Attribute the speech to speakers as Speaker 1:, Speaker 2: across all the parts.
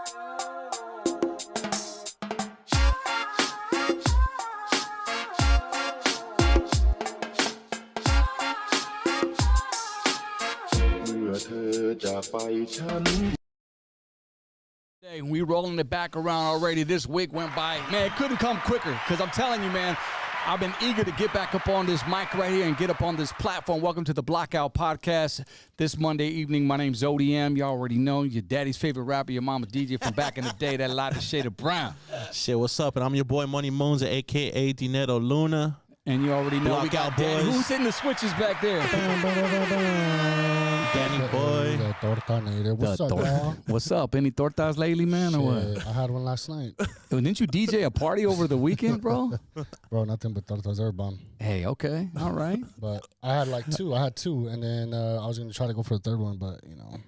Speaker 1: Hey, we rolling it back around already. This week went by. Man, it couldn't come quicker because I'm telling you, man, I've been eager to get back up on this mic right here and get up on this platform. Welcome to the Blackout Podcast. This Monday evening, my name's ODM. You already know, your daddy's favorite rapper, your mama DJ from back in the day, that lighter shade of brown.
Speaker 2: Shit, what's up? And I'm your boy Money Moons, a.k.a. Dinetto Luna.
Speaker 1: And you already know we got Danny. Who's hitting the switches back there?
Speaker 2: Danny boy.
Speaker 3: The torta native. What's up, dog?
Speaker 1: What's up? Any tortas lately, man, or what?
Speaker 3: I had one last night.
Speaker 1: Didn't you DJ a party over the weekend, bro?
Speaker 3: Bro, nothing but tortas. They're bomb.
Speaker 1: Hey, okay. All right.
Speaker 3: But I had like two. I had two, and then I was going to try to go for the third one, but, you know.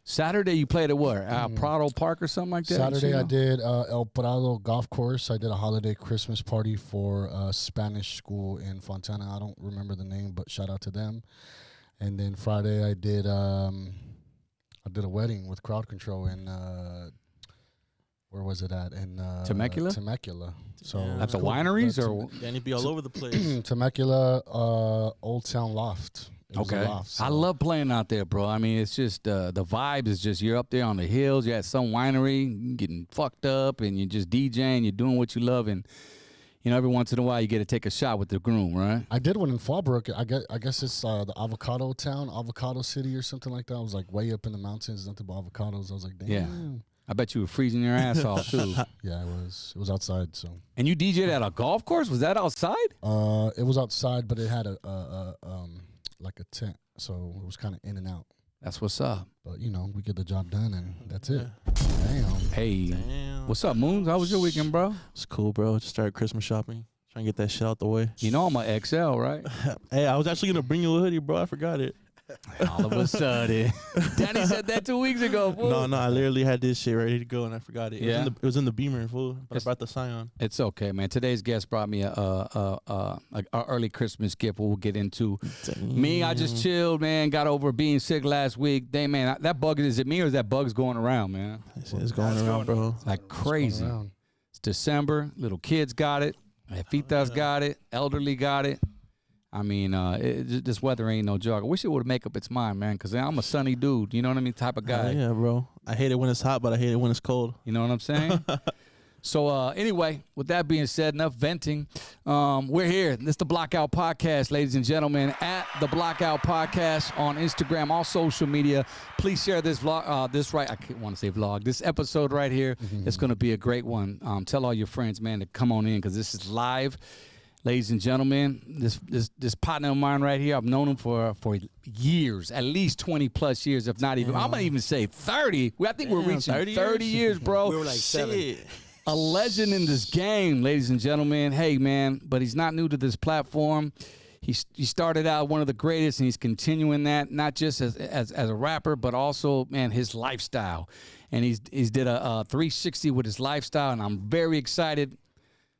Speaker 1: Saturday, you played at what? Prado Park or something like that?
Speaker 3: Saturday, I did El Prado Golf Course. I did a holiday Christmas party for a Spanish school in Fontana. I don't remember the name, but shout out to them. And then Friday, I did a wedding with crowd control in where was it at? In
Speaker 1: Temecula.
Speaker 3: Temecula. So
Speaker 1: at the wineries, or
Speaker 2: Danny be all over the place.
Speaker 3: Temecula, Old Town Loft.
Speaker 1: Okay.
Speaker 3: Loft, so.
Speaker 1: I love playing out there, bro. I mean, it's just the vibe is just you're up there on the hills. You're at some winery, getting fucked up, and you're just DJing. You're doing what you love, and you know every once in a while you get to take a shot with the groom, right?
Speaker 3: I did one in Fallbrook. I guess it's the avocado town, avocado city, or something like that. I was like way up in the mountains, nothing but avocados. I was like, damn.
Speaker 1: Yeah. I bet you were freezing your ass off too.
Speaker 3: Yeah, it was. It was outside. So.
Speaker 1: And you DJ'd at a golf course? Was that outside?
Speaker 3: It was outside, but it had like a tent, so it was kind of in and out.
Speaker 1: That's what's up.
Speaker 3: But you know, we get the job done, and that's it. Damn.
Speaker 1: Hey,
Speaker 2: Damn.
Speaker 1: What's up, Moons? How was your weekend, bro?
Speaker 2: It's cool, bro. Just started Christmas shopping. Trying to get that shit out the way.
Speaker 1: You know I'm a XL, right?
Speaker 2: Hey, I was actually gonna bring you a hoodie, bro. I forgot it.
Speaker 1: All of a sudden, Danny said that 2 weeks ago. Fool.
Speaker 2: No, I literally had this shit ready to go and I forgot it.
Speaker 1: Yeah,
Speaker 2: it was in the Beamer, fool. But I brought the Scion.
Speaker 1: It's okay, man. Today's guest brought me a early Christmas gift. We'll get into.
Speaker 2: Damn.
Speaker 1: Me, I just chilled, man. Got over being sick last week. Damn, man, that bug is it me or is that bugs going around, man?
Speaker 2: It's going around, bro.
Speaker 1: It's like crazy. It's December. Little kids got it. Fitas got it. Elderly got it. I mean, this weather ain't no joke. I wish it would make up its mind, man, because I'm a sunny dude. You know what I mean? Type of guy.
Speaker 2: Yeah, bro. I hate it when it's hot, but I hate it when it's cold.
Speaker 1: You know what I'm saying? So, anyway, with that being said, enough venting. We're here. This is the Blackout Podcast, ladies and gentlemen, at the Blackout Podcast on Instagram, all social media. Please share this vlog, I can't want to say vlog, this episode right here. It's going to be a great one. Tell all your friends, man, to come on in because this is live. Ladies and gentlemen, this partner of mine right here, I've known him for years, at least 20 plus years, if not even. I'm gonna even say 30. I think we're reaching 30 years, bro.
Speaker 4: We were like 7.
Speaker 1: A legend in this game, ladies and gentlemen. Hey, man, but he's not new to this platform. He started out one of the greatest, and he's continuing that, not just as a rapper, but also, man, his lifestyle. And he's did a 360 with his lifestyle, and I'm very excited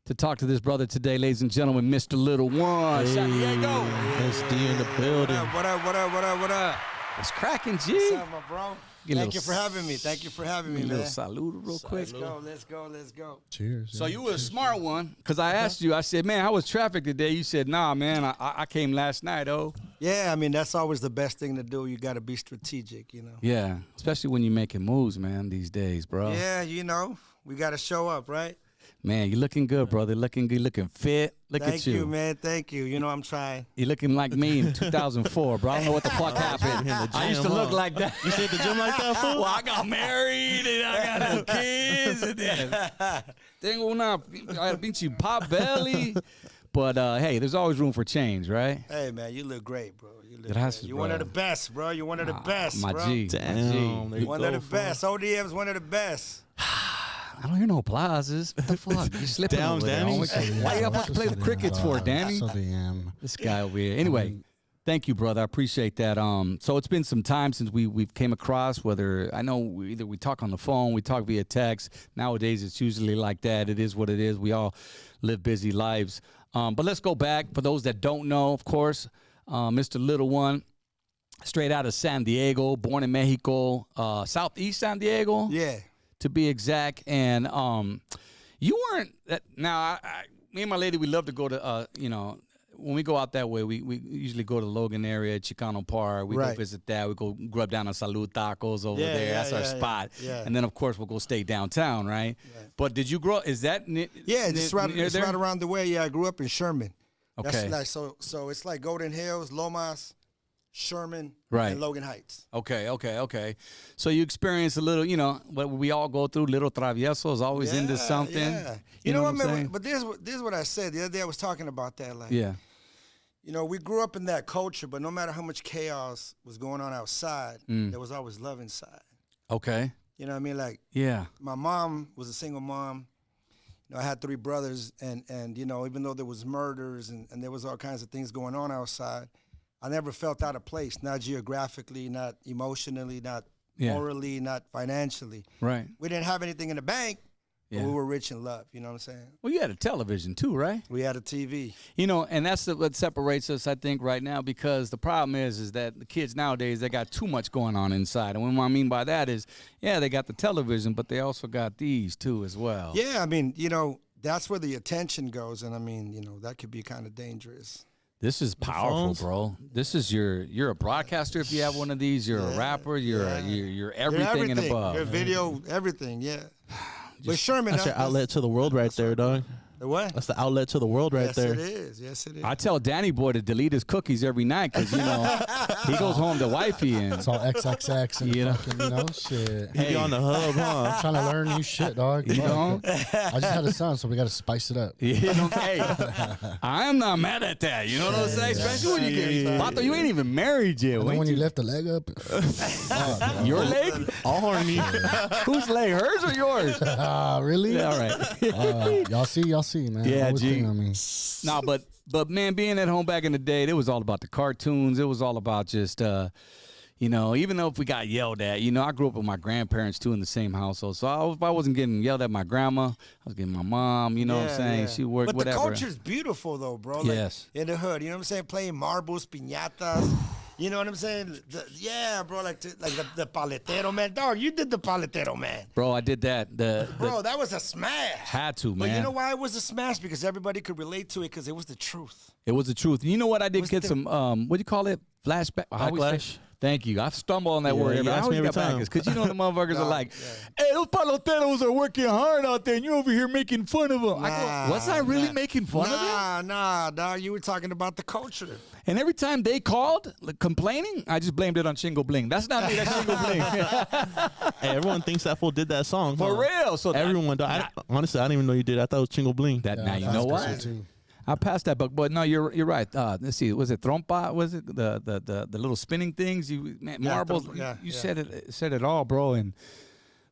Speaker 1: to talk to this brother today, ladies and gentlemen, Mr. Little One.
Speaker 2: Hey,
Speaker 1: San Diego.
Speaker 2: SD in the building.
Speaker 4: What up?
Speaker 1: What's cracking, G?
Speaker 4: What's up, my bro? Thank you for having me. Thank you for having me,
Speaker 1: a
Speaker 4: man.
Speaker 1: little salute real quick.
Speaker 4: Let's go.
Speaker 3: Cheers.
Speaker 1: So you were a smart one, because I asked you, I said, man, how was traffic today? You said, nah, man, I came last night, oh.
Speaker 4: Yeah, I mean, that's always the best thing to do. You got to be strategic, you know.
Speaker 1: Yeah, especially when you're making moves, man, these days, bro.
Speaker 4: Yeah, you know, we got to show up, right?
Speaker 1: Man, you're looking good, brother. Looking good, looking fit. Look at you.
Speaker 4: Thank you, man. Thank you. You know, I'm trying.
Speaker 1: You're looking like me in 2004, bro. I don't know what the fuck happened. I used to look like that.
Speaker 2: You stayed at the gym like that, fool?
Speaker 1: Well, I got married and I got no kids. And then tengo una pinche pop belly. But, hey, there's always room for change, right?
Speaker 4: Hey, man, you look great, bro. You look
Speaker 1: Gracias,
Speaker 4: great. You're
Speaker 1: bro.
Speaker 4: one of the best, bro. You're one of the best,
Speaker 1: my
Speaker 4: bro.
Speaker 1: G.
Speaker 2: Damn.
Speaker 1: My G.
Speaker 4: One of the best. ODM's one of the best.
Speaker 1: I don't hear no applauses. What the fuck? You slipping
Speaker 2: Damn,
Speaker 1: over there.
Speaker 2: Danny.
Speaker 1: Why you got to play the crickets for, Danny?
Speaker 3: So they am.
Speaker 1: This guy over here. Anyway, thank you, brother. I appreciate that. So it's been some time since we've came across, whether I know either we talk on the phone, we talk via text. Nowadays, it's usually like that. It is what it is. We all live busy lives. But let's go back. For those that don't know, of course, Mr. Little One, straight out of San Diego, born in Mexico, Southeast San Diego.
Speaker 4: Yeah.
Speaker 1: to be exact. And you weren't now. Me and my lady, we love to go to when we go out that way, we usually go to Logan area, Chicano Park. We go visit that. We go grub down on Salud Tacos over there. That's our spot. Yeah. And then, of course, we'll go stay downtown, right? But did you grow up? Is that
Speaker 4: it's right around the way. Yeah, I grew up in Sherman.
Speaker 1: Okay.
Speaker 4: That's like, so it's like Golden Hills, Lomas, Sherman, and Logan Heights.
Speaker 1: Okay. So you experience a little, what we all go through, little traviesos, always into something.
Speaker 4: Yeah. You know what I'm saying? But this is what I said. The other day I was talking about that. Like, we grew up in that culture, but no matter how much chaos was going on outside, there was always love inside.
Speaker 1: Okay.
Speaker 4: You know what I mean? Like, my mom was a single mom. I had 3 brothers, and even though there was murders and there was all kinds of things going on outside, I never felt out of place, not geographically, not emotionally, not morally, not financially.
Speaker 1: Right.
Speaker 4: We didn't have anything in the bank, but we were rich in love. You know what I'm saying?
Speaker 1: Well, you had a television too, right?
Speaker 4: We had a TV.
Speaker 1: And that's what separates us, I think, right now, because the problem is that the kids nowadays, they got too much going on inside. And what I mean by that is, they got the television, but they also got these too as well.
Speaker 4: Yeah, I mean, that's where the attention goes, and I mean, that could be kind of dangerous.
Speaker 1: This is powerful, bro. This is you're a broadcaster if you have one of these. You're a rapper. You're everything and above.
Speaker 4: You're video, everything, But Sherman,
Speaker 2: that's your outlet to the world right there, dog.
Speaker 4: The what?
Speaker 2: That's the outlet to the world right there.
Speaker 4: Yes, it is.
Speaker 1: I tell Danny boy to delete his cookies every night because, he goes home to wifey and
Speaker 3: it's all XXX and fucking, shit.
Speaker 2: He be on the hub, huh?
Speaker 3: I'm trying to learn new shit, dog. I just had a son, so we got to spice it up.
Speaker 1: Hey, I am not mad at that. You know what I'm saying? Especially when you get, Bato, you ain't even married yet.
Speaker 3: And then when you lift the leg up.
Speaker 1: Your leg?
Speaker 2: All horny.
Speaker 1: Whose leg? Hers or yours?
Speaker 3: Really?
Speaker 1: Yeah, all right.
Speaker 3: Y'all see, man.
Speaker 1: Yeah,
Speaker 3: Always
Speaker 1: G.
Speaker 3: on me.
Speaker 1: No, but man, being at home back in the day, it was all about the cartoons. It was all about just, even though if we got yelled at, I grew up with my grandparents too in the same household. So if I wasn't getting yelled at my grandma, I was getting my mom. You know what I'm saying? Yeah. She worked
Speaker 4: but
Speaker 1: whatever.
Speaker 4: But the culture's beautiful though, bro. Like,
Speaker 1: yes.
Speaker 4: In the hood, you know what I'm saying? Playing marbles, piñatas. You know what I'm saying? Bro, like the paletero, man. Dog, you did the paletero, man.
Speaker 1: Bro, I did that.
Speaker 4: Bro, that was a smash.
Speaker 1: Had to, man.
Speaker 4: But you know why it was a smash? Because everybody could relate to it because it was the truth.
Speaker 1: It was the truth. You know what? I did get some, what do you call it? Flashback?
Speaker 2: Backlash.
Speaker 1: Thank you. I stumble on that word.
Speaker 2: You ask me every time.
Speaker 1: Because the motherfuckers are like, hey, those paloteros are working hard out there, and you're over here making fun of them. I go, was I really making fun of them?
Speaker 4: Nah, dog. You were talking about the culture.
Speaker 1: And every time they called complaining, I just blamed it on Chingo Bling. That's not me. That's Chingo Bling.
Speaker 2: Hey, everyone thinks that fool did that song.
Speaker 1: For real. So
Speaker 2: everyone. Honestly, I didn't even know you did. I thought it was Chingo Bling.
Speaker 1: Now you know what? I passed that book, but no, you're right. Let's see, was it trompa? Was it the little spinning things? Marbles. You said it all, bro. And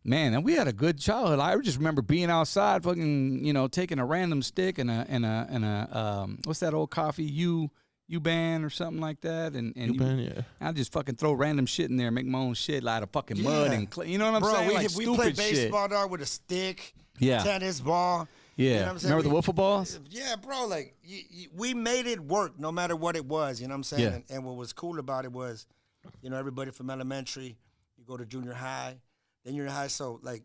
Speaker 1: man, and we had a good childhood. I just remember being outside, fucking, taking a random stick and a what's that old coffee? U-Ban or something like that, and I just fucking throw random shit in there, make my own shit out of fucking mud and clay. You know what I'm saying?
Speaker 4: We played baseball, dog, with a stick. Tennis ball.
Speaker 1: Yeah,
Speaker 4: you know what I'm saying?
Speaker 1: Remember the wiffle balls?
Speaker 4: Yeah, bro. Like we made it work, no matter what it was. You know what I'm saying? Yeah. And what was cool about it was, everybody from elementary, you go to junior high, then you're in high, so like,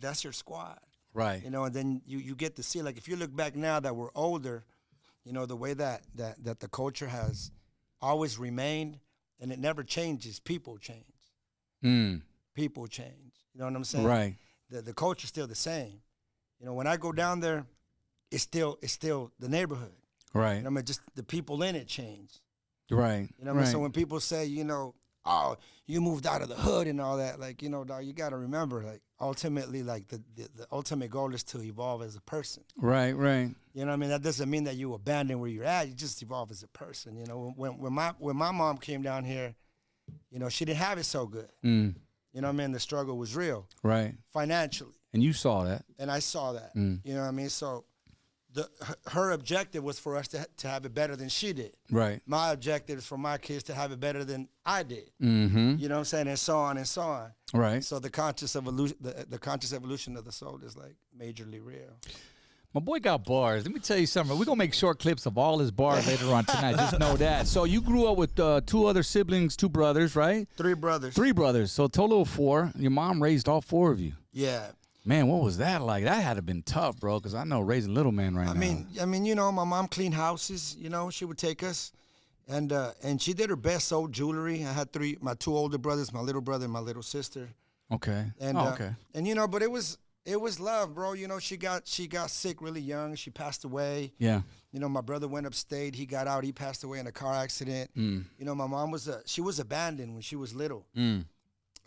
Speaker 4: that's your squad,
Speaker 1: right?
Speaker 4: And then you get to see, like, if you look back now that we're older, the way that the culture has always remained, and it never changes. People change. People change. You know what I'm saying?
Speaker 1: Right.
Speaker 4: The culture's still the same. When I go down there, it's still the neighborhood.
Speaker 1: Right.
Speaker 4: Just the people in it change.
Speaker 1: Right.
Speaker 4: You know what I mean? So when people say, oh, you moved out of the hood and all that, like, dog, you got to remember, like, ultimately, like, the ultimate goal is to evolve as a person.
Speaker 1: Right.
Speaker 4: You know what I mean? That doesn't mean that you abandon where you're at. You just evolve as a person. When my mom came down here, she didn't have it so good. You know what I mean? The struggle was real.
Speaker 1: Right.
Speaker 4: Financially.
Speaker 1: And you saw that.
Speaker 4: And I saw that. You know what I mean? So her objective was for us to have it better than she did.
Speaker 1: Right.
Speaker 4: My objective is for my kids to have it better than I did.
Speaker 1: Mm-hmm.
Speaker 4: You know what I'm saying? And so on and so on.
Speaker 1: Right.
Speaker 4: So the conscious evolution of the soul is like majorly real.
Speaker 1: My boy got bars. Let me tell you something. We're going to make short clips of all his bars later on tonight. Just know that. So you grew up with 2 other siblings, 2 brothers, right?
Speaker 4: 3 brothers.
Speaker 1: 3 brothers. So total of 4. Your mom raised all 4 of you.
Speaker 4: Yeah.
Speaker 1: Man, what was that like? That had to have been tough, bro, because I know raising little man right now.
Speaker 4: I mean, you know, my mom cleaned houses. You know, she would take us, and she did her best, sold jewelry. I had my 2 older brothers, my little brother, and my little sister.
Speaker 1: Okay.
Speaker 4: And
Speaker 1: okay.
Speaker 4: And you know, but it was love, bro. You know, she got sick really young. She passed away.
Speaker 1: Yeah.
Speaker 4: You know, my brother went upstate. He got out. He passed away in a car accident. You know, my mom was abandoned when she was little.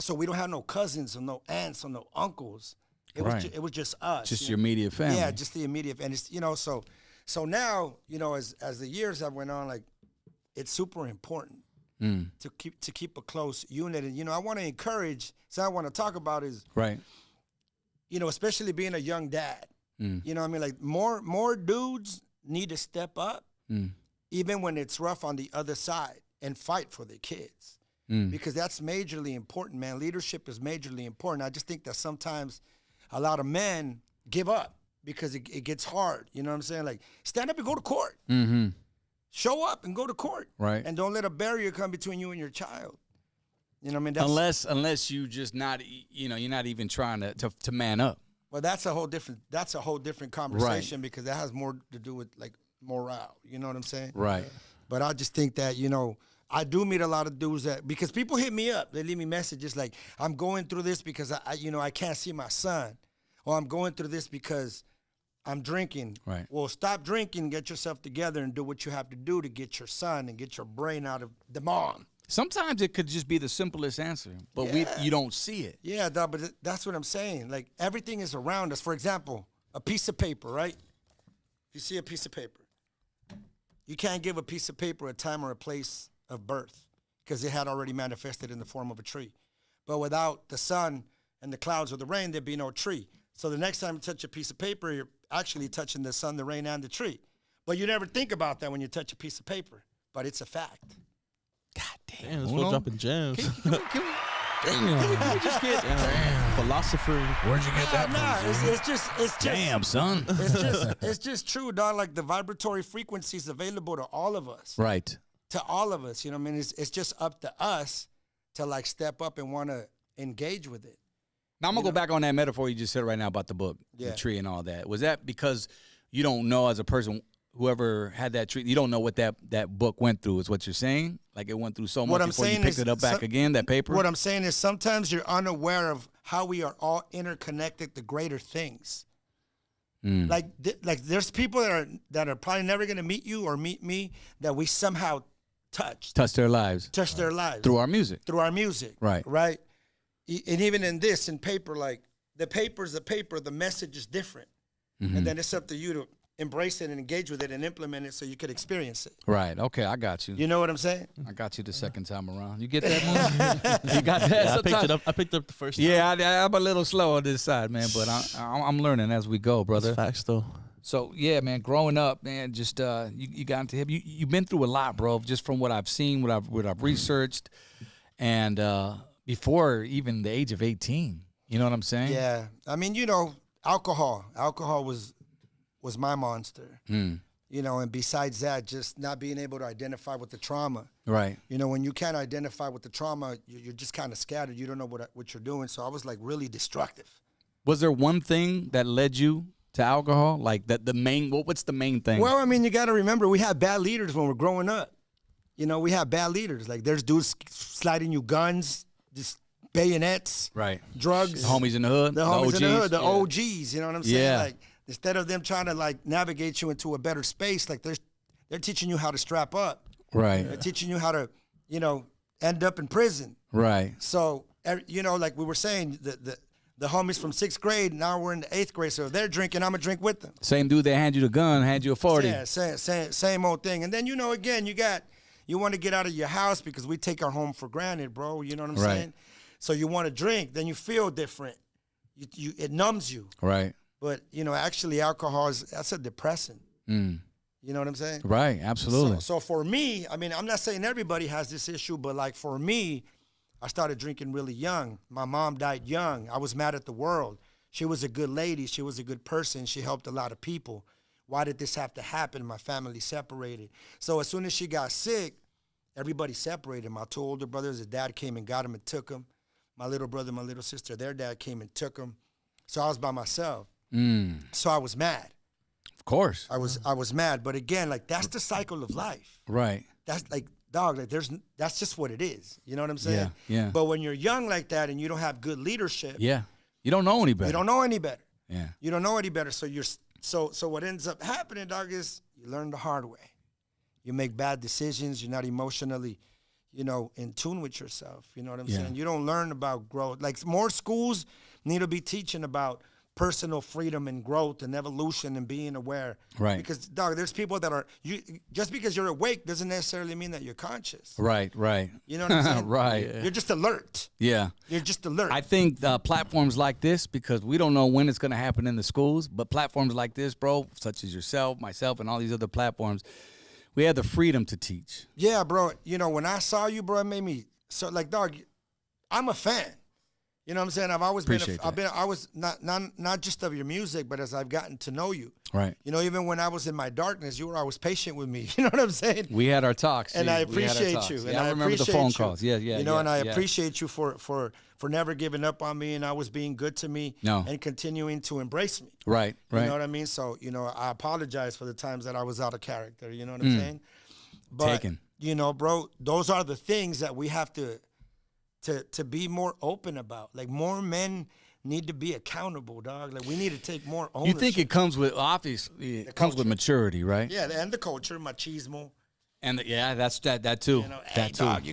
Speaker 4: So we don't have no cousins or no aunts or no uncles. It was just us.
Speaker 1: Just your immediate family.
Speaker 4: Yeah, just the immediate. And it's, you know, so now, you know, as the years have went on, like, it's super important to keep a close unit. And, you know, I want to encourage, so I want to talk about is,
Speaker 1: right,
Speaker 4: you know, especially being a young dad. You know what I mean? Like, more dudes need to step up, even when it's rough on the other side, and fight for their kids. Because that's majorly important, man. Leadership is majorly important. I just think that sometimes a lot of men give up because it gets hard. You know what I'm saying? Like, stand up and go to court. Show up and go to court.
Speaker 1: Right.
Speaker 4: And don't let a barrier come between you and your child. You know what I mean? That's,
Speaker 1: unless you just not, you know, you're not even trying to man up.
Speaker 4: Well, that's a whole different conversation, because that has more to do with, like, morale. You know what I'm saying?
Speaker 1: Right.
Speaker 4: But I just think that, you know, I do meet a lot of dudes because people hit me up. They leave me messages like, I'm going through this because I can't see my son. Or I'm going through this because I'm drinking.
Speaker 1: Right.
Speaker 4: Well, stop drinking, get yourself together, and do what you have to do to get your son and get your brain out of the mom.
Speaker 1: Sometimes it could just be the simplest answer, but you don't see it.
Speaker 4: Yeah, dog, but that's what I'm saying. Like, everything is around us. For example, a piece of paper, right? You see a piece of paper. You can't give a piece of paper a time or a place of birth because it had already manifested in the form of a tree. But without the sun and the clouds or the rain, there'd be no tree. So the next time you touch a piece of paper, you're actually touching the sun, the rain, and the tree. But you never think about that when you touch a piece of paper. But it's a fact.
Speaker 1: God damn.
Speaker 2: Damn, this fool dropping gems.
Speaker 1: Can we just get
Speaker 2: Philosopher.
Speaker 3: Where'd you get that from?
Speaker 4: It's just
Speaker 1: damn, son.
Speaker 4: It's just true, dog. Like, the vibratory frequency is available to all of us.
Speaker 1: Right.
Speaker 4: To all of us, you know what I mean? It's just up to us to, like, step up and want to engage with it.
Speaker 1: Now, I'm going to go back on that metaphor you just said right now about the book, the tree and all that. Was that because you don't know as a person, whoever had that tree, you don't know what that book went through is what you're saying? Like, it went through so much before you picked it up back again, that paper?
Speaker 4: What I'm saying is sometimes you're unaware of how we are all interconnected to greater things. Like there's people that are probably never going to meet you or meet me that we somehow touch their lives
Speaker 1: through our music,
Speaker 4: right. And even in this, in paper, like, the paper's the paper, the message is different, and then it's up to you to embrace it and engage with it and implement it so you could experience it.
Speaker 1: Right. Okay, I got you.
Speaker 4: You know what I'm saying?
Speaker 1: I got you the second time around. You get that one? You got that?
Speaker 2: Yeah, I picked up the first time.
Speaker 1: Yeah, I'm a little slow on this side, man, but I'm learning as we go, brother.
Speaker 2: That's facts, though.
Speaker 1: So, yeah, man, growing up, man, just you got into hip. You've been through a lot, bro, just from what I've seen, what I've researched, and before even the age of 18. You know what I'm saying?
Speaker 4: Yeah. I mean, you know, alcohol was my monster. You know, and besides that, just not being able to identify with the trauma.
Speaker 1: Right.
Speaker 4: You know, when you can't identify with the trauma, you're just kind of scattered. You don't know what you're doing. So I was, like, really destructive.
Speaker 1: Was there one thing that led you to alcohol? Like, the main, what's the main thing?
Speaker 4: Well, I mean, you got to remember, we had bad leaders when we're growing up. You know, we had bad leaders. Like, there's dudes sliding you guns, just bayonets.
Speaker 1: Right.
Speaker 4: Drugs.
Speaker 1: The homies in the hood.
Speaker 4: The homies in the hood. The
Speaker 1: yeah.
Speaker 4: OGs, you know what I'm saying?
Speaker 1: Yeah.
Speaker 4: Like, instead of them trying to, like, navigate you into a better space, like, they're teaching you how to strap up.
Speaker 1: Right.
Speaker 4: They're teaching you how to, you know, end up in prison.
Speaker 1: Right.
Speaker 4: So, you know, like we were saying, the homies from 6th grade, now we're in the 8th grade, so if they're drinking, I'm going to drink with them.
Speaker 1: Same dude that hand you the gun, hand you a 40.
Speaker 4: Yeah, same old thing. And then, you know, again, you want to get out of your house because we take our home for granted, bro. You know what I'm saying? So you want to drink, then you feel different. It numbs you.
Speaker 1: Right.
Speaker 4: But, you know, actually alcohol that's a depressant. You know what I'm saying?
Speaker 1: Right, absolutely.
Speaker 4: So for me, I mean, I'm not saying everybody has this issue, but, like, for me, I started drinking really young. My mom died young. I was mad at the world. She was a good lady. She was a good person. She helped a lot of people. Why did this have to happen? My family separated. So as soon as she got sick, everybody separated. My 2 older brothers, his dad came and got him and took him. My little brother, my little sister, their dad came and took him. So I was by myself.
Speaker 1: Mm.
Speaker 4: So I was mad.
Speaker 1: Of course.
Speaker 4: I was mad. But again, like, that's the cycle of life.
Speaker 1: Right.
Speaker 4: That's like, dog, like that's just what it is. You know what I'm saying?
Speaker 1: Yeah.
Speaker 4: But when you're young like that and you don't have good leadership,
Speaker 1: Yeah. You don't know any better.
Speaker 4: you don't know any better.
Speaker 1: Yeah.
Speaker 4: You don't know any better. So so what ends up happening, dog, is you learn the hard way. You make bad decisions. You're not emotionally, in tune with yourself. You know what I'm saying? You don't learn about growth. Like, more schools need to be teaching about personal freedom and growth and evolution and being aware.
Speaker 1: Right.
Speaker 4: Because, dog, there's people that are, just because you're awake doesn't necessarily mean that you're conscious.
Speaker 1: Right.
Speaker 4: You know what I'm saying?
Speaker 1: Right.
Speaker 4: You're just alert.
Speaker 1: Yeah.
Speaker 4: You're just alert.
Speaker 1: I think platforms like this, because we don't know when it's going to happen in the schools, but platforms like this, bro, such as yourself, myself, and all these other platforms, we have the freedom to teach.
Speaker 4: Yeah, bro. When I saw you, bro, it made me so, like, dog, I'm a fan. You know what I'm saying? I've always I was not just of your music, but as I've gotten to know you.
Speaker 1: Right.
Speaker 4: Even when I was in my darkness, you were always patient with me. You know what I'm saying?
Speaker 1: We had our talks.
Speaker 4: And I appreciate you. And
Speaker 1: I remember the phone calls. Yeah.
Speaker 4: And I appreciate you for never giving up on me and always being good to me.
Speaker 1: No.
Speaker 4: And continuing to embrace me.
Speaker 1: Right.
Speaker 4: You know what I mean? So, I apologize for the times that I was out of character. You know what I'm saying? But, bro, those are the things that we have to be more open about. Like, more men need to be accountable, dog. Like, we need to take more ownership.
Speaker 1: You think it comes with, obviously, it comes with maturity, right?
Speaker 4: Yeah, and the culture, machismo.
Speaker 1: And that's that too.
Speaker 4: Hey, dog,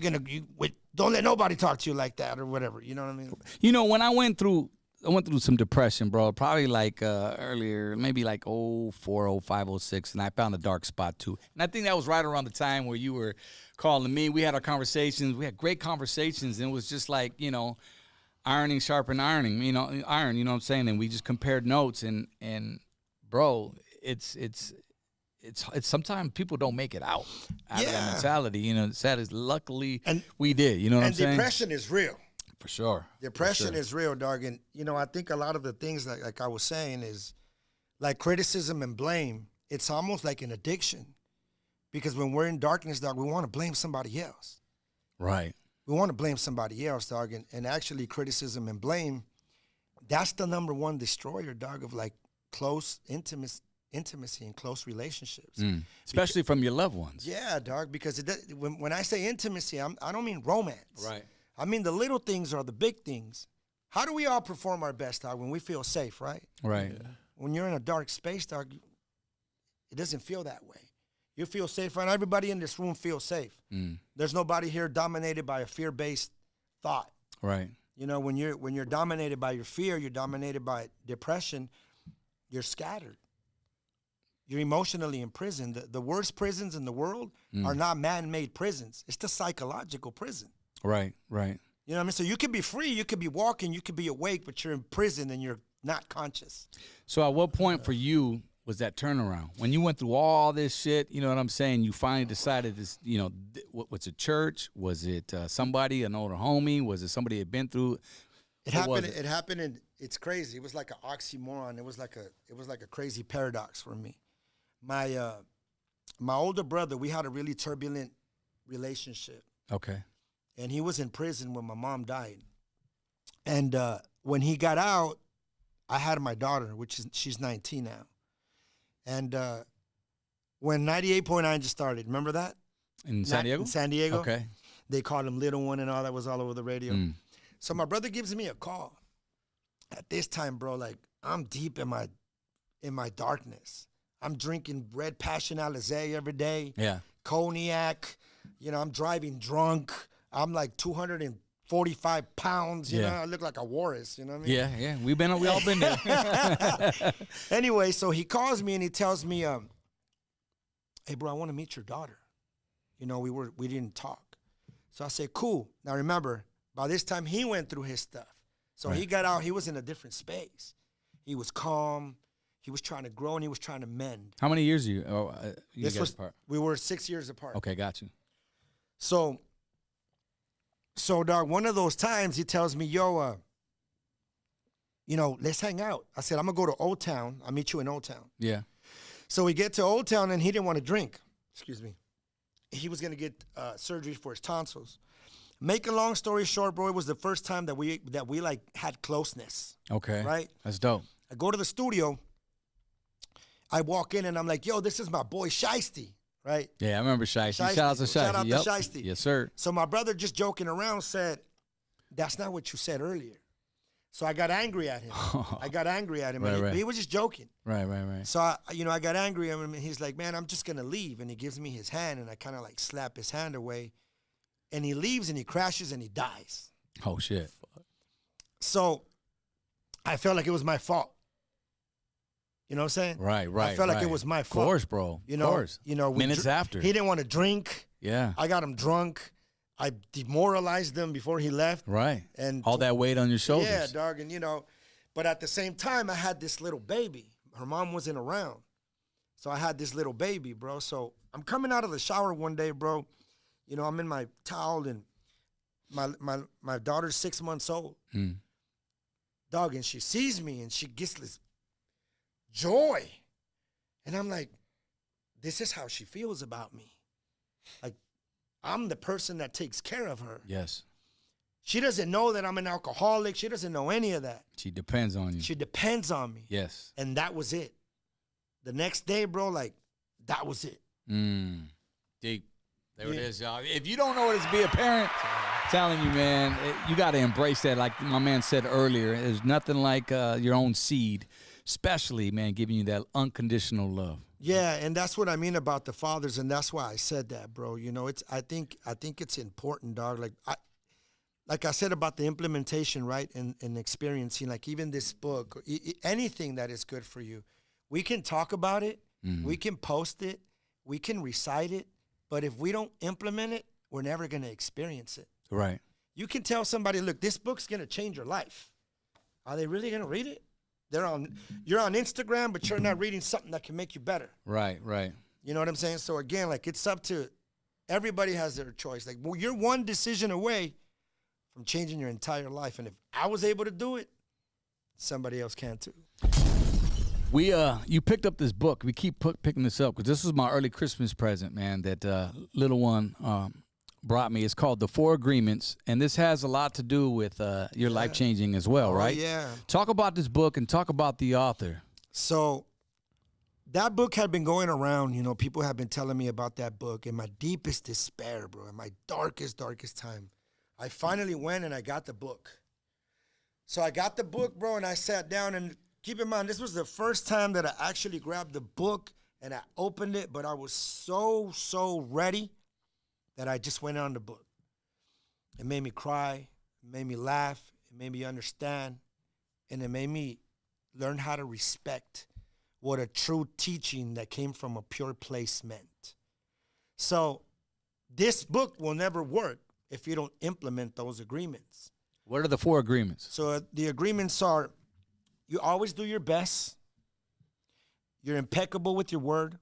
Speaker 4: don't let nobody talk to you like that or whatever. You know what I mean?
Speaker 1: When I went through some depression, bro, probably like earlier, maybe like 04, 05, 06, and I found a dark spot too. And I think that was right around the time where you were calling me. We had our conversations. We had great conversations, and it was just like, ironing sharpened ironing, iron, you know what I'm saying? And we just compared notes, and bro, it's sometimes people don't make it out of that mentality. Sad is luckily we did, you know what I'm saying?
Speaker 4: And depression is real.
Speaker 1: For sure.
Speaker 4: Depression is real, dog. And, I think a lot of the things like I was saying is, like, criticism and blame, it's almost like an addiction. Because when we're in darkness, dog, we want to blame somebody else.
Speaker 1: Right.
Speaker 4: We want to blame somebody else, dog. And actually, criticism and blame, that's the number one destroyer, dog, of, like, close intimacy and close relationships.
Speaker 1: Especially from your loved ones.
Speaker 4: Yeah, dog, because when I say intimacy, I don't mean romance.
Speaker 1: Right.
Speaker 4: I mean, the little things are the big things. How do we all perform our best, dog, when we feel safe, right?
Speaker 1: Right.
Speaker 4: Yeah. When you're in a dark space, dog, it doesn't feel that way. You feel safe, right? Everybody in this room feels safe. There's nobody here dominated by a fear-based thought.
Speaker 1: Right.
Speaker 4: When you're dominated by your fear, you're dominated by depression, you're scattered. You're emotionally imprisoned. The worst prisons in the world are not man-made prisons. It's the psychological prison.
Speaker 1: Right.
Speaker 4: You know what I mean? So you could be free, you could be walking, you could be awake, but you're in prison and you're not conscious.
Speaker 1: So at what point for you was that turnaround? When you went through all this shit, you know what I'm saying? You finally decided this, was it church? Was it somebody, an older homie? Was it somebody had been through?
Speaker 4: It happened and it's crazy. It was like an oxymoron. It was like a crazy paradox for me. My older brother, we had a really turbulent relationship.
Speaker 1: Okay.
Speaker 4: And he was in prison when my mom died. And when he got out, I had my daughter, she's 19 now. And when 98.9 just started, remember that?
Speaker 1: In San Diego?
Speaker 4: In San Diego.
Speaker 1: Okay.
Speaker 4: They called him Little One and all that was all over the radio. So my brother gives me a call. At this time, bro, like, I'm deep in my darkness. I'm drinking red Passion Alizé every day.
Speaker 1: Yeah.
Speaker 4: Cognac. I'm driving drunk. I'm like 245 pounds. You know, I look like a walrus. You know what I mean?
Speaker 1: Yeah. We all been there.
Speaker 4: Anyway, so he calls me and he tells me, hey, bro, I want to meet your daughter. We didn't talk. So I said, cool. Now remember, by this time he went through his stuff. So he got out. He was in a different space. He was calm. He was trying to grow and he was trying to mend.
Speaker 1: How many years are you guys apart?
Speaker 4: We were 6 years apart.
Speaker 1: Okay, got you.
Speaker 4: So, dog, one of those times he tells me, yo, let's hang out. I said, I'm going to go to Old Town. I'll meet you in Old Town.
Speaker 1: Yeah.
Speaker 4: So we get to Old Town and he didn't want to drink. Excuse me. He was going to get surgery for his tonsils. make a long story short, bro, it was the first time that we like had closeness.
Speaker 1: Okay.
Speaker 4: Right?
Speaker 1: That's dope.
Speaker 4: I go to the studio. I walk in and I'm like, yo, this is my boy Shiesty, right?
Speaker 1: Yeah, I remember Shiesty. Shout out to Shiesty.
Speaker 4: Shout out to Shiesty.
Speaker 1: Yes, sir.
Speaker 4: So my brother, just joking around, said, that's not what you said earlier. So I got angry at him.
Speaker 1: Right.
Speaker 4: He was just joking.
Speaker 1: Right.
Speaker 4: So I got angry at him, and he's like, man, I'm just gonna leave. And he gives me his hand, and I kind of like slap his hand away. And he leaves, and he crashes, and he dies.
Speaker 1: Oh, shit.
Speaker 4: So I felt like it was my fault. You know what I'm saying?
Speaker 1: Right.
Speaker 4: I felt like it was my fault.
Speaker 1: Of course, bro.
Speaker 4: You know,
Speaker 1: of course. Minutes after.
Speaker 4: He didn't want to drink.
Speaker 1: Yeah.
Speaker 4: I got him drunk. I demoralized him before he left.
Speaker 1: Right.
Speaker 4: And
Speaker 1: all that weight on your shoulders.
Speaker 4: Yeah, dog. And, but at the same time, I had this little baby. Her mom wasn't around. So I had this little baby, bro. So I'm coming out of the shower one day, bro. I'm in my towel, and my daughter's 6 months old. Dog, and she sees me, and she gets this joy. And I'm like, this is how she feels about me. Like, I'm the person that takes care of her.
Speaker 1: Yes.
Speaker 4: She doesn't know that I'm an alcoholic. She doesn't know any of that.
Speaker 1: She depends on you.
Speaker 4: She depends on me.
Speaker 1: Yes.
Speaker 4: And that was it. The next day, bro, like, that was it.
Speaker 1: Deep. There it is, y'all. If you don't know what it's to be a parent, I'm telling you, man, you got to embrace that. Like my man said earlier, there's nothing like your own seed, especially, man, giving you that unconditional love.
Speaker 4: Yeah, and that's what I mean about the fathers, and that's why I said that, bro. I think it's important, dog. Like I said about the implementation, right, and experiencing, like even this book, anything that is good for you, we can talk about it, we can post it, we can recite it, but if we don't implement it, we're never going to experience it.
Speaker 1: Right.
Speaker 4: You can tell somebody, look, this book's going to change your life. Are they really going to read it? You're on Instagram, but you're not reading something that can make you better.
Speaker 1: Right.
Speaker 4: You know what I'm saying? So again, like, it's up to everybody has their choice. Like, well, you're one decision away from changing your entire life. And if I was able to do it, somebody else can too.
Speaker 1: You picked up this book. We keep picking this up because this was my early Christmas present, man, that little one brought me. It's called The Four Agreements, and this has a lot to do with your life changing as well, right?
Speaker 4: Yeah.
Speaker 1: Talk about this book and talk about the author.
Speaker 4: So that book had been going around. People have been telling me about that book. In my deepest despair, bro, in my darkest time, I finally went and I got the book. So I got the book, bro, and I sat down. And keep in mind, this was the first time that I actually grabbed the book and I opened it, but I was so ready that I just went on the book. It made me cry, it made me laugh, it made me understand, and it made me learn how to respect what a true teaching that came from a pure place meant. So this book will never work if you don't implement those agreements.
Speaker 1: What are the four agreements?
Speaker 4: So the agreements are, you always do your best, you're impeccable with your word,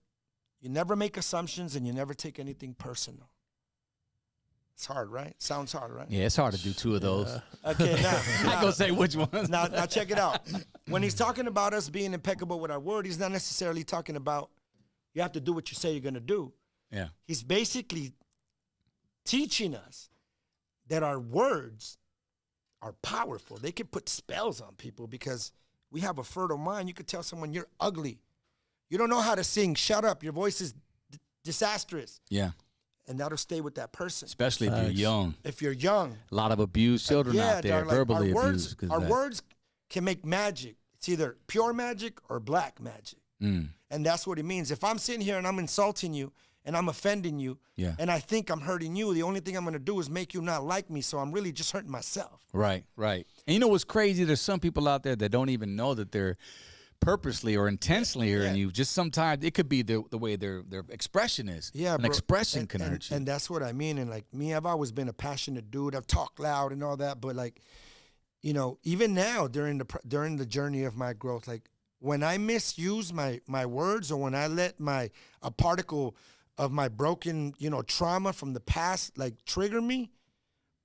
Speaker 4: you never make assumptions, and you never take anything personal. It's hard, right? Sounds hard, right?
Speaker 1: Yeah, it's hard to do two of those.
Speaker 4: Okay, now
Speaker 1: I'm not going to say which ones.
Speaker 4: Now check it out. When he's talking about us being impeccable with our word, he's not necessarily talking about you have to do what you say you're going to do.
Speaker 1: Yeah.
Speaker 4: He's basically teaching us that our words are powerful. They can put spells on people because we have a fertile mind. You could tell someone you're ugly. You don't know how to sing. Shut up. Your voice is disastrous.
Speaker 1: Yeah.
Speaker 4: And that'll stay with that person.
Speaker 1: Especially if you're young.
Speaker 4: If you're young.
Speaker 1: A lot of abused children out there,
Speaker 4: dog, like
Speaker 1: verbally
Speaker 4: our
Speaker 1: abused.
Speaker 4: Our words can make magic. It's either pure magic or black magic. And that's what it means. If I'm sitting here and I'm insulting you and I'm offending you and I think I'm hurting you, the only thing I'm going to do is make you not like me, so I'm really just hurting myself.
Speaker 1: Right. And you know what's crazy? There's some people out there that don't even know that they're purposely or intentionally hurting you. Just sometimes it could be the way their expression is.
Speaker 4: Yeah,
Speaker 1: An expression can hurt you.
Speaker 4: And that's what I mean. And like me, I've always been a passionate dude. I've talked loud and all that. But like, even now during the journey of my growth, like when I misuse my words or when I let a particle of my broken, trauma from the past like trigger me,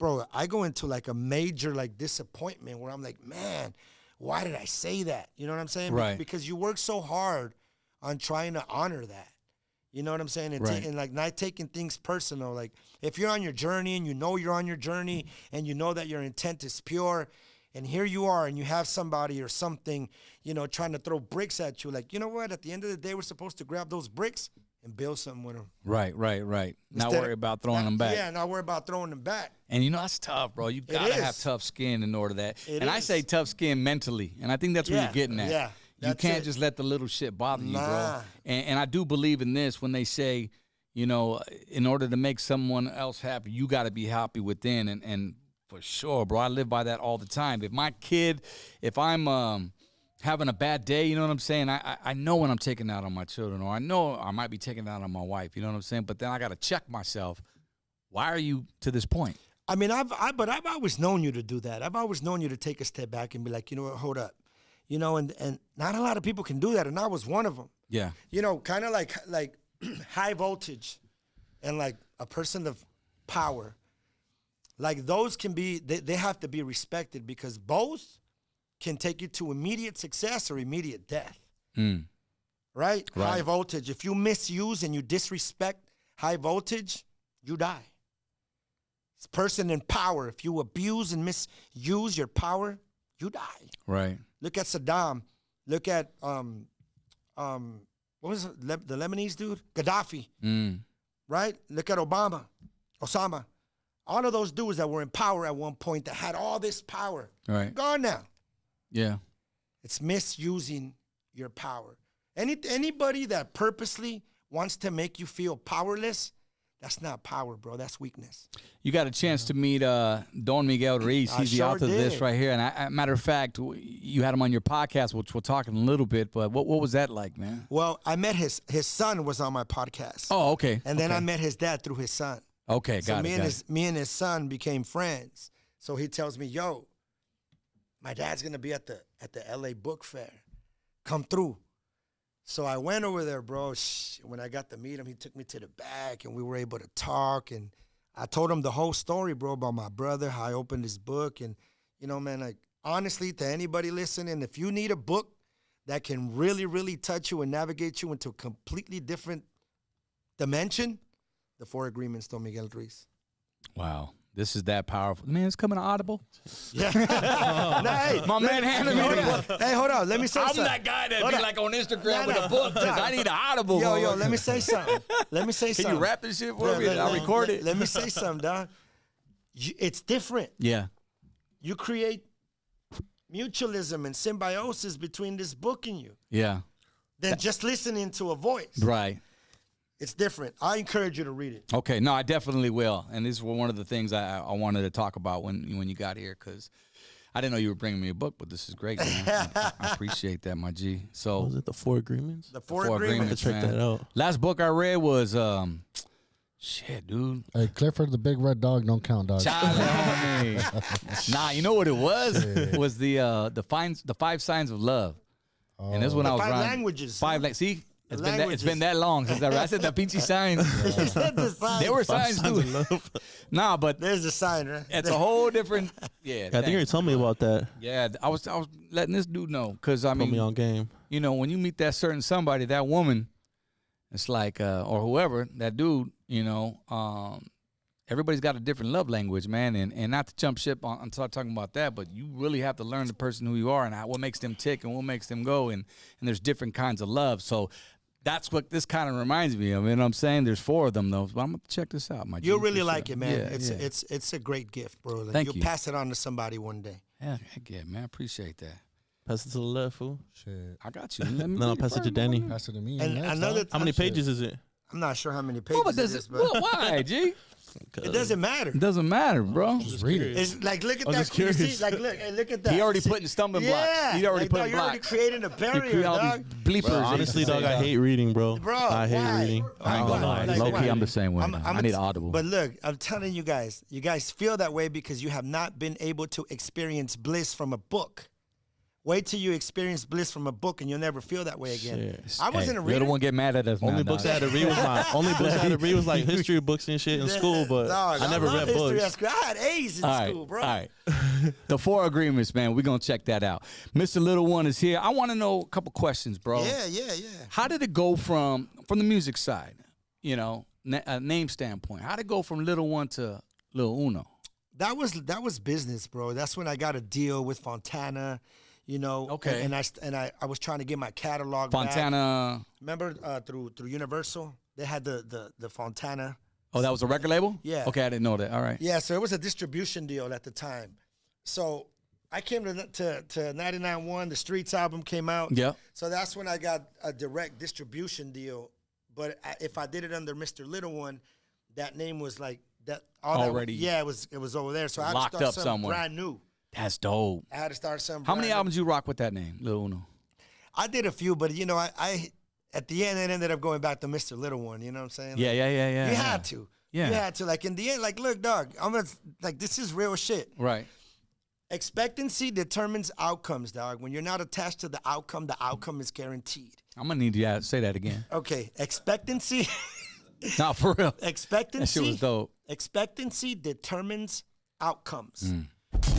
Speaker 4: bro, I go into like a major like disappointment where I'm like, man, why did I say that? You know what I'm saying?
Speaker 1: Right.
Speaker 4: Because you work so hard on trying to honor that. You know what I'm saying? And,
Speaker 1: Right.
Speaker 4: and like not taking things personal. Like if you're on your journey and you know you're on your journey and you know that your intent is pure, and here you are and you have somebody or something, you know, trying to throw bricks at you. Like, you know what? At the end of the day, we're supposed to grab those bricks and build something with them.
Speaker 1: Right. Not worry about throwing them back.
Speaker 4: Yeah, not worry about throwing them back.
Speaker 1: And you know, that's tough, bro. You got to have tough skin in order that. And I say tough skin mentally. And I think that's what you're getting at.
Speaker 4: Yeah.
Speaker 1: You can't just let the little shit bother you, bro. And I do believe in this when they say, you know, in order to make someone else happy, you got to be happy within. And for sure, bro, I live by that all the time. If my kid, if I'm having a bad day, you know what I'm saying? I know when I'm taking out on my children, or I know I might be taking out on my wife, you know what I'm saying? But then I got to check myself. Why are you to this point?
Speaker 4: I mean, I've always known you to do that. I've always known you to take a step back and be like, you know what, hold up. You know, and not a lot of people can do that, and I was one of them.
Speaker 1: Yeah.
Speaker 4: You know, kind of like high voltage and like a person of power. Like those can be, they have to be respected because both can take you to immediate success or immediate death. Right? High voltage. If you misuse and you disrespect high voltage, you die. This person in power, if you abuse and misuse your power, you die.
Speaker 1: Right.
Speaker 4: Look at Saddam. Look at what was it? The Lebanese dude? Gaddafi. Right? Look at Obama, Osama. All of those dudes that were in power at one point that had all this power.
Speaker 1: Right.
Speaker 4: Gone now.
Speaker 1: Yeah.
Speaker 4: It's misusing your power. Anybody that purposely wants to make you feel powerless, that's not power, bro. That's weakness.
Speaker 1: You got a chance to meet Don Miguel Ruiz. He's the author of this right here. And matter of fact, you had him on your podcast, which we'll talk in a little bit. But what was that like, man?
Speaker 4: Well, I met his son was on my podcast.
Speaker 1: Oh, okay.
Speaker 4: And then I met his dad through his son.
Speaker 1: Okay,
Speaker 4: so
Speaker 1: got it.
Speaker 4: Me and his son became friends. So he tells me, yo, my dad's going to be at the LA Book Fair. Come through. So I went over there, bro. When I got to meet him, he took me to the back, and we were able to talk. And I told him the whole story, bro, about my brother, how I opened his book. And, you know, man, like, honestly, to anybody listening, if you need a book that can really, really touch you and navigate you into a completely different dimension, The Four Agreements, Don Miguel Ruiz.
Speaker 1: Wow. This is that powerful. Man, it's coming to Audible.
Speaker 4: Yeah. Hey,
Speaker 1: my man handed me the book.
Speaker 4: Hey, hold on. Let me say something.
Speaker 1: I'm that guy that be like on Instagram with a book because I need an Audible.
Speaker 4: Yo, let me say something.
Speaker 1: Can you rap this shit for me? I'll record it.
Speaker 4: Let me say something, dog. It's different.
Speaker 1: Yeah.
Speaker 4: You create mutualism and symbiosis between this book and you.
Speaker 1: Yeah.
Speaker 4: Than just listening to a voice.
Speaker 1: Right.
Speaker 4: It's different. I encourage you to read it.
Speaker 1: Okay, no, I definitely will. And this is one of the things I wanted to talk about when you got here, because I didn't know you were bringing me a book, but this is great, man. I appreciate that, my G. So
Speaker 2: was it The Four Agreements?
Speaker 4: The Four Agreements,
Speaker 2: check that out.
Speaker 1: Last book I read was shit, dude.
Speaker 3: Hey, Clifford the Big Red Dog don't count, dog.
Speaker 1: Charlie. Nah, you know what it was? It was the 5 signs of love. Oh. And this one I was
Speaker 4: 5
Speaker 1: running.
Speaker 4: languages.
Speaker 1: 5 see? It's been that long since I said the pinchy signs. There were signs too. Nah, but
Speaker 4: there's a sign, right?
Speaker 1: It's a whole different. Yeah,
Speaker 2: I think you told me about that.
Speaker 1: Yeah, I was letting this dude know because I mean,
Speaker 2: put me on game.
Speaker 1: You know, when you meet that certain somebody, that woman, it's like or whoever that dude, you know, everybody's got a different love language, man, and not to jump ship on start talking about that, but you really have to learn the person who you are and what makes them tick and what makes them go, and there's different kinds of love. So that's what this kind of reminds me of. You know what I'm saying? There's 4 of them, though. But I'm going to check this out, my G.
Speaker 4: You'll really like it, man.
Speaker 1: Yeah,
Speaker 4: it's a great gift, bro. Like,
Speaker 1: Thank
Speaker 4: you'll
Speaker 1: you.
Speaker 4: pass it on to somebody one day.
Speaker 1: Yeah, heck yeah, man. I appreciate that.
Speaker 2: Pass it to the left, fool.
Speaker 3: Shit.
Speaker 1: I got you. Let me
Speaker 2: No, pass it to Danny.
Speaker 3: Pass it to me.
Speaker 4: And
Speaker 3: next,
Speaker 4: another
Speaker 3: dog.
Speaker 2: How many pages is it?
Speaker 4: I'm not sure how many pages
Speaker 1: but does
Speaker 4: it is,
Speaker 1: it,
Speaker 4: but
Speaker 1: why, G?
Speaker 4: it doesn't matter.
Speaker 1: It doesn't matter, bro.
Speaker 3: Just read it.
Speaker 4: It's like, look at
Speaker 2: I'm
Speaker 4: that.
Speaker 2: just
Speaker 4: You see,
Speaker 2: curious.
Speaker 4: like, look at that.
Speaker 1: He already
Speaker 4: See?
Speaker 1: putting stumbling blocks.
Speaker 4: Yeah.
Speaker 1: He already
Speaker 4: like,
Speaker 1: put
Speaker 4: dog, you're already
Speaker 1: blocks.
Speaker 4: creating a
Speaker 1: He
Speaker 4: barrier,
Speaker 1: created all
Speaker 4: dog.
Speaker 1: these bleepers.
Speaker 2: Bro, honestly, dog, I hate reading, bro.
Speaker 4: Bro,
Speaker 2: I hate
Speaker 4: why?
Speaker 2: reading.
Speaker 1: I ain't gonna lie.
Speaker 4: Like,
Speaker 1: Low
Speaker 4: why?
Speaker 1: key, I'm the same way. I need Audible.
Speaker 4: But look, I'm telling you guys feel that way because you have not been able to experience bliss from a book. Wait till you experience bliss from a book, and you'll never feel that way again.
Speaker 1: Shit.
Speaker 4: I wasn't a reader.
Speaker 1: You're the one get mad at us
Speaker 2: Only
Speaker 1: now,
Speaker 2: books
Speaker 1: dog.
Speaker 2: I had to read was only books I had to read was like history books and shit in school, but
Speaker 4: Dog,
Speaker 2: I never
Speaker 4: love
Speaker 2: read
Speaker 4: history
Speaker 2: books.
Speaker 4: at school. I had A's in school, bro.
Speaker 1: All right. The 4 agreements, man. We're going to check that out. Mr. Little One is here. I want to know a couple questions, bro.
Speaker 4: Yeah.
Speaker 1: How did it go from the music side, you know, a name standpoint? How did it go from Little One to Lil Uno?
Speaker 4: That was business, bro. That's when I got a deal with Fontana, you know.
Speaker 1: Okay.
Speaker 4: And I was trying to get my catalog back.
Speaker 1: Fontana.
Speaker 4: Remember through Universal, they had the Fontana.
Speaker 1: Oh, that was a record label?
Speaker 4: Yeah.
Speaker 1: Okay, I didn't know that. All right.
Speaker 4: Yeah, so it was a distribution deal at the time. So I came to 99.1, the Streets album came out.
Speaker 1: Yeah.
Speaker 4: So that's when I got a direct distribution deal. But if I did it under Mr. Little One, that name was like that
Speaker 1: already.
Speaker 4: Yeah, it was over there. So I had
Speaker 1: Locked
Speaker 4: to start
Speaker 1: up
Speaker 4: something
Speaker 1: somewhere.
Speaker 4: brand new.
Speaker 1: That's dope.
Speaker 4: I had to start something.
Speaker 1: How many
Speaker 4: brand new.
Speaker 1: albums you rock with that name, Lil Uno?
Speaker 4: I did a few, but you know, I at the end it ended up going back to Mr. Little One. You know what I'm saying?
Speaker 1: Yeah.
Speaker 4: You had to.
Speaker 1: Yeah.
Speaker 4: You had to. Like in the end, like, look, dog, this is real shit.
Speaker 1: Right.
Speaker 4: Expectancy determines outcomes, dog. When you're not attached to the outcome is guaranteed.
Speaker 1: I'm going to need you to say that again.
Speaker 4: Okay, expectancy.
Speaker 1: Nah, for real.
Speaker 4: Expectancy.
Speaker 1: That shit was dope.
Speaker 4: Expectancy determines outcomes.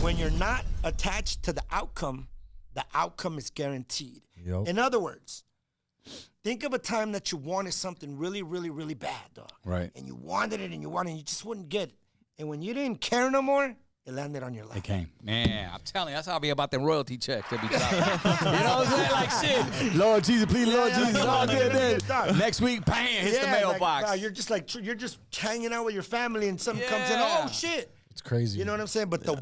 Speaker 4: When you're not attached to the outcome is guaranteed.
Speaker 3: Yep.
Speaker 4: In other words, think of a time that you wanted something really, really, really bad, dog.
Speaker 1: Right.
Speaker 4: And you wanted it and you just wouldn't get it. And when you didn't care no more, it landed on your lap.
Speaker 1: It came. Man, I'm telling you, that's how I be about them royalty checks that be dropping. You know what I'm saying? Like, shit. Lord Jesus, please, Lord Jesus. All good then. Next week, bam, hits the mailbox.
Speaker 4: Like, you're just hanging out with your family and something comes in. Oh, shit.
Speaker 3: It's crazy.
Speaker 4: You know what I'm saying? But the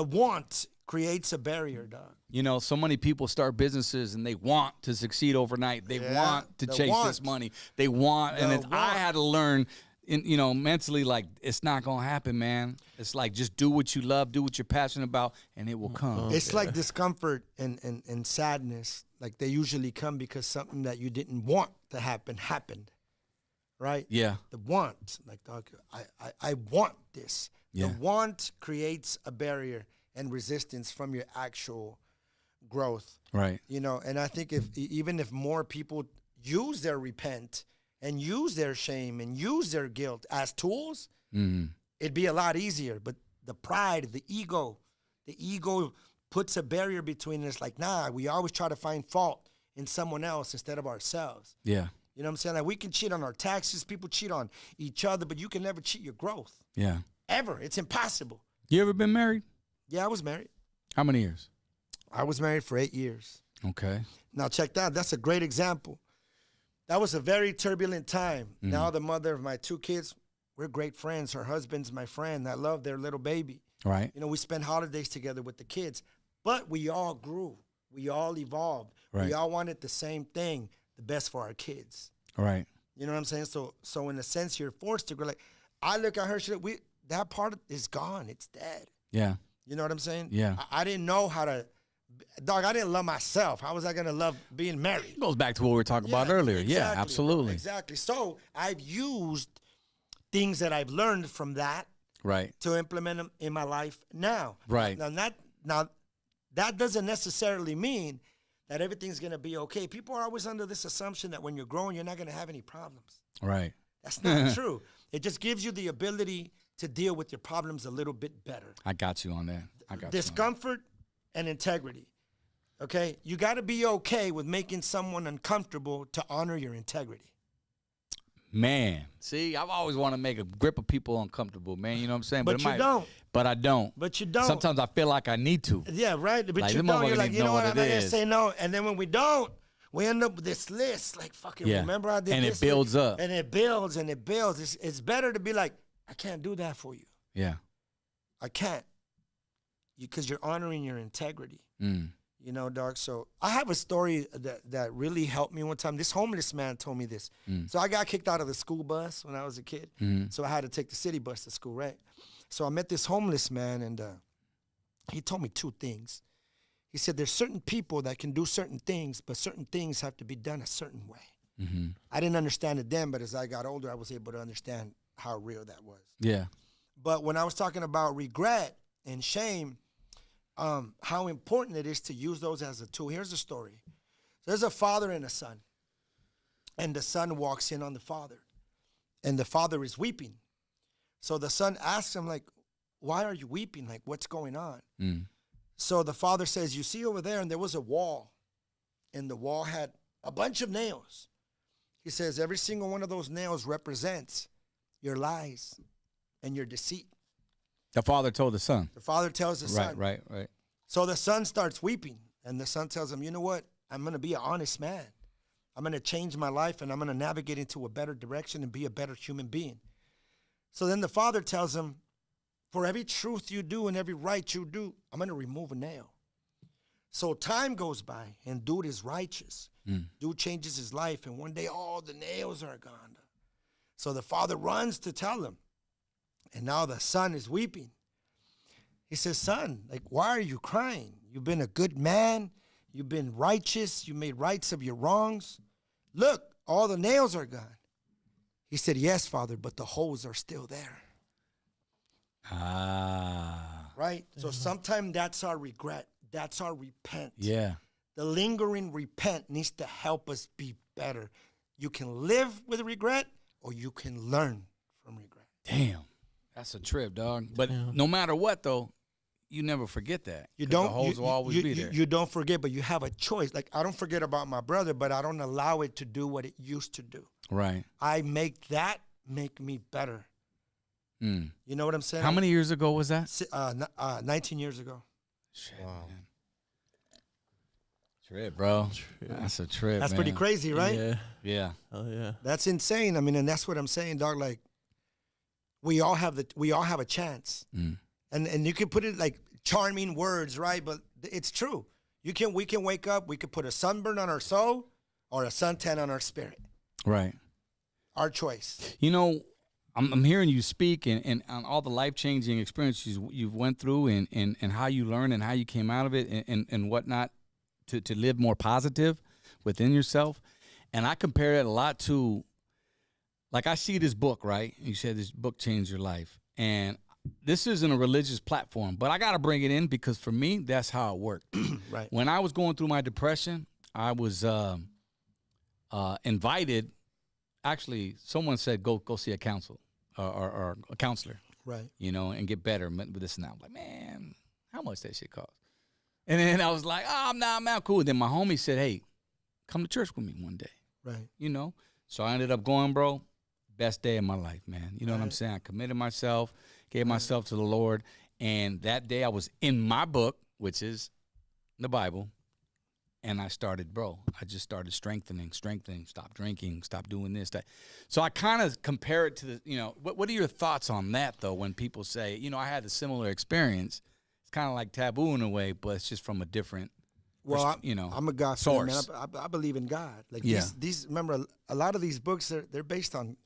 Speaker 4: want creates a barrier, dog.
Speaker 1: You know, so many people start businesses and they want to succeed overnight. They want to chase this money. They want, and I had to learn, mentally, like, it's not going to happen, man. It's like, just do what you love, do what you're passionate about, and it will come.
Speaker 4: It's like discomfort and sadness. Like, they usually come because something that you didn't want to happen happened, right?
Speaker 1: Yeah.
Speaker 4: The want, like, dog, I want this.
Speaker 1: Yeah.
Speaker 4: The want creates a barrier and resistance from your actual growth.
Speaker 1: Right.
Speaker 4: You know, and I think even if more people use their repent and use their shame and use their guilt as tools, it'd be a lot easier. But the pride, the ego puts a barrier between us. Like, nah, we always try to find fault in someone else instead of ourselves.
Speaker 1: Yeah.
Speaker 4: You know what I'm saying? Like, we can cheat on our taxes, people cheat on each other, but you can never cheat your growth.
Speaker 1: Yeah.
Speaker 4: Ever. It's impossible.
Speaker 1: You ever been married?
Speaker 4: Yeah, I was married.
Speaker 1: How many years?
Speaker 4: I was married for 8 years.
Speaker 1: Okay.
Speaker 4: Now, check that. That's a great example. That was a very turbulent time. Now, the mother of my 2 kids, we're great friends. Her husband's my friend. I love their little baby.
Speaker 1: Right.
Speaker 4: You know, we spend holidays together with the kids. But we all grew. We all evolved.
Speaker 1: Right.
Speaker 4: We all wanted the same thing, the best for our kids.
Speaker 1: Right.
Speaker 4: You know what I'm saying? So in a sense, you're forced to grow. Like, I look at her, that part is gone. It's dead.
Speaker 1: Yeah.
Speaker 4: You know what I'm saying?
Speaker 1: Yeah.
Speaker 4: I didn't know how to, dog, I didn't love myself. How was I going to love being married?
Speaker 1: It goes back to what we were talking about earlier.
Speaker 4: Exactly,
Speaker 1: Yeah, absolutely.
Speaker 4: Exactly. So I've used things that I've learned from that
Speaker 1: Right.
Speaker 4: to implement them in my life now.
Speaker 1: Right.
Speaker 4: Now, that doesn't necessarily mean that everything's going to be okay. People are always under this assumption that when you're growing, you're not going to have any problems.
Speaker 1: Right.
Speaker 4: That's not true. It just gives you the ability to deal with your problems a little bit better.
Speaker 1: I got you on that.
Speaker 4: Discomfort and integrity. Okay? You got to be okay with making someone uncomfortable to honor your integrity.
Speaker 1: Man, see, I've always wanted to make a grip of people uncomfortable, man. You know what I'm saying?
Speaker 4: But you don't.
Speaker 1: But I don't.
Speaker 4: But you don't.
Speaker 1: Sometimes I feel like I need to.
Speaker 4: Yeah, right. But
Speaker 1: Like,
Speaker 4: you
Speaker 1: them
Speaker 4: don't. You're
Speaker 1: motherfuckers
Speaker 4: like,
Speaker 1: need
Speaker 4: you
Speaker 1: to
Speaker 4: know
Speaker 1: know
Speaker 4: what?
Speaker 1: what
Speaker 4: I'm
Speaker 1: it
Speaker 4: not gonna
Speaker 1: is.
Speaker 4: say no. And then when we don't, we end up with this list. Like, fucking
Speaker 1: Yeah.
Speaker 4: remember I did
Speaker 1: And it
Speaker 4: this?
Speaker 1: builds up.
Speaker 4: And it builds and it builds. It's better to be like, I can't do that for you.
Speaker 1: Yeah.
Speaker 4: I can't. Because you're honoring your integrity.
Speaker 1: Mm.
Speaker 4: You know, dog. So I have a story that really helped me one time. This homeless man told me this. So I got kicked out of the school bus when I was a kid. So I had to take the city bus to school, right? So I met this homeless man, and he told me 2 things. He said, there's certain people that can do certain things, but certain things have to be done a certain way. I didn't understand it then, but as I got older, I was able to understand how real that was.
Speaker 1: Yeah.
Speaker 4: But when I was talking about regret and shame, how important it is to use those as a tool. Here's the story. There's a father and a son, and the son walks in on the father, and the father is weeping. So the son asks him, like, why are you weeping? Like, what's going on? So the father says, you see over there, and there was a wall, and the wall had a bunch of nails. He says, every single one of those nails represents your lies and your deceit.
Speaker 1: The father told the son.
Speaker 4: The father tells the son.
Speaker 1: Right.
Speaker 4: So the son starts weeping, and the son tells him, you know what? I'm going to be an honest man. I'm going to change my life, and I'm going to navigate into a better direction and be a better human being. So then the father tells him, for every truth you do and every right you do, I'm going to remove a nail. So time goes by, and dude is righteous. Dude changes his life, and one day all the nails are gone. So the father runs to tell him, and now the son is weeping. He says, son, like, why are you crying? You've been a good man. You've been righteous. You made rights of your wrongs. Look, all the nails are gone. He said, yes, father, but the holes are still there. Right? So sometimes that's our regret. That's our repent.
Speaker 1: Yeah.
Speaker 4: The lingering repent needs to help us be better. You can live with regret, or you can learn from regret.
Speaker 1: Damn. That's a trip, dog. But no matter what, though, you never forget that.
Speaker 4: You don't.
Speaker 1: The holes will always be there.
Speaker 4: You don't forget, but you have a choice. Like, I don't forget about my brother, but I don't allow it to do what it used to do.
Speaker 1: Right.
Speaker 4: I make that make me better. You know what I'm saying?
Speaker 1: How many years ago was that?
Speaker 4: 19 years ago.
Speaker 1: Shit, wow. Man. Trip, bro. That's a trip.
Speaker 4: That's pretty crazy, right?
Speaker 1: Yeah.
Speaker 2: Oh yeah.
Speaker 4: That's insane. I mean, and that's what I'm saying, dog. Like, we all have a chance. And you can put it like charming words, right? But it's true. We can wake up, we could put a sunburn on our soul or a suntan on our spirit.
Speaker 1: Right.
Speaker 4: Our choice.
Speaker 1: You know, I'm hearing you speak and on all the life-changing experiences you've went through and how you learned and how you came out of it and whatnot to live more positive within yourself. And I compare it a lot to, like, I see this book, right? You said this book changed your life. And this isn't a religious platform, but I got to bring it in because for me, that's how it worked.
Speaker 4: Right.
Speaker 1: When I was going through my depression, I was invited. Actually, someone said, go see a counselor or a counselor.
Speaker 4: Right.
Speaker 1: You know, and get better with this and that. I'm like, man, how much that shit cost? And then I was like, oh, I'm cool. Then my homie said, hey, come to church with me one day.
Speaker 4: Right.
Speaker 1: You know? So I ended up going, bro. Best day of my life, man. You know what I'm saying? I committed myself, gave myself to the Lord. And that day I was in my book, which is the Bible. And I started, I just started strengthening, stop drinking, stop doing this, that. So I kind of compare it to the, you know, what are your thoughts on that, though, when people say, you know, I had a similar experience. It's kind of like taboo in a way, but it's just from a different,
Speaker 4: I'm a God
Speaker 1: source.
Speaker 4: Man. I believe in God. Like
Speaker 1: yeah.
Speaker 4: these, remember, a lot of these books, they're based on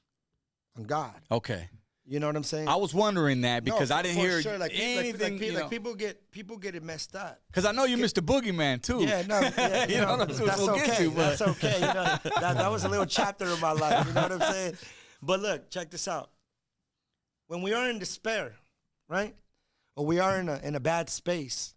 Speaker 4: God.
Speaker 1: Okay.
Speaker 4: You know what I'm saying?
Speaker 1: I was wondering that because I didn't hear anything.
Speaker 4: People get it messed up.
Speaker 1: Because I know you're Mr. Boogeyman too.
Speaker 4: Yeah, no, yeah,
Speaker 1: you know that's
Speaker 4: okay.
Speaker 1: But.
Speaker 4: That's okay. You know, that was a little chapter of my life. You know what I'm saying? But look, check this out. When we are in despair, right, or we are in a bad space,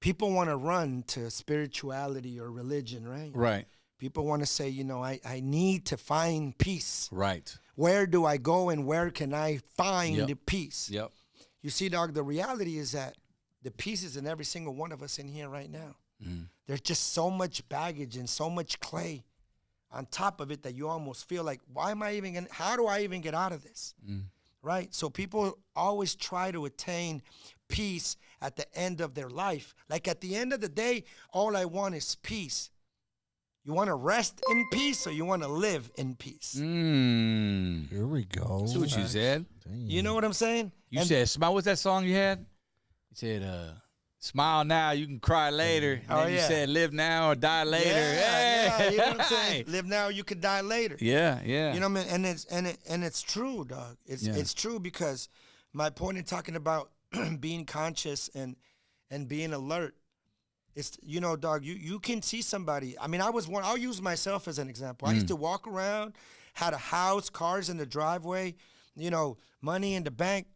Speaker 4: people want to run to spirituality or religion, right?
Speaker 1: Right.
Speaker 4: People want to say, you know, I need to find peace.
Speaker 1: Right.
Speaker 4: Where do I go and where can I find the peace?
Speaker 1: Yep.
Speaker 4: You see, dog, the reality is that the peace is in every single one of us in here right now. There's just so much baggage and so much clay on top of it that you almost feel like, how do I even get out of this? Right? So people always try to attain peace at the end of their life. Like at the end of the day, all I want is peace. You want to rest in peace or you want to live in peace?
Speaker 3: Here we go.
Speaker 1: That's what you said.
Speaker 3: Dang.
Speaker 4: You know what I'm saying?
Speaker 1: You said, smile. What's that song you had? You said, smile now, you can cry later. And then you said, live now or die later.
Speaker 4: Yeah, you know what I'm saying? Live now, you could die later.
Speaker 1: Yeah.
Speaker 4: You know what I mean? And it's true, dog. It's true because my point in talking about being conscious and being alert, it's, you know, dog, you can see somebody. I mean, I'll use myself as an example. I used to walk around, had a house, cars in the driveway, you know, money in the bank.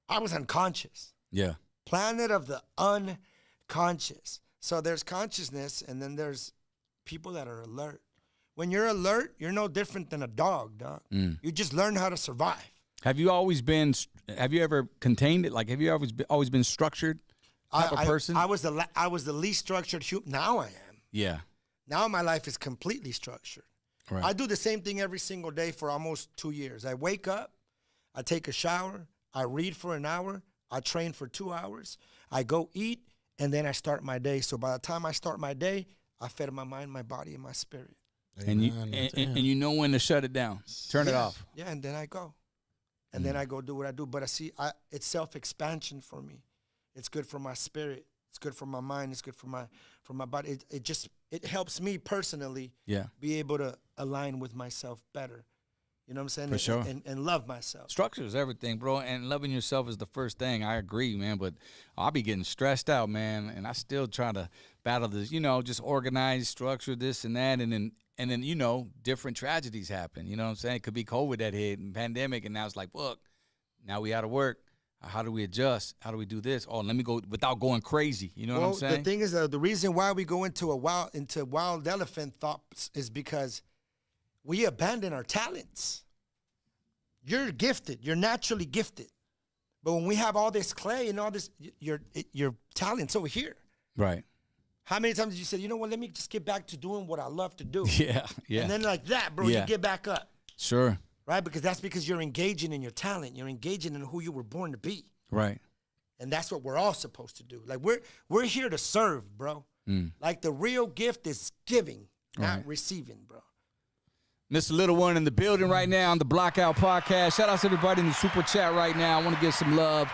Speaker 4: I was unconscious.
Speaker 1: Yeah.
Speaker 4: planet of the unconscious. So there's consciousness, and then there's people that are alert. When you're alert, you're no different than a dog. You just learn how to survive.
Speaker 1: Have you ever contained it? Like, have you always been structured type of person?
Speaker 4: I was the least structured human. Now I am.
Speaker 1: Yeah.
Speaker 4: Now my life is completely structured.
Speaker 1: Right.
Speaker 4: I do the same thing every single day for almost 2 years. I wake up, I take a shower, I read for an hour, I train for 2 hours, I go eat, and then I start my day. So by the time I start my day, I fed my mind, my body, and my spirit.
Speaker 1: And you know when to shut it down, turn it off.
Speaker 4: Yeah, and then I go. And then I go do what I do. But it's self-expansion for me. It's good for my spirit. It's good for my mind. It's good for my body. It helps me personally be able to align with myself better. You know what I'm saying?
Speaker 1: For sure.
Speaker 4: And love myself.
Speaker 1: Structure is everything, bro. And loving yourself is the first thing. I agree, man. But I'll be getting stressed out, man. And I still try to battle this, just organize, structure, this and that. And then, different tragedies happen. You know what I'm saying? It could be COVID that hit and pandemic. And now it's like, look, now we out of work. How do we adjust? How do we do this? Oh, let me go without going crazy. You know what I'm saying?
Speaker 4: The thing is, the reason why we go into wild elephant thoughts is because we abandon our talents. You're gifted. You're naturally gifted. But when we have all this clay and all this, your talent's over here.
Speaker 1: Right.
Speaker 4: How many times did you say, you know what, let me just get back to doing what I love to do?
Speaker 1: Yeah.
Speaker 4: And then like that, bro, you get back up.
Speaker 1: Sure.
Speaker 4: Right? Because you're engaging in your talent. You're engaging in who you were born to be.
Speaker 1: Right.
Speaker 4: And that's what we're all supposed to do. Like, we're here to serve, bro. Like, the real gift is giving, not receiving, bro.
Speaker 1: Mr. Little One in the building right now on the Blockout Podcast. Shout out to everybody in the super chat right now. I want to give some love.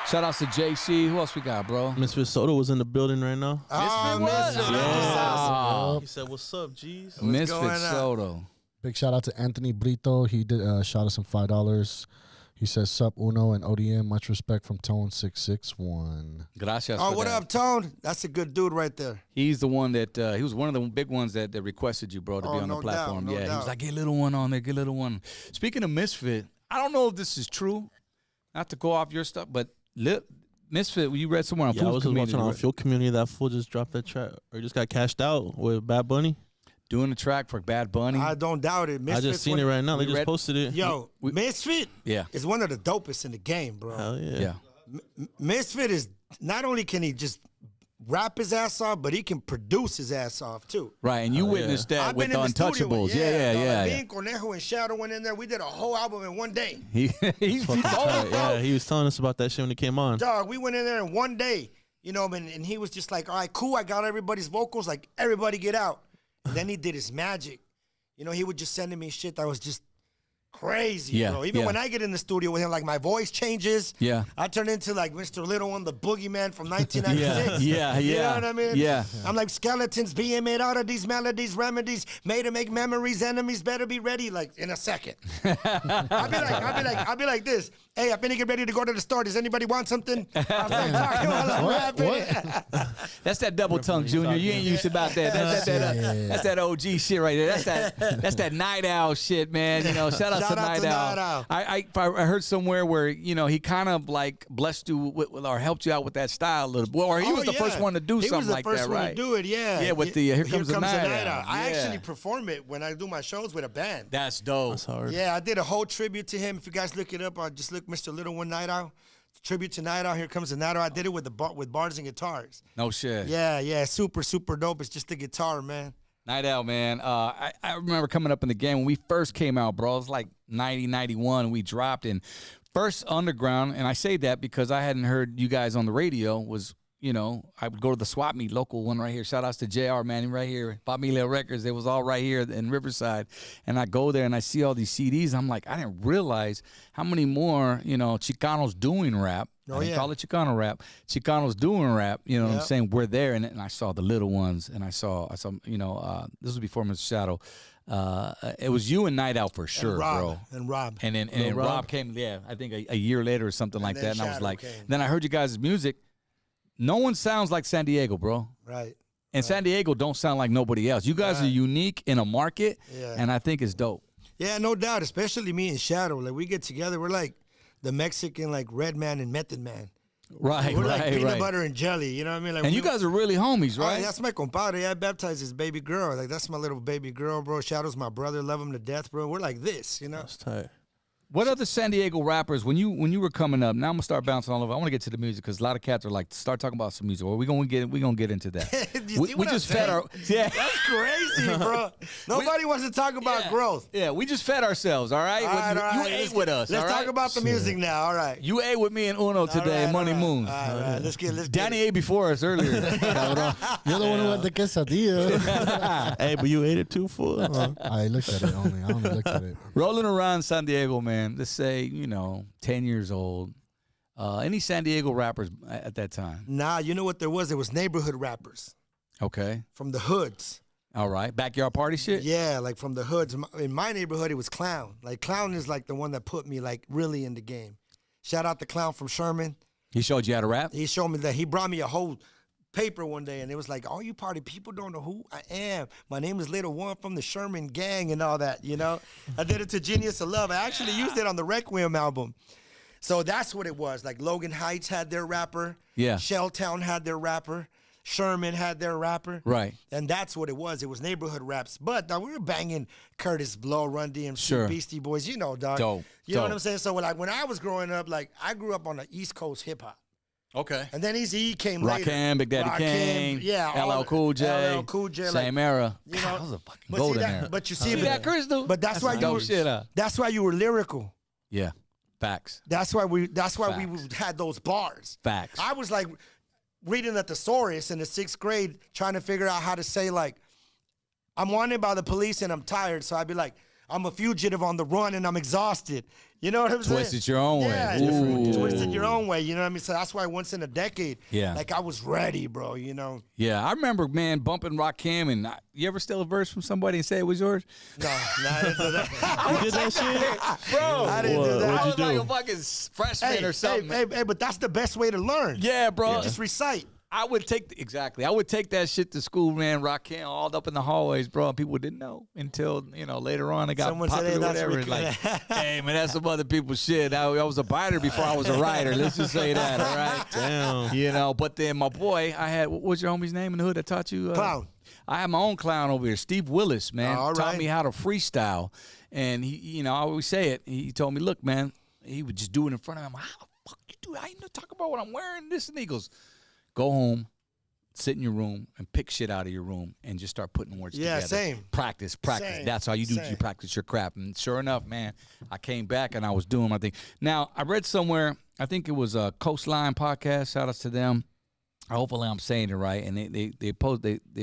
Speaker 1: Shout out to JC. Who else we got, bro?
Speaker 2: Misfit Soto was in the building right now.
Speaker 1: Misfit
Speaker 2: He said, "What's up, G's?"
Speaker 1: Misfit Soto.
Speaker 3: Big shout out to Anthony Brito. He did shot us some $5. He says, "Sup Uno and ODM. Much respect from Tone 661."
Speaker 1: Gracias.
Speaker 4: Oh, what up, Tone? That's a good dude right there.
Speaker 1: He's the one that he was one of the big ones that requested you, bro, to be on the platform.
Speaker 4: No
Speaker 1: He
Speaker 4: doubt.
Speaker 1: was like, "Get Little One on there. Get Little One." Speaking of Misfit, I don't know if this is true. Not to go off your stuff, but Misfit, you read somewhere on
Speaker 2: I was just
Speaker 1: Community,
Speaker 2: watching on
Speaker 1: right?
Speaker 2: Fuel Community. That fool just dropped that track, or just got cashed out with Bad Bunny.
Speaker 1: Doing the track for Bad Bunny.
Speaker 4: I don't doubt it.
Speaker 2: I just seen it right now. They just
Speaker 1: read-
Speaker 2: posted it.
Speaker 4: Yo, Misfit
Speaker 1: Yeah.
Speaker 4: is one of the dopest in the game, bro.
Speaker 2: Hell yeah.
Speaker 1: Yeah.
Speaker 4: Misfit is, not only can he just rap his ass off, but he can produce his ass off, too.
Speaker 1: Right, and you witnessed that
Speaker 4: I've
Speaker 1: with
Speaker 4: been
Speaker 1: the
Speaker 4: in the studio
Speaker 1: Untouchables.
Speaker 4: with-
Speaker 1: Yeah.
Speaker 4: Me and Conejo and Shadow went in there. We did a whole album in one day.
Speaker 1: He told us,
Speaker 2: Yeah, he was telling us about that shit when it came on.
Speaker 4: Dog, we went in there in one day, and he was just like, all right, cool, I got everybody's vocals, like, everybody get out. And then he did his magic. He would just send me shit that was just crazy, bro. Even when I get in the studio with him, like, my voice changes.
Speaker 1: Yeah.
Speaker 4: I turn into, like, Mr. Little One, the boogeyman from 1996.
Speaker 1: Yeah.
Speaker 4: You know what I mean?
Speaker 1: Yeah.
Speaker 4: I'm like, skeletons being made out of these melodies, remedies, made to make memories, enemies better be ready, like, in a second. I'll be like this. Hey, I'm finna get ready to go to the store. Does anybody want something? I'll start talking while I'm rapping.
Speaker 1: That's that double tongue, Junior. You ain't used about that. That's that OG shit right there. That's that Night Owl shit, man. Shout out to Night Owl. I heard somewhere where he kind of like blessed you with or helped you out with that style a little bit. Or he was the first one to do something like that, right?
Speaker 4: He was the first one to do it, yeah.
Speaker 1: Yeah, with the Here Comes the Night Owl.
Speaker 4: I actually perform it when I do my shows with a band.
Speaker 1: That's dope.
Speaker 2: That's hard.
Speaker 4: Yeah, I did a whole tribute to him. If you guys look it up, I'll just look Mr. Little One Night Owl. Tribute to Night Owl. Here Comes the Night Owl. I did it with bars and guitars.
Speaker 1: No shit.
Speaker 4: Yeah, super, super dope. It's just the guitar, man.
Speaker 1: Night Owl, man. I remember coming up in the game when we first came out, bro. It was like 90, 91. We dropped in first underground, and I say that because I hadn't heard you guys on the radio. I would go to the swap meet, local one right here. Shout outs to JR, man, right here. Familia Records. It was all right here in Riverside. And I go there and I see all these CDs. I'm like, I didn't realize how many more, Chicanos doing rap. I didn't call it Chicano rap. Chicanos doing rap, what I'm saying? We're there. And I saw the Little Ones. And I saw this was before Mr. Shadow. It was you and Night Owl for sure, bro.
Speaker 4: And Rob.
Speaker 1: And then Rob came, I think a year later or something like that. And I was like, then I heard you guys' music. No one sounds like San Diego, bro.
Speaker 4: Right.
Speaker 1: And San Diego don't sound like nobody else. You guys are unique in a market, and I think it's dope.
Speaker 4: Yeah, no doubt, especially me and Shadow. Like, we get together, we're like the Mexican, like, Red Man and Method Man.
Speaker 1: Right,
Speaker 4: We're like
Speaker 1: right,
Speaker 4: peanut
Speaker 1: right.
Speaker 4: butter and jelly. You know what I mean? Like
Speaker 1: And you guys are really homies,
Speaker 4: Oh,
Speaker 1: right?
Speaker 4: that's my compadre. I baptized his baby girl. Like, that's my little baby girl, bro. Shadow's my brother. Love him to death, bro. We're like this, you know?
Speaker 2: That's tight.
Speaker 1: What other San Diego rappers, when you were coming up, now I'm gonna start bouncing all over. I want to get to the music because a lot of cats are like, start talking about some music. Well, we're gonna get into that.
Speaker 4: You see what I'm
Speaker 1: just fed
Speaker 4: saying?
Speaker 1: our
Speaker 4: That's crazy, bro. Nobody wants to talk about growth.
Speaker 1: Yeah, we just fed ourselves, all right?
Speaker 4: All right, all
Speaker 1: You
Speaker 4: right,
Speaker 1: ate
Speaker 4: let's
Speaker 1: with us.
Speaker 4: Let's
Speaker 1: all
Speaker 4: talk
Speaker 1: right?
Speaker 4: about the music now. All right.
Speaker 1: You ate with me and Uno today,
Speaker 4: right,
Speaker 1: Money
Speaker 4: all right.
Speaker 1: Moons.
Speaker 4: All right. Let's get
Speaker 1: Danny
Speaker 4: it.
Speaker 1: ate before us earlier.
Speaker 3: You're the one who had the quesadilla.
Speaker 2: Hey, but you ate it too full.
Speaker 3: I looked at it only. I only looked at it.
Speaker 1: Rolling around San Diego, man. Let's say, 10 years old. Any San Diego rappers at that time?
Speaker 4: Nah, you know what there was? There was neighborhood rappers
Speaker 1: Okay.
Speaker 4: from the hoods.
Speaker 1: All right. Backyard party shit?
Speaker 4: Yeah, like from the hoods. In my neighborhood, it was Clown. Like, Clown is like the one that put me like really in the game. Shout out to Clown from Sherman.
Speaker 1: He showed you how to rap?
Speaker 4: He showed me that. He brought me a whole paper one day, and it was like, all you party people don't know who I am. My name is Little One from the Sherman Gang and all that, I did it to Genius of Love. I actually used it on the Requiem album. So that's what it was. Like, Logan Heights had their rapper.
Speaker 1: Yeah.
Speaker 4: Shelltown had their rapper. Sherman had their rapper.
Speaker 1: Right.
Speaker 4: And that's what it was. It was neighborhood raps. But now we were banging Curtis Blow, Run DMC,
Speaker 1: Sure.
Speaker 4: Beastie Boys, dog.
Speaker 1: Dope.
Speaker 4: You know what
Speaker 1: Dope.
Speaker 4: I'm saying? So like when I was growing up, like I grew up on the East Coast hip hop.
Speaker 1: Okay.
Speaker 4: And then Eazy-E came later.
Speaker 1: Rakim, Big Daddy
Speaker 4: Rakim,
Speaker 1: Kane,
Speaker 4: yeah,
Speaker 1: LL Cool J.
Speaker 4: LL Cool J,
Speaker 1: Same era.
Speaker 4: you know,
Speaker 1: God, that was a fucking
Speaker 4: but
Speaker 1: golden
Speaker 4: see
Speaker 1: era.
Speaker 4: But you see,
Speaker 1: See that, Chris, dude?
Speaker 4: But that's why you
Speaker 1: dope
Speaker 4: were,
Speaker 1: shit,
Speaker 4: that's why you were lyrical.
Speaker 1: Yeah. Facts.
Speaker 4: That's why we
Speaker 1: Facts.
Speaker 4: had those bars.
Speaker 1: Facts.
Speaker 4: I was like reading a thesaurus in the 6th grade, trying to figure out how to say like, I'm wanted by the police and I'm tired. So I'd be like, I'm a fugitive on the run and I'm exhausted. You know what I'm saying?
Speaker 1: Twisted your own way.
Speaker 4: Yeah,
Speaker 1: Ooh.
Speaker 4: twisted your own way. You know what I mean? So that's why once in a decade,
Speaker 1: Yeah.
Speaker 4: like I was ready, bro.
Speaker 1: Yeah, I remember, man, bumping Rakim, and you ever steal a verse from somebody and say it was yours?
Speaker 4: No, I didn't do that.
Speaker 2: You did that shit?
Speaker 1: Bro,
Speaker 4: I didn't do that.
Speaker 1: I was
Speaker 2: What'd you
Speaker 1: like
Speaker 2: do?
Speaker 1: a fucking freshman or something.
Speaker 4: Hey, but that's the best way to learn.
Speaker 1: Yeah, bro.
Speaker 4: Just recite.
Speaker 1: I would take I would take that shit to school, man. Rakim all up in the hallways, bro. And people didn't know until later on it got
Speaker 4: Someone said,
Speaker 1: popular,
Speaker 4: "Hey, that's
Speaker 1: whatever. It's like, hey, man, that's some other people's shit. I was a biter before I was a writer. Let's just say that, all right?
Speaker 2: Damn.
Speaker 1: But then my boy, I had what's your homie's name in the hood that taught you?
Speaker 4: Clown.
Speaker 1: I had my own clown over here, Steve Willis, man.
Speaker 4: All
Speaker 1: Taught
Speaker 4: right.
Speaker 1: me how to freestyle, and he, I always say it. He told me, look, man, he would just do it in front of him. How the fuck you do it? I ain't know talk about what I'm wearing. This and he goes, go home. Sit in your room and pick shit out of your room and just start putting words
Speaker 4: Yeah,
Speaker 1: together.
Speaker 4: same.
Speaker 1: Practice.
Speaker 4: Same.
Speaker 1: That's how you do. You
Speaker 4: Same.
Speaker 1: practice your crap. And sure enough, man, I came back and I was doing my thing. Now, I read somewhere, I think it was a Coastline podcast. Shout outs to them. Hopefully I'm saying it right. And they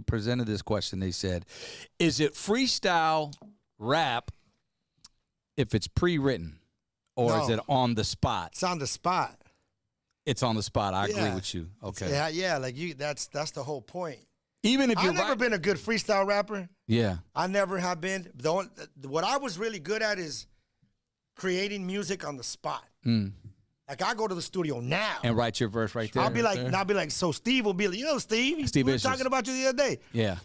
Speaker 1: presented this question. They said, is it freestyle rap if it's pre-written? Or
Speaker 4: No.
Speaker 1: is it on the spot?
Speaker 4: It's on the spot.
Speaker 1: It's on the spot. I agree
Speaker 4: Yeah.
Speaker 1: with you. Okay.
Speaker 4: Yeah, like you. That's the whole point.
Speaker 1: Even if you're
Speaker 4: I've never been a good freestyle rapper.
Speaker 1: Yeah.
Speaker 4: I never have been. What I was really good at is creating music on the spot.
Speaker 1: Mm.
Speaker 4: Like I go to the studio now.
Speaker 1: And write your verse right there.
Speaker 4: I'll be like, so Steve will be like, Steve,
Speaker 1: Steve
Speaker 4: we were
Speaker 1: Ishams.
Speaker 4: talking about you the other day.
Speaker 1: Yeah.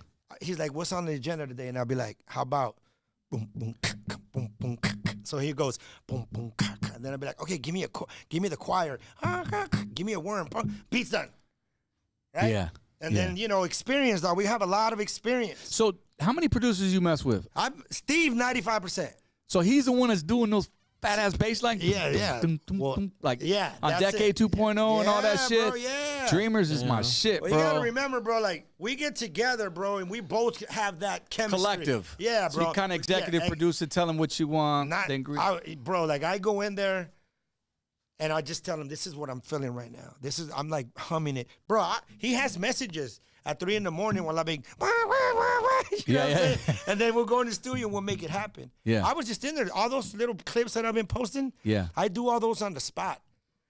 Speaker 4: He's like, what's on the agenda today? And I'll be like, how about boom, boom, boom, boom. So he goes, boom, boom, and then I'll be like, okay, give me the choir. Give me a worm. Beat's done. Right?
Speaker 1: Yeah.
Speaker 4: And then, experience, though. We have a lot of experience.
Speaker 1: So how many producers you mess with?
Speaker 4: Steve, 95%.
Speaker 1: So he's the one that's doing those fat ass bass line.
Speaker 4: Yeah. Well,
Speaker 1: like
Speaker 4: yeah,
Speaker 1: on
Speaker 4: that's
Speaker 1: Decade
Speaker 4: it.
Speaker 1: 2.0 and all that
Speaker 4: Yeah,
Speaker 1: shit.
Speaker 4: bro, yeah.
Speaker 1: Dreamers is my shit,
Speaker 4: Well,
Speaker 1: bro.
Speaker 4: you gotta remember, bro, like, we get together, bro, and we both have that chemistry.
Speaker 1: Collective.
Speaker 4: Yeah, bro.
Speaker 1: So you kind of executive
Speaker 4: Yeah,
Speaker 1: producer, tell him what you want.
Speaker 4: Not,
Speaker 1: then
Speaker 4: bro, like, I go in there, and I just tell him, this is what I'm feeling right now. I'm like humming it. Bro, he has messages at 3 a.m. while I'm being, wah, wah, wah, wah. You know what I'm saying? And then we'll go in the studio and we'll make it happen.
Speaker 1: Yeah.
Speaker 4: I was just in there. All those little clips that I've been posting,
Speaker 1: Yeah.
Speaker 4: I do all those on the spot.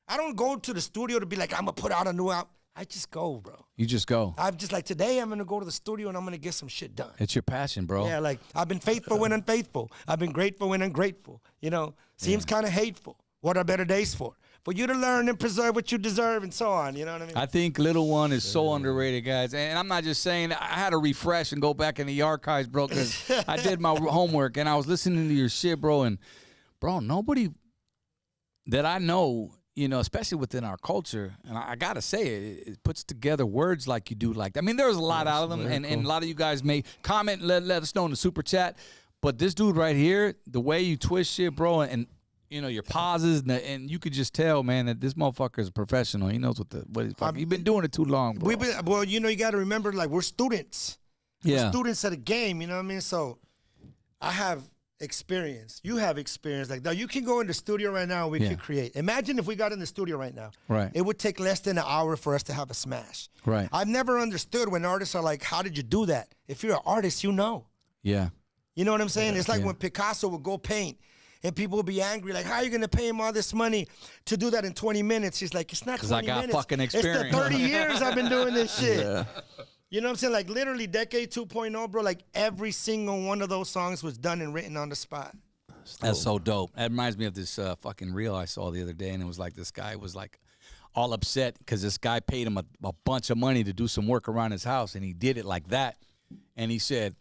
Speaker 4: I don't go to the studio to be like, I'm going to put out a new album. I just go, bro.
Speaker 1: You just go.
Speaker 4: I'm just like, today I'm going to go to the studio and I'm going to get some shit done.
Speaker 1: It's your passion, bro.
Speaker 4: Yeah, like, I've been faithful when unfaithful. I've been grateful when ungrateful. Seems kind of hateful. What are better days for? For you to learn and preserve what you deserve and so on. You know what I mean?
Speaker 1: I think Little One is so underrated, guys. And I'm not just saying. I had to refresh and go back in the archives, bro, because I did my homework and I was listening to your shit, bro. And, bro, nobody that I know you know, especially within our culture, and I gotta say it puts together words like you do. Like, I mean, there's a lot out of them, and a lot of you guys may comment, let us know in the super chat. But this dude right here, the way you twist shit, bro, and you know your pauses, and you could just tell, man, that this motherfucker is a professional. He knows what he's fucking. You've been doing it too long, bro.
Speaker 4: Well, you know, you got to remember, like, we're students.
Speaker 1: Yeah.
Speaker 4: We're students of the game. You know what I mean? So I have experience. You have experience. Like, now you can go in the studio right now and we can create. Imagine if we got in the studio right now.
Speaker 1: Right.
Speaker 4: It would take less than an hour for us to have a smash.
Speaker 1: Right.
Speaker 4: I've never understood when artists are like, how did you do that? If you're an artist, you know.
Speaker 1: Yeah.
Speaker 4: You know what I'm saying? It's like when Picasso would go paint and people would be angry, like, how are you going to pay him all this money to do that in 20 minutes? He's like, it's not 20 minutes.
Speaker 1: Because I got fucking experience.
Speaker 4: It's the 30 years I've been doing this shit. Yeah. You know what I'm saying? Like, literally, Decade 2.0, bro, like, every single one of those songs was done and written on the spot.
Speaker 1: That's so dope. That reminds me of this fucking reel I saw the other day, and it was like this guy was like all upset because this guy paid him a bunch of money to do some work around his house, and he did it like that. And he said,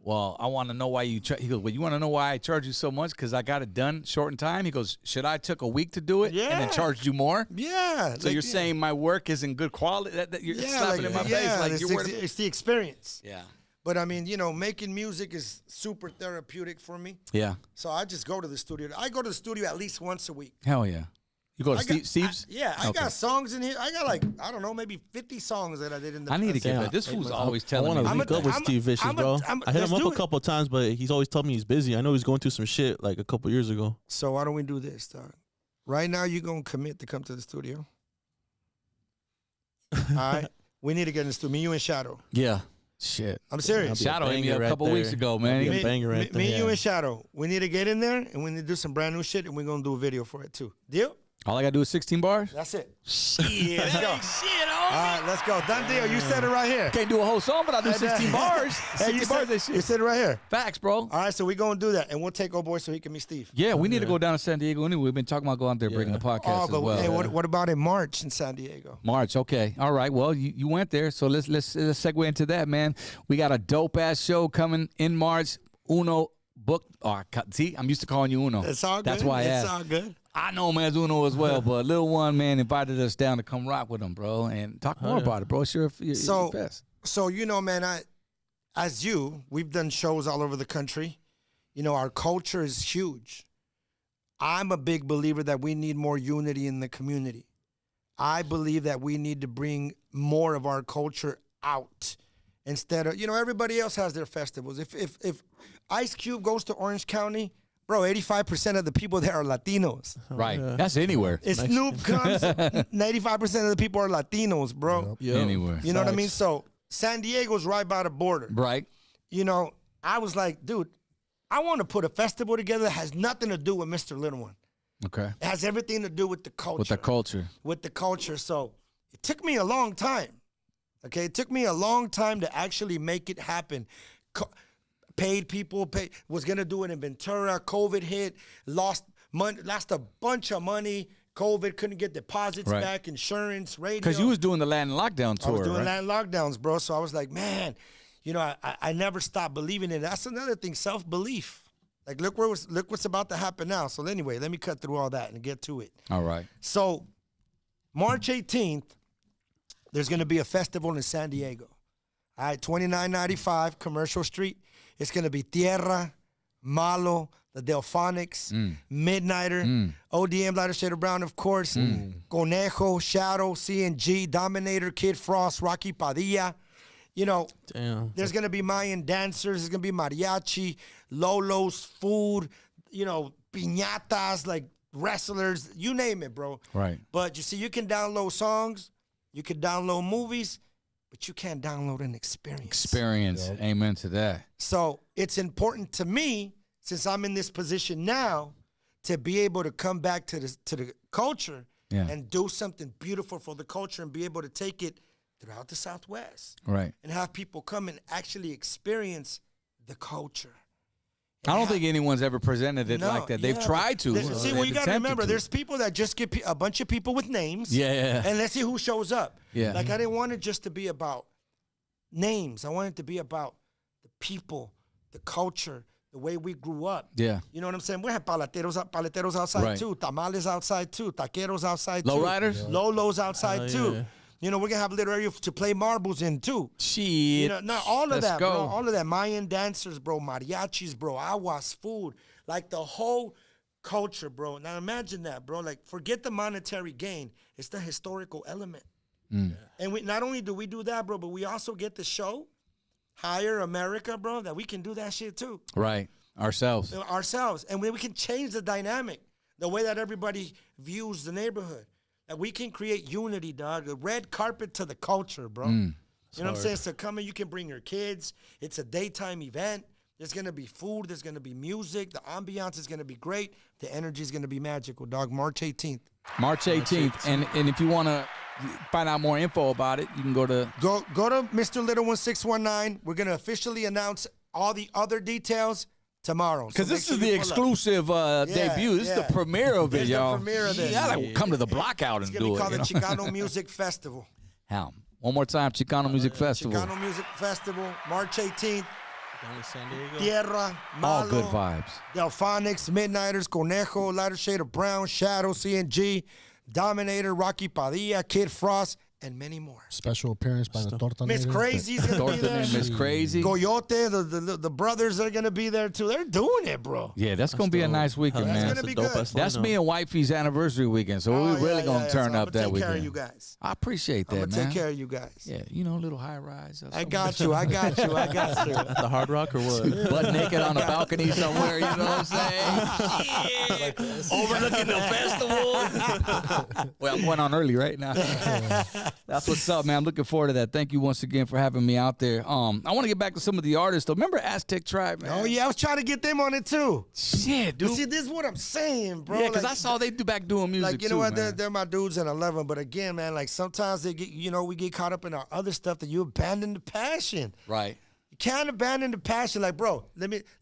Speaker 1: well, I want to know why you he goes, well, you want to know why I charge you so much? Because I got it done short in time. He goes, should I took a week to do it and then charged you more?
Speaker 4: Yeah.
Speaker 1: So you're saying my work isn't good quality? That you're slapping in my face? Like
Speaker 4: it's the experience.
Speaker 1: Yeah.
Speaker 4: But, I mean, you know, making music is super therapeutic for me.
Speaker 1: Yeah.
Speaker 4: So I just go to the studio. I go to the studio at least once a week.
Speaker 1: Hell yeah. You go to Steve's?
Speaker 4: I got songs in here. I got like, I don't know, maybe 50 songs that I did in the
Speaker 1: I need to get that. This fool's always telling me.
Speaker 2: I want to link up with Steve Vicious, bro. I hit him up a couple of times, but he's always told me he's busy. I know he's going through some shit like a couple years ago.
Speaker 4: So why don't we do this, dog? Right now, you're going to commit to come to the studio. All right? We need to get in the studio. Me, you, and Shadow.
Speaker 1: Yeah. Shit.
Speaker 4: I'm serious.
Speaker 1: Shadow hit me a couple weeks ago, man.
Speaker 4: Me, you, and Shadow. We need to get in there, and we need to do some brand new shit, and we're going to do a video for it, too. Deal?
Speaker 1: All I got to do is 16 bars?
Speaker 4: That's it.
Speaker 1: Shit.
Speaker 4: Let's go.
Speaker 1: Shit,
Speaker 4: all right, let's go. Done deal. You said it right here.
Speaker 1: Can't do a whole song, but I'll do 16 bars. 16 bars, that shit.
Speaker 4: You said it right here.
Speaker 1: Facts, bro.
Speaker 4: All right, so we're going to do that, and we'll take old boy so he can meet Steve.
Speaker 1: Yeah, we need to go down to San Diego anyway. We've been talking about going out there bringing the podcast as well.
Speaker 4: Hey, what about in March in San Diego?
Speaker 1: March, okay. All right, well, you went there, so let's segue into that, man. We got a dope-ass show coming in March. Uno book. Oh, see, I'm used to calling you Uno.
Speaker 4: It's all good.
Speaker 1: That's why I asked.
Speaker 4: It's all good.
Speaker 1: I know him as Uno as well, but Lil One, man, invited us down to come rock with him, bro, and talk more about it, bro. Sure, you're best.
Speaker 4: So, you know, man, we've done shows all over the country. You know, our culture is huge. I'm a big believer that we need more unity in the community. I believe that we need to bring more of our culture out instead of, you know, everybody else has their festivals. If Ice Cube goes to Orange County, bro, 85% of the people there are Latinos.
Speaker 1: Right. That's anywhere.
Speaker 4: If Snoop comes, 95% of the people are Latinos, bro.
Speaker 1: Yep. Anywhere.
Speaker 4: You know what I mean? So San Diego's right by the border.
Speaker 1: Right.
Speaker 4: You know, I was like, dude, I want to put a festival together that has nothing to do with Mr. Little One.
Speaker 1: Okay.
Speaker 4: It has everything to do with the culture.
Speaker 1: With the culture.
Speaker 4: With the culture. So it took me a long time. Okay? It took me a long time to actually make it happen. Paid people, was going to do it in Ventura. COVID hit, lost a bunch of money. COVID, couldn't get deposits back, insurance, radio.
Speaker 1: Because you was doing the Latin Lockdown tour,
Speaker 4: I was doing Latin Lockdowns, bro. So I was like, man, you know, I never stopped believing in it. That's another thing, self-belief. Like, look what's about to happen now. So anyway, let me cut through all that and get to it.
Speaker 1: All right.
Speaker 4: So March 18th, there's going to be a festival in San Diego. All right, 2995 Commercial Street. It's going to be Tierra, Malo, the Delphonics, Midnighter, ODM, Lighter Shade of Brown, of course, Conejo, Shadow, CNG, Dominator, Kid Frost, Rocky Padilla. You know, there's going to be Mayan dancers. There's going to be mariachi, Lolo's, food, you know, piñatas, like wrestlers, you name it, bro.
Speaker 1: Right.
Speaker 4: But you see, you can download songs, you can download movies, but you can't download an experience.
Speaker 1: Yep. Amen to that.
Speaker 4: So it's important to me, since I'm in this position now, to be able to come back to the culture and do something beautiful for the culture and be able to take it throughout the Southwest.
Speaker 1: Right.
Speaker 4: And have people come and actually experience the culture.
Speaker 1: I don't think anyone's ever presented it like that. They've tried to.
Speaker 4: See, well, you got to remember, there's people that just get a bunch of people with names.
Speaker 1: Yeah.
Speaker 4: And let's see who shows up.
Speaker 1: Yeah.
Speaker 4: Like, I didn't want it just to be about names. I wanted it to be about the people, the culture, the way we grew up.
Speaker 1: Yeah.
Speaker 4: You know what I'm saying? We have paleteros outside too, tamales outside too, taqueros outside too.
Speaker 1: Lowriders?
Speaker 4: Lolos outside too.
Speaker 2: Yeah.
Speaker 4: You know, we're going to have a little area to play marbles in too.
Speaker 1: Shit.
Speaker 4: You know, not all of
Speaker 1: Let's
Speaker 4: that,
Speaker 1: go.
Speaker 4: bro. All of that. Mayan dancers, bro. Mariachis, bro. Aguas, food. Like the whole culture, bro. Now imagine that, bro. Like, forget the monetary gain. It's the historical element. And we not only do we do that, bro, but we also get to show higher America, bro, that we can do that shit too.
Speaker 1: Right. Ourselves.
Speaker 4: And we can change the dynamic, the way that everybody views the neighborhood. That we can create unity, dog. A red carpet to the culture, bro. You know what I'm saying? So come in, you can bring your kids. It's a daytime event. There's going to be food. There's going to be music. The ambiance is going to be great. The energy is going to be magical, dog. March 18th.
Speaker 1: March 18th. And if you want to find out more info about it, you can go to...
Speaker 4: Go to Mr. Little 1619. We're going to officially announce all the other details tomorrow.
Speaker 1: Because this is the exclusive debut. This is the premiere of it, y'all.
Speaker 4: The premiere of this.
Speaker 1: Yeah, like, come to the Blockout and do it.
Speaker 4: It's going to be called the Chicano Music Festival.
Speaker 1: How? One more time, Chicano Music Festival.
Speaker 4: Chicano Music Festival, March 18th.
Speaker 2: San Diego.
Speaker 4: Tierra, Malo,
Speaker 1: all good vibes.
Speaker 4: Delphonics, Midnighters, Conejo, Lighter Shade of Brown, Shadow, CNG, Dominator, Rocky Padilla, Kid Frost, and many more.
Speaker 3: Special appearance by the Torta
Speaker 4: Miss Crazy's gonna be there.
Speaker 1: Miss Crazy.
Speaker 4: Coyote, the brothers are gonna be there too. They're doing it, bro.
Speaker 1: Yeah, that's gonna be a nice weekend, man.
Speaker 4: That's gonna be good.
Speaker 1: That's me and Wifey's anniversary weekend, so we're really gonna turn up that
Speaker 4: weekend. I'm gonna take care of
Speaker 1: weekend.
Speaker 4: you guys.
Speaker 1: I appreciate that,
Speaker 4: I'm
Speaker 1: man.
Speaker 4: gonna take care of you guys.
Speaker 1: Yeah, you know, a little high rise.
Speaker 4: I got you. I got you.
Speaker 2: At the Hard Rock or what?
Speaker 1: Butt naked on a balcony somewhere, you know what I'm saying? Overlooking the festival. Well, I'm going on early right now. That's what's up, man. I'm looking forward to that. Thank you once again for having me out there. I want to get back to some of the artists, though. Remember Aztec Tribe, man?
Speaker 4: Oh, yeah. I was trying to get them on it, too.
Speaker 1: Shit, dude.
Speaker 4: But see, this is what I'm saying, bro.
Speaker 1: Yeah, because I saw they back doing music,
Speaker 4: like, you know what? They're my dudes, and I love them. But again, man, like, sometimes they get, we get caught up in our other stuff that you abandon the passion.
Speaker 1: Right.
Speaker 4: You can't abandon the passion. Like, bro,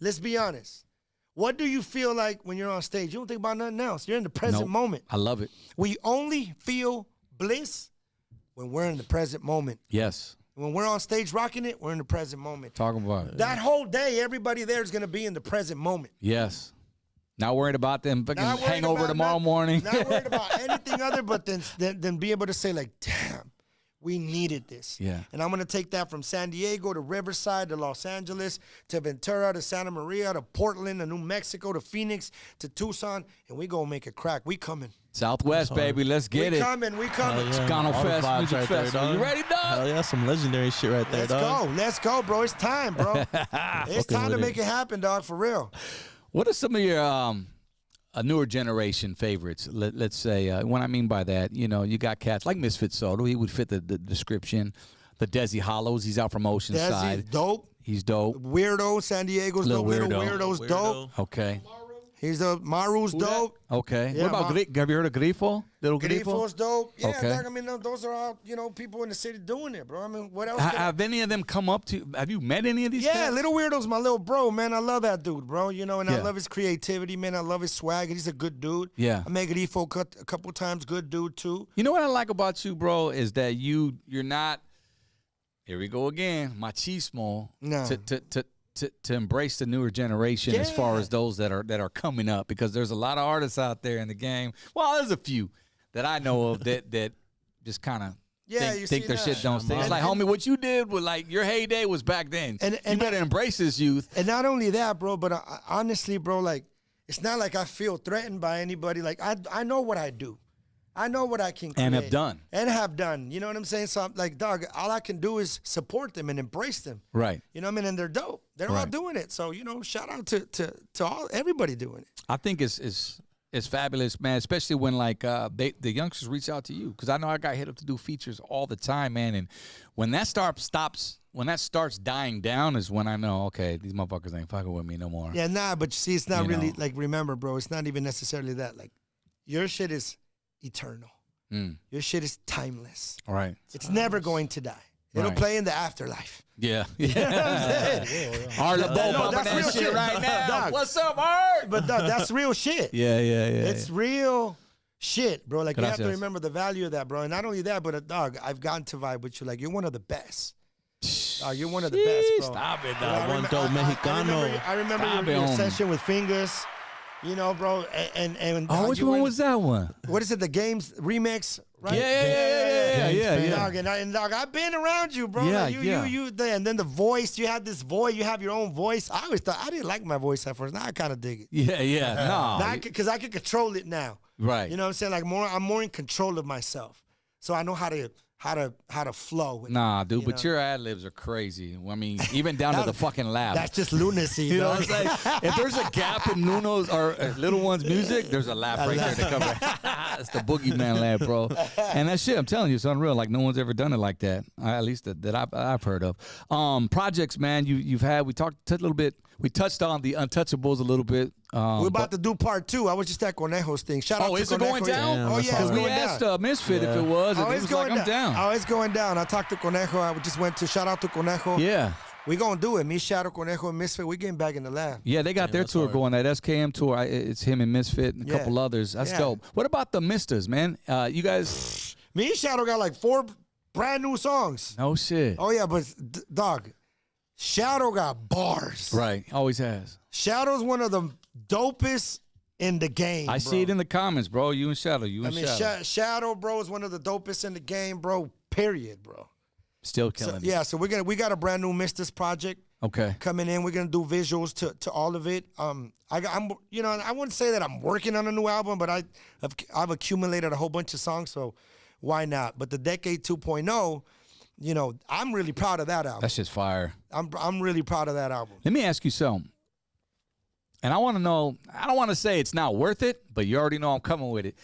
Speaker 4: let's be honest. What do you feel like when you're on stage? You don't think about nothing else. You're in the present moment.
Speaker 1: I love it.
Speaker 4: We only feel bliss when we're in the present moment.
Speaker 1: Yes.
Speaker 4: When we're on stage rocking it, we're in the present moment.
Speaker 1: Talking about it.
Speaker 4: That whole day, everybody there is going to be in the present moment.
Speaker 1: Yes. Not worried about them fucking hangover tomorrow morning.
Speaker 4: Not worried about anything other but then be able to say, like, damn, we needed this.
Speaker 1: Yeah.
Speaker 4: And I'm going to take that from San Diego to Riverside to Los Angeles to Ventura to Santa Maria to Portland to New Mexico to Phoenix to Tucson, and we going to make it crack. We coming.
Speaker 1: Southwest, baby. Let's get it.
Speaker 4: We coming.
Speaker 1: Chicano Fest, Music Festival. You ready, dog?
Speaker 2: Hell yeah, some legendary shit right there, dog.
Speaker 4: Let's go, bro. It's time, bro. It's time to make it happen, dog, for real.
Speaker 1: What are some of your a newer generation favorites? Let's say, what I mean by that, you got cats like Misfit Soto. He would fit the description. The Desi Hollows, he's out from Oceanside.
Speaker 4: Desi's dope.
Speaker 1: He's dope.
Speaker 4: Weirdo, San Diego's
Speaker 1: Little
Speaker 4: dope.
Speaker 1: weirdo.
Speaker 4: Little Weirdo's dope.
Speaker 1: Okay.
Speaker 4: He's Maru's dope.
Speaker 1: Okay.
Speaker 4: Yeah,
Speaker 1: what about have you heard of Grifo? Little Grifo?
Speaker 4: Grifo's dope. Yeah,
Speaker 1: Okay.
Speaker 4: dog, I mean, those are all, people in the city doing it, bro. I mean, what else?
Speaker 1: Have any of them come up to? Have you met any of these?
Speaker 4: Yeah,
Speaker 1: cats?
Speaker 4: Little Weirdo's my little bro, man. I love that dude, bro. And I
Speaker 1: Yeah.
Speaker 4: love his creativity, man. I love his swag. He's a good dude.
Speaker 1: Yeah.
Speaker 4: I met Grifo a couple times. Good dude too.
Speaker 1: You know what I like about you, bro, is that you're not. Here we go again, machismo.
Speaker 4: No.
Speaker 1: To embrace the newer generation as far
Speaker 4: Yeah.
Speaker 1: as those that are coming up, because there's a lot of artists out there in the game. Well, there's a few that I know of that just kind of think their shit don't stay. It's like, homie, what you did with your heyday was back then.
Speaker 4: And
Speaker 1: you better embrace this youth.
Speaker 4: And not only that, bro, but honestly, bro, it's not like I feel threatened by anybody. Like, I know what I do. I know what I can create.
Speaker 1: And have done.
Speaker 4: And have done. You know what I'm saying? So I'm like, dog, all I can do is support them and embrace them.
Speaker 1: Right.
Speaker 4: You know what I mean? And they're dope. They're all
Speaker 1: Right.
Speaker 4: doing it. So, shout out to everybody doing it.
Speaker 1: I think it's fabulous, man, especially when the youngsters reach out to you, because I know I got hit up to do features all the time, man. And when that starts dying down is when I know, okay, these motherfuckers ain't fucking with me no more.
Speaker 4: Yeah, but you see, it's not really,
Speaker 1: know.
Speaker 4: remember, bro, it's not even necessarily that. Like, your shit is eternal. Your shit is timeless.
Speaker 1: All right.
Speaker 4: It's never going to die. It'll
Speaker 1: Right.
Speaker 4: play in the afterlife.
Speaker 1: Yeah.
Speaker 4: You know what I'm saying?
Speaker 1: Art LeBeau
Speaker 4: No,
Speaker 1: bumping
Speaker 4: that's
Speaker 1: that
Speaker 4: real
Speaker 1: shit
Speaker 4: shit.
Speaker 1: right now.
Speaker 4: Dog.
Speaker 1: What's up, Art?
Speaker 4: But dog, that's real shit.
Speaker 1: Yeah.
Speaker 4: It's real shit, bro. Like, you have to remember the value of that, bro. And not only that, but dog, I've gotten to vibe with you. Like, you're one of the best. You're one of the best, bro.
Speaker 1: Stop it,
Speaker 2: dog. One dope Mexicano.
Speaker 4: I remember your session with Fingers. You know, bro, and
Speaker 1: which one was that one?
Speaker 4: What is it? The Games remix, right?
Speaker 1: Yeah.
Speaker 4: Dog, and dog, I've been around you, bro.
Speaker 1: Yeah,
Speaker 4: like you. And then the voice, you had this voice. You have your own voice. I always thought I didn't like my voice at first. Now I kind of dig it.
Speaker 1: Yeah. No,
Speaker 4: because I can control it now.
Speaker 1: Right.
Speaker 4: You know what I'm saying? Like I'm more in control of myself, so I know how to flow. With
Speaker 1: nah,
Speaker 4: it,
Speaker 1: dude, but your ad libs are crazy. I mean, even down to the fucking laugh.
Speaker 4: That's just lunacy.
Speaker 1: You know what I'm saying? If there's a gap in Nuno's or Little One's music, there's a laugh right there to cover. It's the boogeyman laugh, bro. And that shit, I'm telling you, it's unreal. Like no one's ever done it like that. At least that I've heard of. Projects, man. You've had. We talked a little bit. We touched on the Untouchables a little bit.
Speaker 4: We're about to do part 2. I was just at Conejo's thing. Shout out to Conejo.
Speaker 1: Is it going down?
Speaker 2: Yeah,
Speaker 1: Because we asked Misfit if it was, and he was like, I'm down.
Speaker 4: Oh, it's going down. I talked to Conejo. I just went to shout out to Conejo.
Speaker 1: Yeah.
Speaker 4: We gonna do it. Me, Shadow, Conejo, and Misfit. We getting back in the lab.
Speaker 1: Yeah, they got their tour going. That SKM tour. It's him and Misfit and a couple others. That's dope. What about the Mistahs, man? You guys?
Speaker 4: Me and Shadow got like 4 brand new songs.
Speaker 1: No shit.
Speaker 4: Oh yeah, but dog, Shadow got bars.
Speaker 1: Right. Always has.
Speaker 4: Shadow's one of the dopest in the game.
Speaker 1: I see it in the comments, bro. You and Shadow.
Speaker 4: Shadow, bro, is one of the dopest in the game, bro. Period, bro.
Speaker 1: Still killing it.
Speaker 4: Yeah, so we got a brand new Mistahs project.
Speaker 1: Okay.
Speaker 4: Coming in, we're gonna do visuals to all of it. I'm you know, I wouldn't say that I'm working on a new album, but I've accumulated a whole bunch of songs, so why not? But the Decade 2.0, you know, I'm really proud of that album.
Speaker 1: That's just fire.
Speaker 4: I'm really proud of that album.
Speaker 1: Let me ask you something. And I want to know, I don't want to say it's not worth it, but you already know I'm coming with it.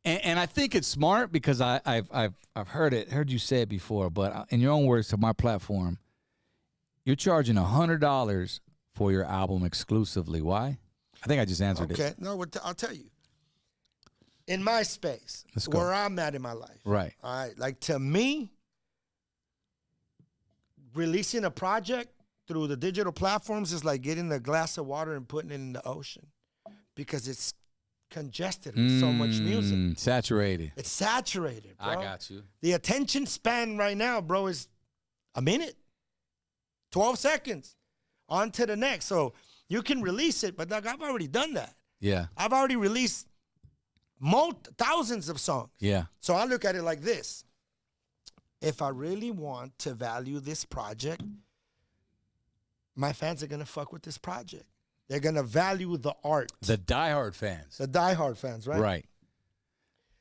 Speaker 1: And I think it's smart because I've heard you say it before, but in your own words to my platform, you're charging $100 for your album exclusively. Why? I think I just answered it.
Speaker 4: Okay, no, I'll tell you. In my space, where I'm at in my life.
Speaker 1: Right.
Speaker 4: All right, like to me, releasing a project through the digital platforms is like getting a glass of water and putting it in the ocean because it's congested with so much music.
Speaker 1: Saturated.
Speaker 4: It's saturated, bro.
Speaker 1: I got you.
Speaker 4: The attention span right now, bro, is a minute, 12 seconds, on to the next. So you can release it, but I've already done that.
Speaker 1: Yeah.
Speaker 4: I've already released thousands of songs.
Speaker 1: Yeah.
Speaker 4: So I look at it like this. If I really want to value this project, my fans are going to fuck with this project. They're going to value the art.
Speaker 1: The diehard fans.
Speaker 4: The diehard fans, right?
Speaker 1: Right.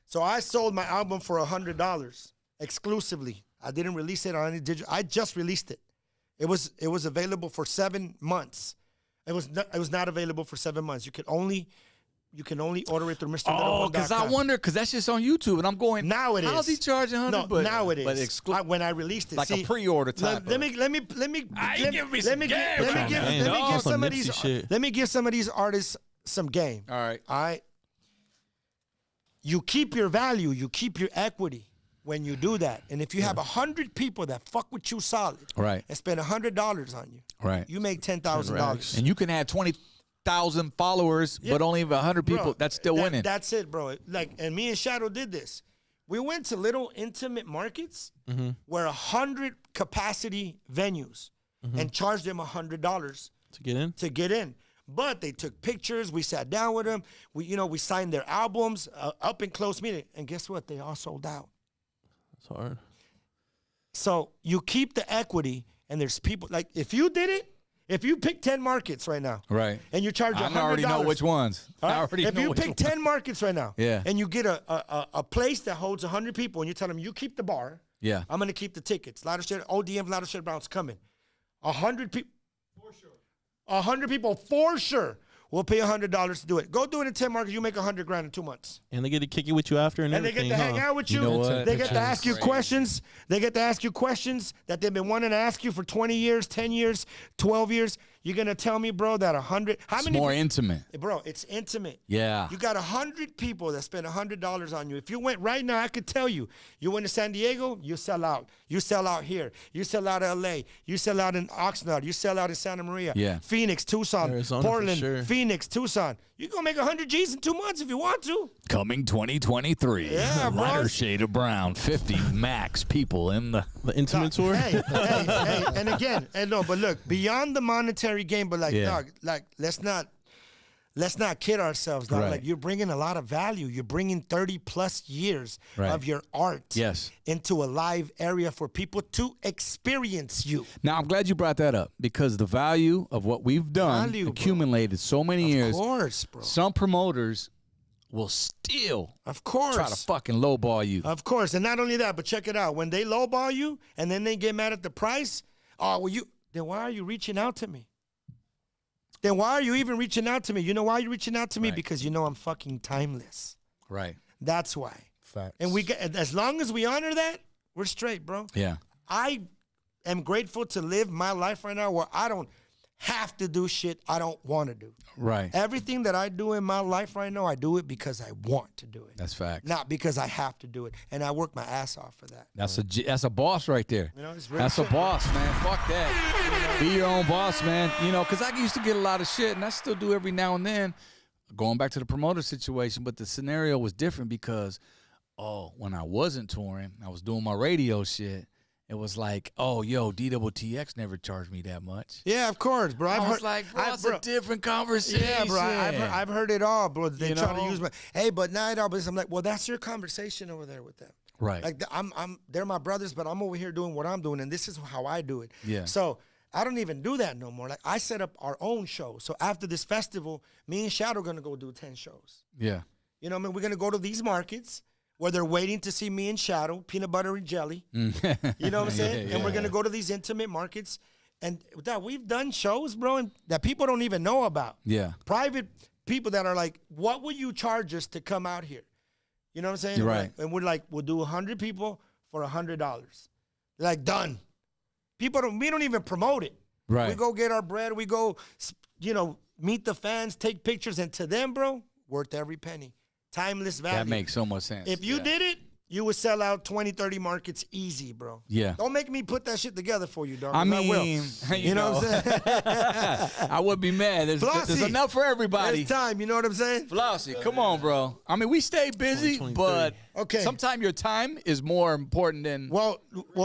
Speaker 4: So I sold my album for $100 exclusively. I didn't release it on any digital. I just released it. It was available for 7 months. It was not available for 7 months. You can only order it through Mr.
Speaker 1: Oh, because I wonder, because that's just on YouTube, and I'm going.
Speaker 4: Now it is.
Speaker 1: How's he charging $100?
Speaker 4: No, now it is. But when I released it,
Speaker 1: like a pre-order type.
Speaker 4: Let me give some of these artists some game.
Speaker 1: All right.
Speaker 4: You keep your value, you keep your equity when you do that. And if you have 100 people that fuck with you solid,
Speaker 1: right,
Speaker 4: and spend $100 on you,
Speaker 1: right,
Speaker 4: you make $10,000.
Speaker 1: And you can have 20,000 followers, but only 100 people. Bro, that's still winning.
Speaker 4: That's it, bro. Like, and me and Shadow did this. We went to little intimate markets where 100 capacity venues and charged them $100
Speaker 2: to get in.
Speaker 4: But they took pictures. We sat down with them. We signed their albums up in close meeting. And guess what? They all sold out.
Speaker 2: That's hard.
Speaker 4: So you keep the equity, and there's people like if you did it. If you pick 10 markets right now,
Speaker 1: right,
Speaker 4: and you charge $100,
Speaker 1: I already know which ones.
Speaker 4: Right?
Speaker 1: I already
Speaker 4: if
Speaker 1: know
Speaker 4: you
Speaker 1: which
Speaker 4: pick 10 markets right now,
Speaker 1: yeah,
Speaker 4: and you get a place that holds 100 people, and you tell them you keep the bar,
Speaker 1: yeah,
Speaker 4: I'm gonna keep the tickets. ODM, Louder Shit Brown's coming. 100 people, for sure. 100 people for sure will pay $100 to do it. Go do it in 10 markets. You make $100,000 in 2 months.
Speaker 2: And they get to kick it with you after, and
Speaker 4: they get to hang out with you.
Speaker 1: You know what?
Speaker 4: They get to ask you questions. They get to ask you questions that they've been wanting to ask you for 20 years, 10 years, 12 years. You're going to tell me, bro, that 100... How many?
Speaker 1: More intimate.
Speaker 4: Bro, it's intimate.
Speaker 1: Yeah.
Speaker 4: You got 100 people that spend $100 on you. If you went right now, I could tell you. You went to San Diego, you sell out. You sell out here. You sell out in L.A. You sell out in Oxnard. You sell out in Santa Maria.
Speaker 1: Yeah.
Speaker 4: Phoenix, Tucson,
Speaker 2: Arizona,
Speaker 4: Portland,
Speaker 2: sure.
Speaker 4: Phoenix, Tucson. You're going to make 100 G's in 2 months if you want to.
Speaker 1: Coming 2023.
Speaker 4: Yeah, bro.
Speaker 1: Lighter shade of brown. 50 max people in the
Speaker 2: intimate tour.
Speaker 4: Hey, and again, but look, beyond the monetary game, but dog, let's not kid ourselves, dog.
Speaker 1: Right.
Speaker 4: Like, you're bringing a lot of value. You're bringing 30 plus years of your art into a live area for people to experience you.
Speaker 1: Now, I'm glad you brought that up because the value of what we've done accumulated so many years.
Speaker 4: Of course, bro.
Speaker 1: Some promoters will still try to fucking lowball you.
Speaker 4: Of course. And not only that, but check it out. When they lowball you and then they get mad at the price, then why are you reaching out to me? Then why are you even reaching out to me? You know why you're reaching out to me? Because you know I'm fucking timeless.
Speaker 1: Right.
Speaker 4: That's why.
Speaker 3: Facts.
Speaker 4: And as long as we honor that, we're straight, bro.
Speaker 1: Yeah.
Speaker 4: I am grateful to live my life right now where I don't have to do shit I don't want to do.
Speaker 1: Right.
Speaker 4: Everything that I do in my life right now, I do it because I want to do it.
Speaker 1: That's fact.
Speaker 4: Not because I have to do it. And I work my ass off for that.
Speaker 1: That's a boss right there.
Speaker 4: You know, it's real
Speaker 1: that's
Speaker 4: shit,
Speaker 1: a boss, man. Fuck that. Be your own boss, man. You know, because I used to get a lot of shit, and I still do every now and then. Going back to the promoter situation, but the scenario was different because, when I wasn't touring, I was doing my radio shit. It was like, DWTX never charged me that much.
Speaker 4: Yeah, of course, bro.
Speaker 1: I was like, bro, it's a different conversation.
Speaker 4: Yeah, bro. I've heard it all, bro. They try to use my, but not all. But I'm like, well, that's your conversation over there with them.
Speaker 1: Right.
Speaker 4: Like, they're my brothers, but I'm over here doing what I'm doing, and this is how I do it.
Speaker 1: Yeah.
Speaker 4: So I don't even do that no more. Like, I set up our own show. So after this festival, me and Shadow are gonna go do 10 shows.
Speaker 1: Yeah.
Speaker 4: You know what I mean? We're gonna go to these markets where they're waiting to see me and Shadow, peanut butter and jelly. You know what I'm saying? And we're going to go to these intimate markets. And we've done shows, bro, that people don't even know about.
Speaker 1: Yeah.
Speaker 4: Private people that are like, what would you charge us to come out here? You know what I'm saying?
Speaker 1: You're right.
Speaker 4: And we're like, we'll do 100 people for $100. They're like, done. We don't even promote it.
Speaker 1: Right.
Speaker 4: We go get our bread. We go, meet the fans, take pictures. And to them, bro, worth every penny. Timeless value.
Speaker 1: That makes so much sense.
Speaker 4: If you did it, you would sell out 20, 30 markets easy, bro.
Speaker 1: Yeah.
Speaker 4: Don't make me put that shit together for you, dog.
Speaker 1: I mean,
Speaker 4: will. You know what I'm saying?
Speaker 1: I would be mad. There's enough for everybody.
Speaker 4: There's time, you know what I'm saying?
Speaker 1: Flossie, come on, bro. I mean, we stay busy, but sometimes your time is more important than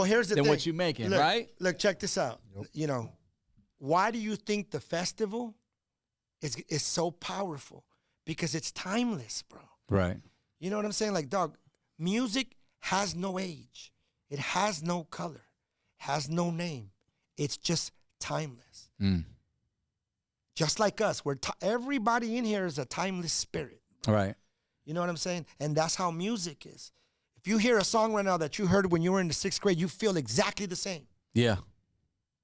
Speaker 4: here's the thing.
Speaker 1: what you're making, right?
Speaker 4: Look, check this out. Yep. Why do you think the festival is so powerful? Because it's timeless, bro.
Speaker 1: Right.
Speaker 4: You know what I'm saying? Like, dog, music has no age. It has no color. Has no name. It's just timeless. Just like us. Everybody in here is a timeless spirit.
Speaker 1: Right.
Speaker 4: You know what I'm saying? And that's how music is. If you hear a song right now that you heard when you were in the 6th grade, you feel exactly the same.
Speaker 1: Yeah.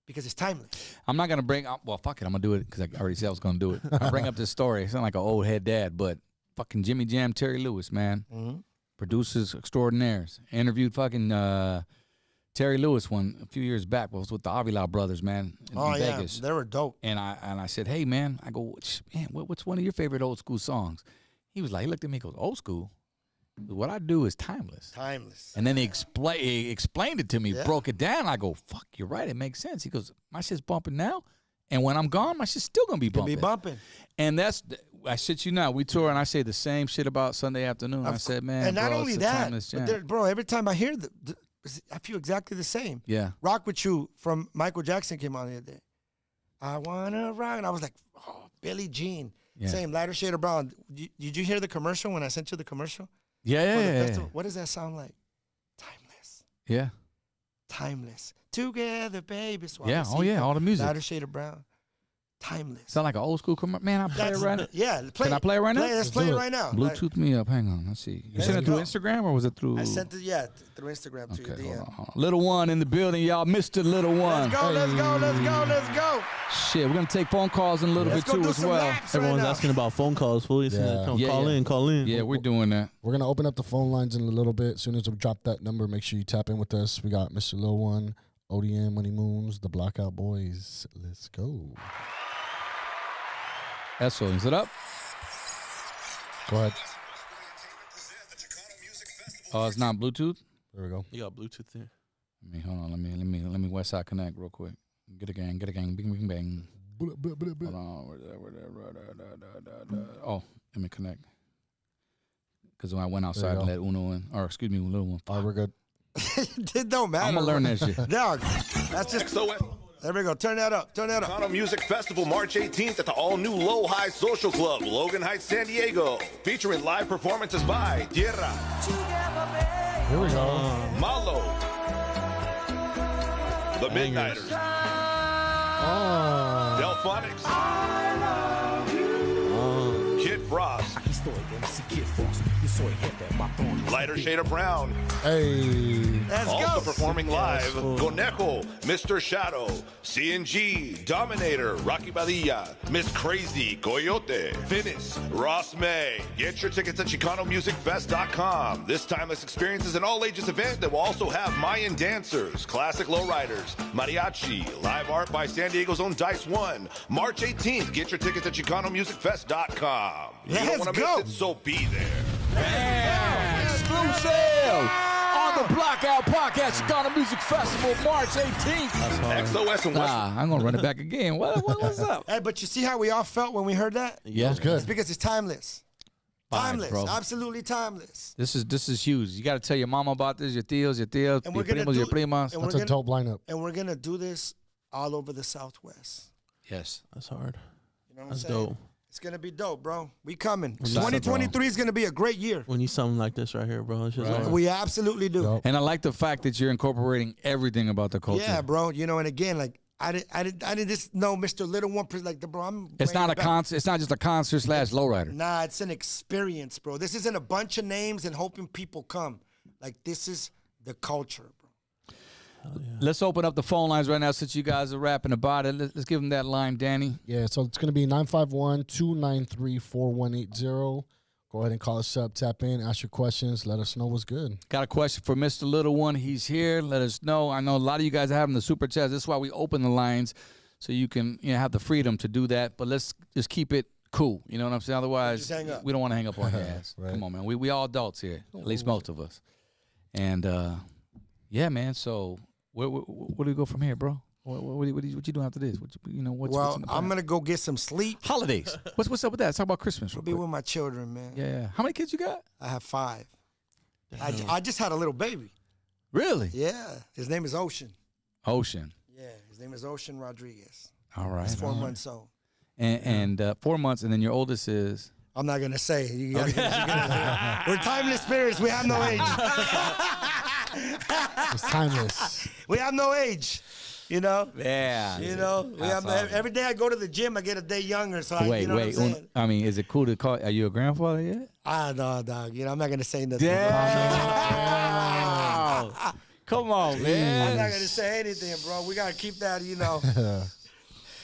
Speaker 4: Because it's timeless.
Speaker 1: I'm not going to bring up, fuck it, I'm going to do it because I already said I was going to do it. I'll bring up this story. It sounds like an old head dad, but fucking Jimmy Jam, Terry Lewis, man. Producers extraordinaires. Interviewed fucking Terry Lewis a few years back. Was with the Avila brothers, man, in Vegas.
Speaker 4: They were dope.
Speaker 1: And I said, hey, man, man, what's one of your favorite old school songs? He was like, he looked at me and goes, old school? What I do is timeless.
Speaker 4: Timeless.
Speaker 1: And then he explained it to me, broke it down. I go, fuck, you're right. It makes sense. He goes, my shit's bumping now. And when I'm gone, my shit's still going to be bumping. And I shit you not. We tour and I say the same shit about Sunday afternoon. I said, man,
Speaker 4: and not only that,
Speaker 1: but
Speaker 4: bro, every time I hear I feel exactly the same.
Speaker 1: Yeah.
Speaker 4: Rock With You from Michael Jackson came on the other day. I want to rock. And I was like, Billie Jean. Yeah. Same, lighter shade of brown. Did you hear the commercial when I sent you the commercial?
Speaker 1: Yeah.
Speaker 4: What does that sound like? Timeless.
Speaker 1: Yeah.
Speaker 4: Timeless. Together, baby.
Speaker 1: Yeah. Oh, yeah. All the music.
Speaker 4: Lighter shade of brown. Timeless.
Speaker 1: Sound like an old school commercial. Man, I play it right now.
Speaker 4: Yeah.
Speaker 1: Can I play it right now?
Speaker 4: Let's play it right now.
Speaker 1: Bluetooth me up. Hang on. Let's see. You sent it through Instagram or was it through?
Speaker 4: I sent it, through Instagram to your DM.
Speaker 1: Hold on. Little One in the building, y'all. Mr. Little One.
Speaker 4: Let's go.
Speaker 1: Shit, we're going to take phone calls in a little bit too as well.
Speaker 2: Everyone's asking about phone calls, fool. Call in.
Speaker 1: Yeah, we're doing that.
Speaker 3: We're going to open up the phone lines in a little bit. As soon as we drop that number, make sure you tap in with us. We got Mr. Lil One, ODM, Money Moons, the Blackout Boys. Let's go.
Speaker 1: Eso, is it up?
Speaker 3: Go ahead.
Speaker 1: Oh, it's not Bluetooth?
Speaker 3: There we go.
Speaker 2: You got Bluetooth there.
Speaker 1: Hold on. Let me Westside Connect real quick. Get a gang. Bing, bing, bang. Hold on. Where there? Oh, let me connect. Because when I went outside and let Uno in, or excuse me, Little One.
Speaker 3: All right, we're good.
Speaker 4: It don't matter.
Speaker 1: I'm going to learn that shit.
Speaker 4: Dog, that's just... There we go. Turn that up.
Speaker 5: Chicano Music Festival, March 18th at the all-new Low High Social Club, Logan Heights, San Diego. Featuring live performances by Tierra.
Speaker 3: Here we go.
Speaker 5: Malo. The Midnighters. Delphonics. Kid Frost. Lighter shade of brown.
Speaker 3: Hey.
Speaker 4: Let's
Speaker 5: Also
Speaker 4: go.
Speaker 5: performing live, Conejo, Mr. Shadow, CNG, Dominator, Rocky Badilla, Miss Crazy, Coyote, Finis, Ross May. Get your tickets at ChicanoMusicFest.com. This timeless experience is an all-ages event that will also have Mayan dancers, classic lowriders, mariachi, live art by San Diego's own Dice One. March 18th. Get your tickets at ChicanoMusicFest.com. You don't
Speaker 4: Let's
Speaker 5: want to
Speaker 4: go.
Speaker 5: miss it, so be there.
Speaker 1: Exclusive on the Blackout Podcast, Chicano Music Festival, March 18th.
Speaker 5: XOS and West.
Speaker 1: I'm going to run it back again. What's up?
Speaker 4: Hey, but you see how we all felt when we heard that?
Speaker 1: Yeah.
Speaker 3: It's good.
Speaker 4: It's because it's timeless. Timeless.
Speaker 1: bro.
Speaker 4: Absolutely timeless.
Speaker 1: This is huge. You got to tell your mama about this, your tios, your
Speaker 4: And
Speaker 1: your
Speaker 4: we're gonna
Speaker 1: primos, your
Speaker 4: do-
Speaker 1: primas.
Speaker 4: and
Speaker 3: That's a dope lineup.
Speaker 4: And we're going to do this all over the Southwest.
Speaker 1: Yes.
Speaker 2: That's hard.
Speaker 4: You know what
Speaker 2: That's
Speaker 4: I'm saying?
Speaker 2: dope.
Speaker 4: It's going to be dope, bro. We coming.
Speaker 1: Excited,
Speaker 4: 2023 is going to be a great year.
Speaker 2: We need something like this right here, bro. It's just like,
Speaker 4: We absolutely do.
Speaker 3: Yup.
Speaker 1: And I like the fact that you're incorporating everything about the culture.
Speaker 4: Yeah, bro. You know, and again, like, I didn't just know Mr. Little One, like, bro, I'm...
Speaker 1: It's not a
Speaker 4: back.
Speaker 1: concert. It's not just a concert / lowrider.
Speaker 4: Nah, it's an experience, bro. This isn't a bunch of names and hoping people come. Like, this is the culture, bro.
Speaker 1: Let's open up the phone lines right now since you guys are rapping about it. Let's give them that line, Danny.
Speaker 3: Yeah, so it's going to be 951-293-4180. Go ahead and call us up, tap in, ask your questions, let us know what's good.
Speaker 1: Got a question for Mr. Little One. He's here. Let us know. I know a lot of you guys are having the super chats. This is why we open the lines so you can have the freedom to do that. But let's just keep it cool. You know what I'm saying? Otherwise,
Speaker 4: Just hang up.
Speaker 1: we don't want to hang up on your ass.
Speaker 3: Right.
Speaker 1: Come on, man. We all adults here, at least most of us. And, yeah, man. So where do we go from here, bro? What you doing after this? What's
Speaker 4: Well,
Speaker 1: in the
Speaker 4: I'm
Speaker 1: plan?
Speaker 4: going to go get some sleep.
Speaker 1: Holidays. What's up with that? Let's talk about Christmas real
Speaker 4: Be
Speaker 1: quick.
Speaker 4: with my children, man.
Speaker 1: Yeah. How many kids you got?
Speaker 4: I have 5. I just had a little baby.
Speaker 1: Really?
Speaker 4: Yeah. His name is Ocean.
Speaker 1: Ocean.
Speaker 4: Yeah. His name is Ocean Rodriguez.
Speaker 1: All right.
Speaker 4: He's 4
Speaker 1: all right.
Speaker 4: months old.
Speaker 1: And 4 months, and then your oldest is?
Speaker 4: I'm not going to say. We're timeless spirits. We have no age.
Speaker 3: It's timeless.
Speaker 4: We have no age. You know?
Speaker 1: Yeah.
Speaker 4: You know? We have every day I go to the gym, I get a day younger. So
Speaker 1: Wait,
Speaker 4: you know what I'm saying?
Speaker 1: I mean, is it cool to call? Are you a grandfather yet?
Speaker 4: No, dog. You know, I'm not gonna say nothing.
Speaker 1: Damn. Come on, man.
Speaker 4: I'm not gonna say anything, bro. We gotta keep that, you know.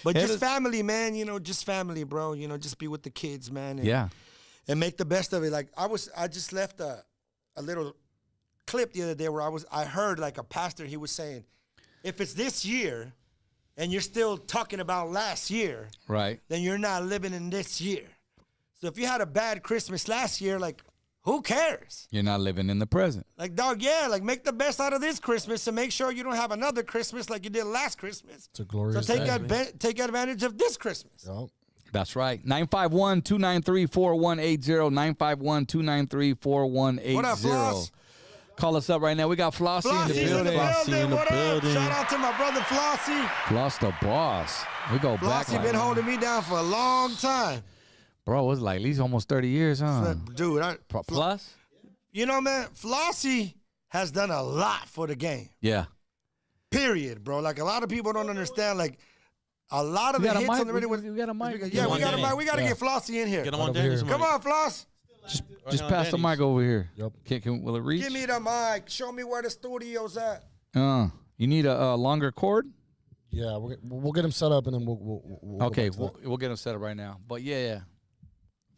Speaker 4: But
Speaker 1: It
Speaker 4: just
Speaker 1: is-
Speaker 4: family, man. You know, just family, bro. You know, just be with the kids, man. And,
Speaker 1: Yeah.
Speaker 4: and make the best of it. Like I just left a little clip the other day where I heard like a pastor. He was saying, if it's this year, and you're still talking about last year,
Speaker 1: Right.
Speaker 4: then you're not living in this year. So if you had a bad Christmas last year, like, who cares?
Speaker 1: You're not living in the present.
Speaker 4: Like, dog, yeah, like, make the best out of this Christmas and make sure you don't have another Christmas like you did last Christmas.
Speaker 3: It's a glorious
Speaker 4: So take
Speaker 3: day.
Speaker 4: take advantage of this Christmas.
Speaker 3: Yup.
Speaker 1: That's right. 951-293-4180. 951-293-4180.
Speaker 4: What up, Floss?
Speaker 1: Call us up right now. We got Flossie in the
Speaker 4: Flossie's
Speaker 1: building.
Speaker 2: Flossie in the
Speaker 4: What
Speaker 2: building.
Speaker 4: up? Shout out to my brother Flossie.
Speaker 1: Floss the boss. We go back.
Speaker 4: Flossie been holding me down for a long time.
Speaker 1: Bro, it's like at least almost 30 years, huh?
Speaker 4: Dude,
Speaker 1: Plus?
Speaker 4: you know, man, Flossie has done a lot for the game.
Speaker 1: Yeah.
Speaker 4: Period, bro. Like, a lot of people don't understand, like, a lot of
Speaker 1: We
Speaker 4: the
Speaker 1: got a
Speaker 4: hits
Speaker 1: mic.
Speaker 4: on the radio.
Speaker 1: We got a mic.
Speaker 4: Yeah, we
Speaker 2: on
Speaker 4: got a
Speaker 2: Danny.
Speaker 4: mic. We got to get Flossie in here.
Speaker 2: Get him on
Speaker 3: over
Speaker 2: Danny's
Speaker 3: here.
Speaker 2: mic.
Speaker 4: Come on, Floss.
Speaker 1: Just pass the mic over here.
Speaker 3: Yep.
Speaker 1: Will it reach?
Speaker 4: Give me the mic. Show me where the studio's at.
Speaker 1: You need a longer cord?
Speaker 3: Yeah, we'll get him set up and then we'll go
Speaker 1: Okay,
Speaker 3: back to that.
Speaker 1: we'll get him set up right now. But yeah.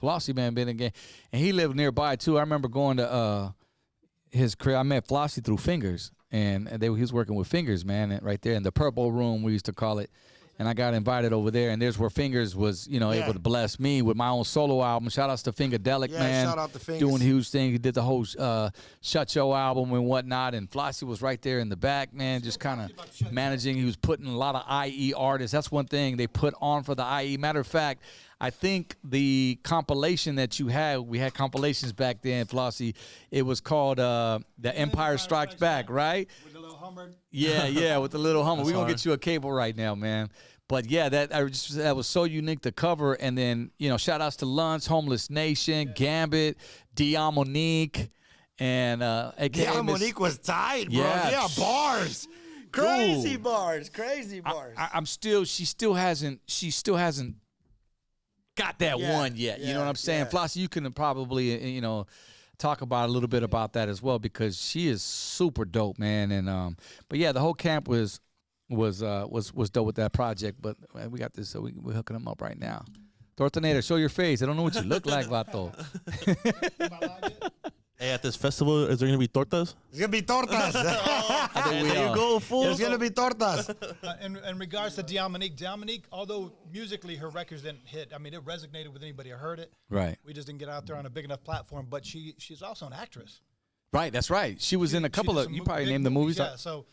Speaker 1: Flossie, man, been in the game. And he lived nearby, too. I remember going to his crib. I met Flossie through Fingers. And he was working with Fingers, man, right there in the purple room, we used to call it. and I got invited over there, and there's where Fingers was, able to bless me with my own solo album. Shout outs to Fingadelic, man.
Speaker 4: Shout out to Fingers.
Speaker 1: Doing huge things. He did the whole Shut Yo album and whatnot, and Flossie was right there in the back, man, just kind of managing. He was putting a lot of IE artists. That's one thing they put on for the IE. Matter of fact, I think the compilation that you had, we had compilations back then, Flossie. It was called The Empire Strikes Back, right?
Speaker 6: With the little Hummer.
Speaker 1: Yeah, with the little Hummer. We're going to get you a cable right now, that was so unique to cover. And then, shout outs to Lunch, Homeless Nation, Gambit, Dion Monique, and
Speaker 4: Dion Monique was tight, bro. Yeah, bars. Crazy bars. She
Speaker 1: still hasn't got that one yet. You know what I'm saying? Flossie, you can probably, talk about a little bit about that as well, because she is super dope, man. And but yeah, the whole camp was dope with that project. But we got this, so we're hooking them up right now. Tortonator, show your face. I don't know what you look like, vato.
Speaker 2: Hey, at this festival, is there going to be tortas?
Speaker 4: There's going to be tortas.
Speaker 2: There you go, fool.
Speaker 4: There's going to be tortas.
Speaker 6: In regards to Dion Monique, although musically her records didn't hit, I mean, it resonated with anybody who heard it.
Speaker 1: Right.
Speaker 6: We just didn't get out there on a big enough platform, but she's also an actress.
Speaker 1: Right, that's right. She was in a couple of, you probably named the movies.
Speaker 6: Yeah, so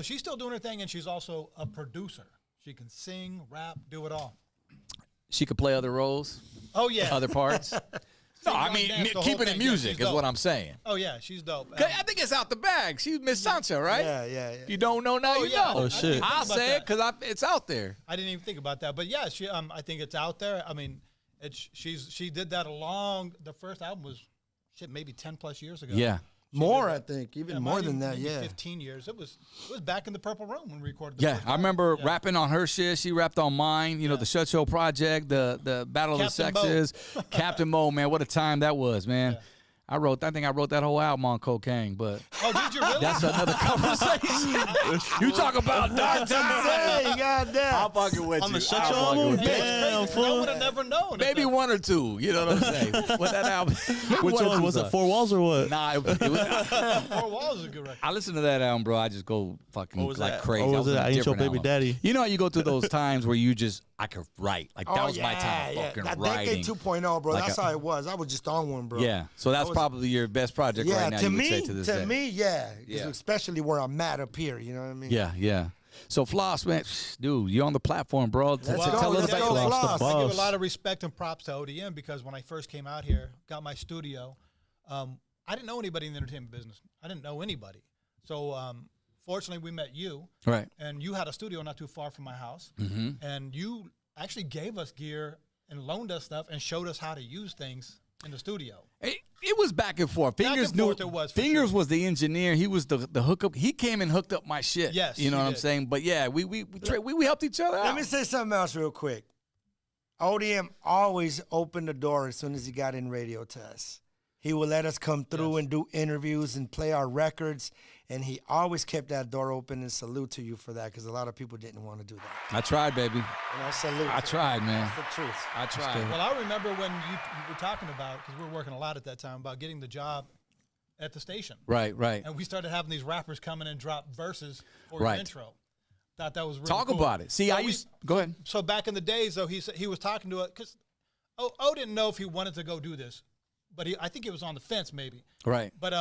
Speaker 6: she's still doing her thing, and she's also a producer. She can sing, rap, do it all.
Speaker 1: She could play other roles.
Speaker 6: Oh, yeah.
Speaker 1: Other parts. No, I mean, keeping it music is what I'm saying.
Speaker 6: Oh, yeah, she's dope.
Speaker 1: I think it's out the bag. She's Miss Sancha, right?
Speaker 4: Yeah.
Speaker 1: If you don't know now, you know.
Speaker 2: Oh, shit.
Speaker 1: I'll say it because it's out there.
Speaker 6: I didn't even think about that. But, yeah, I think it's out there. I mean, she did that the first album was, maybe 10-plus years ago.
Speaker 1: Yeah.
Speaker 4: More, I think, even more than that. Yeah,
Speaker 6: 15 years. It was back in the Purple Room when we recorded.
Speaker 1: I remember rapping on her shit. She rapped on mine. The Shut Show Project, the Battle
Speaker 6: Captain
Speaker 1: of the Sexes, Captain Mo. Man, what a time that was, man.
Speaker 6: Yeah.
Speaker 1: I think I wrote that whole album on cocaine, but
Speaker 6: did you really?
Speaker 1: That's another conversation. You talk about dark times.
Speaker 4: Goddamn.
Speaker 1: I'm fucking with you.
Speaker 2: On the Shut Show album?
Speaker 6: Damn, I would have never known.
Speaker 1: Maybe one or two. You know what I'm saying? With that album.
Speaker 2: Which one? Was it Four Walls or what?
Speaker 1: Nah, it was,
Speaker 6: Four Walls is a good record.
Speaker 1: I listen to that album, bro. I just go fucking like crazy.
Speaker 2: Or was it I Ain't Your Baby Daddy?
Speaker 1: You know how you go through those times where you just, I could write. Like, that was my time fucking
Speaker 4: that
Speaker 1: writing.
Speaker 4: Decade 2.0, bro. That's how it was. I was just on one, bro.
Speaker 1: Yeah. So that's probably your best project right now, you would say to this day.
Speaker 4: To me, yeah. Especially where I'm at up here, you know what I mean?
Speaker 1: Yeah. So Floss, man, dude, you're on the platform, bro.
Speaker 4: Tell us about
Speaker 6: Floss. I give a lot of respect and props to ODM because when I first came out here, got my studio, I didn't know anybody in the entertainment business. I didn't know anybody. So fortunately, we met you.
Speaker 1: Right.
Speaker 6: And you had a studio not too far from my house.
Speaker 1: Mm-hmm.
Speaker 6: And you actually gave us gear and loaned us stuff and showed us how to use things in the studio.
Speaker 1: It was back and forth. Fingers knew. Fingers was the engineer. He was the hookup. He came and hooked up my shit.
Speaker 6: Yes,
Speaker 1: you know what I'm saying. But yeah, we helped each other out.
Speaker 4: Let me say something else real quick. ODM always opened the door as soon as he got in radio to us. He would let us come through and do interviews and play our records. And he always kept that door open, and salute to you for that, because a lot of people didn't want to do that.
Speaker 1: I tried, baby.
Speaker 4: Salute.
Speaker 1: I tried, man.
Speaker 4: That's the truth.
Speaker 1: I tried.
Speaker 6: Well, I remember when you were talking about, because we were working a lot at that time, about getting the job at the station.
Speaker 1: Right.
Speaker 6: And we started having these rappers come in and drop verses for your intro. Thought that was really
Speaker 1: Talk
Speaker 6: cool.
Speaker 1: about it. See, go ahead.
Speaker 6: So back in the days, though, he was talking to us, because O didn't know if he wanted to go do this, but I think he was on the fence maybe.
Speaker 1: Right.
Speaker 6: But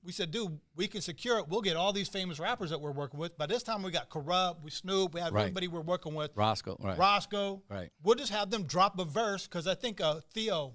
Speaker 6: we said, dude, we can secure it. We'll get all these famous rappers that we're working with. By this time, we got Corrupt, we Snoop, we had everybody we're working with.
Speaker 1: Roscoe, right.
Speaker 6: Roscoe.
Speaker 1: Right.
Speaker 6: We'll just have them drop a verse, because I think Theo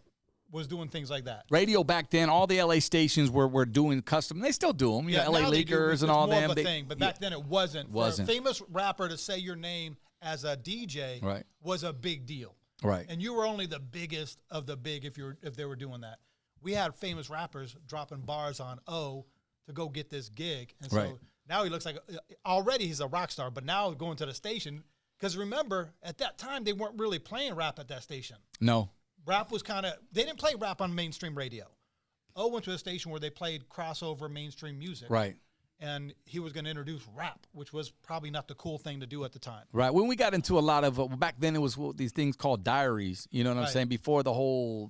Speaker 6: was doing things like that.
Speaker 1: Radio back then, all the LA stations were doing custom. They still do them. LA Leakers and all them.
Speaker 6: It's more of a thing, but back then it wasn't.
Speaker 1: Wasn't.
Speaker 6: For a famous rapper to say your name as a DJ was a big deal.
Speaker 1: Right.
Speaker 6: And you were only the biggest of the big if they were doing that. We had famous rappers dropping bars on O to go get this gig. And so now he looks like, already he's a rock star, but now going to the station, because remember, at that time, they weren't really playing rap at that station.
Speaker 1: No.
Speaker 6: Rap was they didn't play rap on mainstream radio. O went to a station where they played crossover mainstream music.
Speaker 1: Right.
Speaker 6: And he was going to introduce rap, which was probably not the cool thing to do at the time.
Speaker 1: Right. When we got into a lot of, back then it was these things called diaries, you know what I'm saying? Before the whole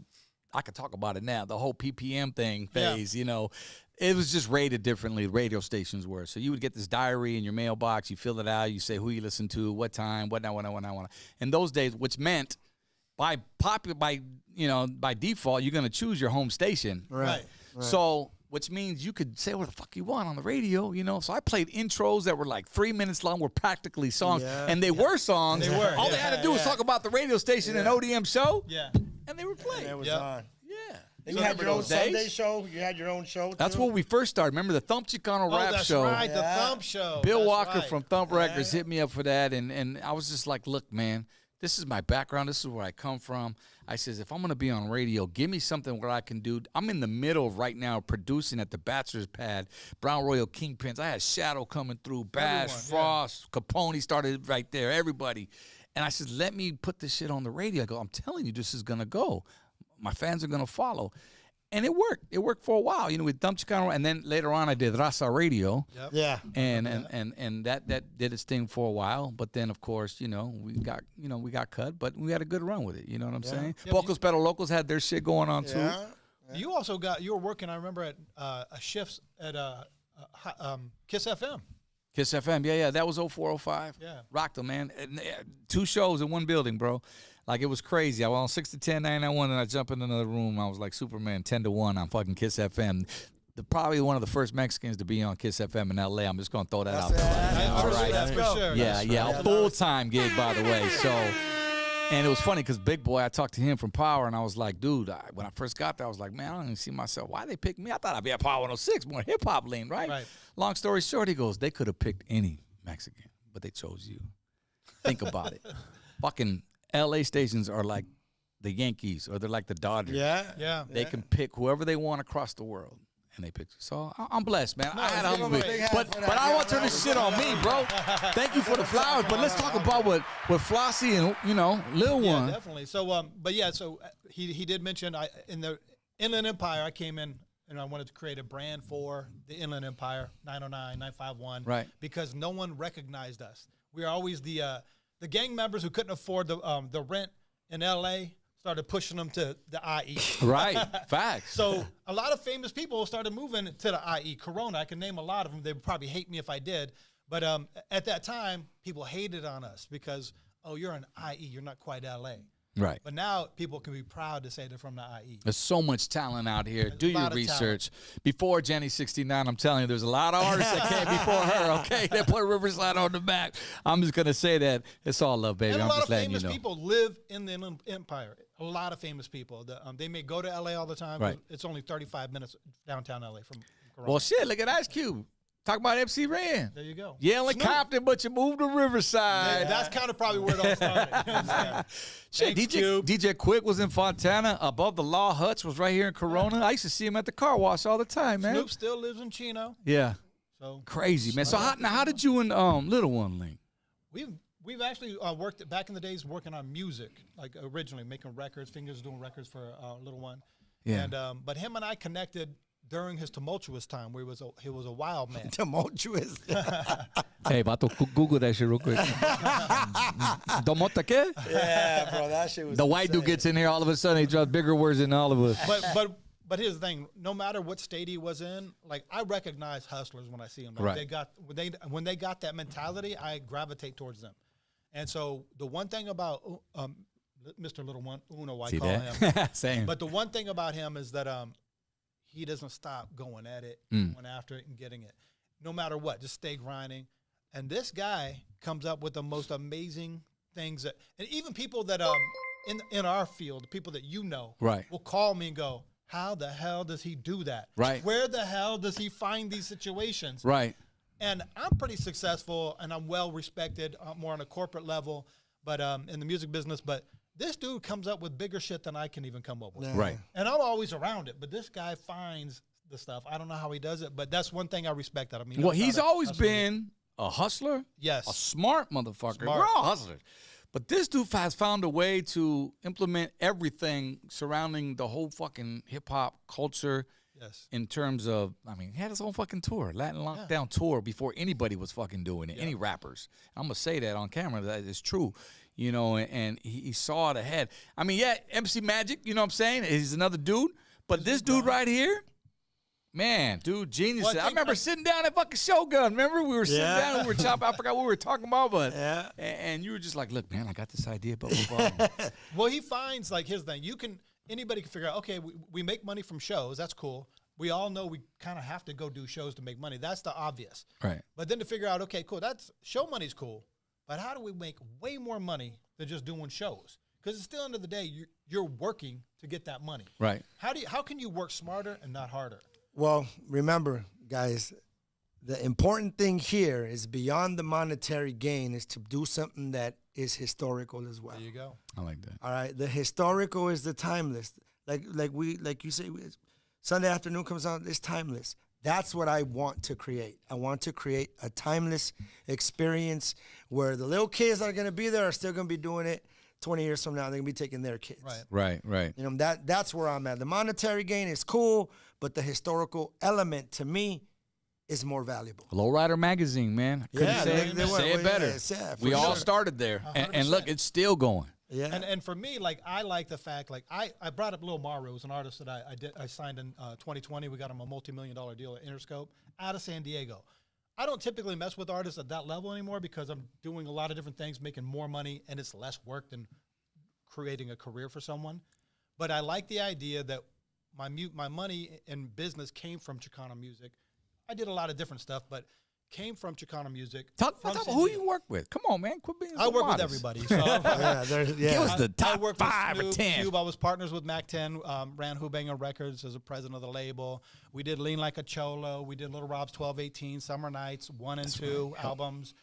Speaker 1: I could talk about it now. The whole PPM thing phase, you know, it was just rated differently. Radio stations were. So you would get this diary in your mailbox. You fill it out. You say who you listen to, what time, what now. In those days, which meant by default, you're going to choose your home station.
Speaker 4: Right.
Speaker 1: So, which means you could say what the fuck you want on the radio, you know. So I played intros that were like 3 minutes long, were practically songs, and they were songs.
Speaker 6: They were.
Speaker 1: All they had to do was talk about the radio station and ODM show, and they were playing.
Speaker 4: And it was on.
Speaker 1: Yeah.
Speaker 4: And you had your own Sunday show. You had your own show, too?
Speaker 1: That's when we first started. Remember the Thump Chicano rap show?
Speaker 6: That's right, the Thump show.
Speaker 1: Bill
Speaker 6: That's
Speaker 1: Walker
Speaker 6: right.
Speaker 1: from Thump Records hit me up for that, and I was just like, look, man, this is my background. This is where I come from. I says, if I'm going to be on radio, give me something where I can do. I'm in the middle right now producing at the Bachelor's Pad, Brown Royal Kingpins. I had Shadow coming through, Bash, Frost, Capone started right there, everybody. And I said, let me put this shit on the radio. I go, I'm telling you, this is going to go. My fans are going to follow. And it worked. It worked for a while, you know, with Thump Chicano, and then later on I did Raza Radio.
Speaker 6: Yep.
Speaker 4: Yeah.
Speaker 1: And that did its thing for a while, but then of course, you know, we got cut, but we had a good run with it. You know what I'm saying?
Speaker 6: Yep.
Speaker 1: Pocos Pero Locos had their shit going on too.
Speaker 6: You also you were working, I remember, at a shifts at Kiss FM.
Speaker 1: Kiss FM, yeah, that was 0405.
Speaker 6: Yeah.
Speaker 1: Rocked them, man. And, 2 shows in one building, bro. Like, it was crazy. I was on 6 to 10, 991, and I jump in another room. I was like Superman, 10 to 1 on fucking Kiss FM. Probably one of the first Mexicans to be on Kiss FM in L.A. I'm just going to throw that out there.
Speaker 6: All right, that's for sure.
Speaker 1: Yeah, a full-time gig, by the way. So, and it was funny because Big Boy, I talked to him from Power, and I was like, dude, when I first got there, I was like, man, I don't even see myself. Why they pick me? I thought I'd be at Power 106, more hip-hop lean, right? Long story short, he goes, they could have picked any Mexican, but they chose you. Think about it. Fucking L.A. stations are like the Yankees, or they're like the Dodgers.
Speaker 6: Yeah.
Speaker 1: They can pick whoever they want across the world. And they picked you. So I'm blessed, man. I had a humble but I don't want to turn this shit on me, bro. Thank you for the flowers. But let's talk about what Flossie and, you know, Lil One.
Speaker 6: Yeah, definitely. So, so he did mention in the Inland Empire, I came in and I wanted to create a brand for the Inland Empire, 909, 951.
Speaker 1: Right.
Speaker 6: Because no one recognized us. We are always the gang members who couldn't afford the rent in L.A., started pushing them to the IE.
Speaker 1: Right. Facts.
Speaker 6: So a lot of famous people started moving to the IE. Corona, I can name a lot of them. They would probably hate me if I did. But at that time, people hated on us because, oh, you're an IE. You're not quite LA.
Speaker 1: Right.
Speaker 6: But now people can be proud to say they're from the IE.
Speaker 1: There's so much talent out here. Do your research. Before Jenny 69, I'm telling you, there's a lot of artists that came before her, okay? They put Riverside on the map. I'm just going to say that. It's all love, baby.
Speaker 6: And
Speaker 1: I'm just letting you know.
Speaker 6: a lot of famous people live in the Inland Empire. A lot of famous people. They may go to L.A. all the time.
Speaker 1: Right.
Speaker 6: It's only 35 minutes downtown L.A. from Corona.
Speaker 1: Well, shit, look at Ice Cube. Talk about MC Ren.
Speaker 6: There you go.
Speaker 1: Yeah, only Compton, but you moved to Riverside.
Speaker 6: Yeah, that's kind of probably where it all started. You know what I'm saying?
Speaker 1: Shit, DJ Quick was in Fontana. Above the Law Hutch was right here in Corona. I used to see him at the car wash all the time, man.
Speaker 6: Snoop still lives in Chino.
Speaker 1: Yeah.
Speaker 6: So
Speaker 1: crazy, man. So how did you and Little One link?
Speaker 6: We've actually worked back in the days working on music, like originally making records. Fingers doing records for Little One.
Speaker 1: Yeah.
Speaker 6: And but him and I connected during his tumultuous time, where he was a wild man.
Speaker 4: Tumultuous.
Speaker 1: Hey, vato, Google that shit real quick. Domota qué?
Speaker 4: Yeah, bro, that shit was
Speaker 1: The white dude gets in here, all of a sudden he drops bigger words than all of us.
Speaker 6: But here's the thing: no matter what state he was in, like I recognize hustlers when I see them. Like
Speaker 1: Right.
Speaker 6: when they got that mentality, I gravitate towards them. And so the one thing about Mr. Little One, Uno, I call him.
Speaker 1: Same.
Speaker 6: But the one thing about him is that he doesn't stop going at it, going after it, and getting it, no matter what. Just stay grinding. And this guy comes up with the most amazing things that, and even people that in our field, the people that you know,
Speaker 1: Right.
Speaker 6: will call me and go, "How the hell does he do that?
Speaker 1: Right.
Speaker 6: Where the hell does he find these situations?"
Speaker 1: Right.
Speaker 6: And I'm pretty successful, and I'm well respected, more on a corporate level, but in the music business. But this dude comes up with bigger shit than I can even come up with.
Speaker 4: Yeah.
Speaker 1: Right.
Speaker 6: And I'm always around it, but this guy finds the stuff. I don't know how he does it, but that's one thing I respect that. I mean,
Speaker 1: Well, he's always been a hustler.
Speaker 6: Yes.
Speaker 1: A smart motherfucker.
Speaker 6: Smart.
Speaker 1: We're all hustlers. But this dude has found a way to implement everything surrounding the whole fucking hip-hop culture.
Speaker 6: Yes.
Speaker 1: In terms of, I mean, he had his own fucking tour, Latin Lockdown tour, before anybody was fucking doing it, any rappers. I'm going to say that on camera, that is true. you know, and he saw it ahead. I mean, yeah, MC Magic, you know what I'm saying? He's another dude. But this dude right here, man, dude, genius.
Speaker 6: Well,
Speaker 1: I remember sitting down at fucking Shogun. Remember? We were sitting down and we were chopping. I forgot what we were talking about, but and you were just like, look, man, I got this idea, but
Speaker 6: well, he finds, like, here's the thing. Anybody can figure out, okay, we make money from shows. That's cool. We all know we kind of have to go do shows to make money. That's the obvious.
Speaker 1: Right.
Speaker 6: But then to figure out, okay, cool, that's show money's cool, but how do we make way more money than just doing shows? Because it's still, end of the day, you're working to get that money.
Speaker 1: Right.
Speaker 6: How can you work smarter and not harder?
Speaker 4: Well, remember, guys, the important thing here is beyond the monetary gain is to do something that is historical as well.
Speaker 6: There you go.
Speaker 1: I like that.
Speaker 4: All right. The historical is the timeless. Like you say, Sunday afternoon comes out, it's timeless. That's what I want to create. I want to create a timeless experience where the little kids that are going to be there are still going to be doing it 20 years from now. They're going to be taking their kids.
Speaker 1: Right.
Speaker 4: You know, that's where I'm at. The monetary gain is cool, but the historical element to me is more valuable.
Speaker 1: Lowrider Magazine, man. I couldn't say it better. We all started there. And look, it's still going.
Speaker 4: Yeah.
Speaker 6: And for me, like, I like the fact, like, I brought up Lil Maru, who's an artist that I signed in 2020. We got him a multi-million-dollar deal at Interscope out of San Diego. I don't typically mess with artists at that level anymore because I'm doing a lot of different things, making more money, and it's less work than creating a career for someone. But I like the idea that my money and business came from Chicano music. I did a lot of different stuff, but came from Chicano music.
Speaker 1: Talk who you work with. Come on, man. Quit being so
Speaker 6: I work
Speaker 1: modest.
Speaker 6: with everybody. So
Speaker 1: Give us the top
Speaker 6: I worked
Speaker 1: 5
Speaker 6: with
Speaker 1: or
Speaker 6: Snoop,
Speaker 1: 10.
Speaker 6: Cube. I was partners with Mac 10, ran Hubanger Records as a president of the label. We did Lean Like a Cholo. We did Little Rob's 1218, Summer Nights, 1 and 2 albums.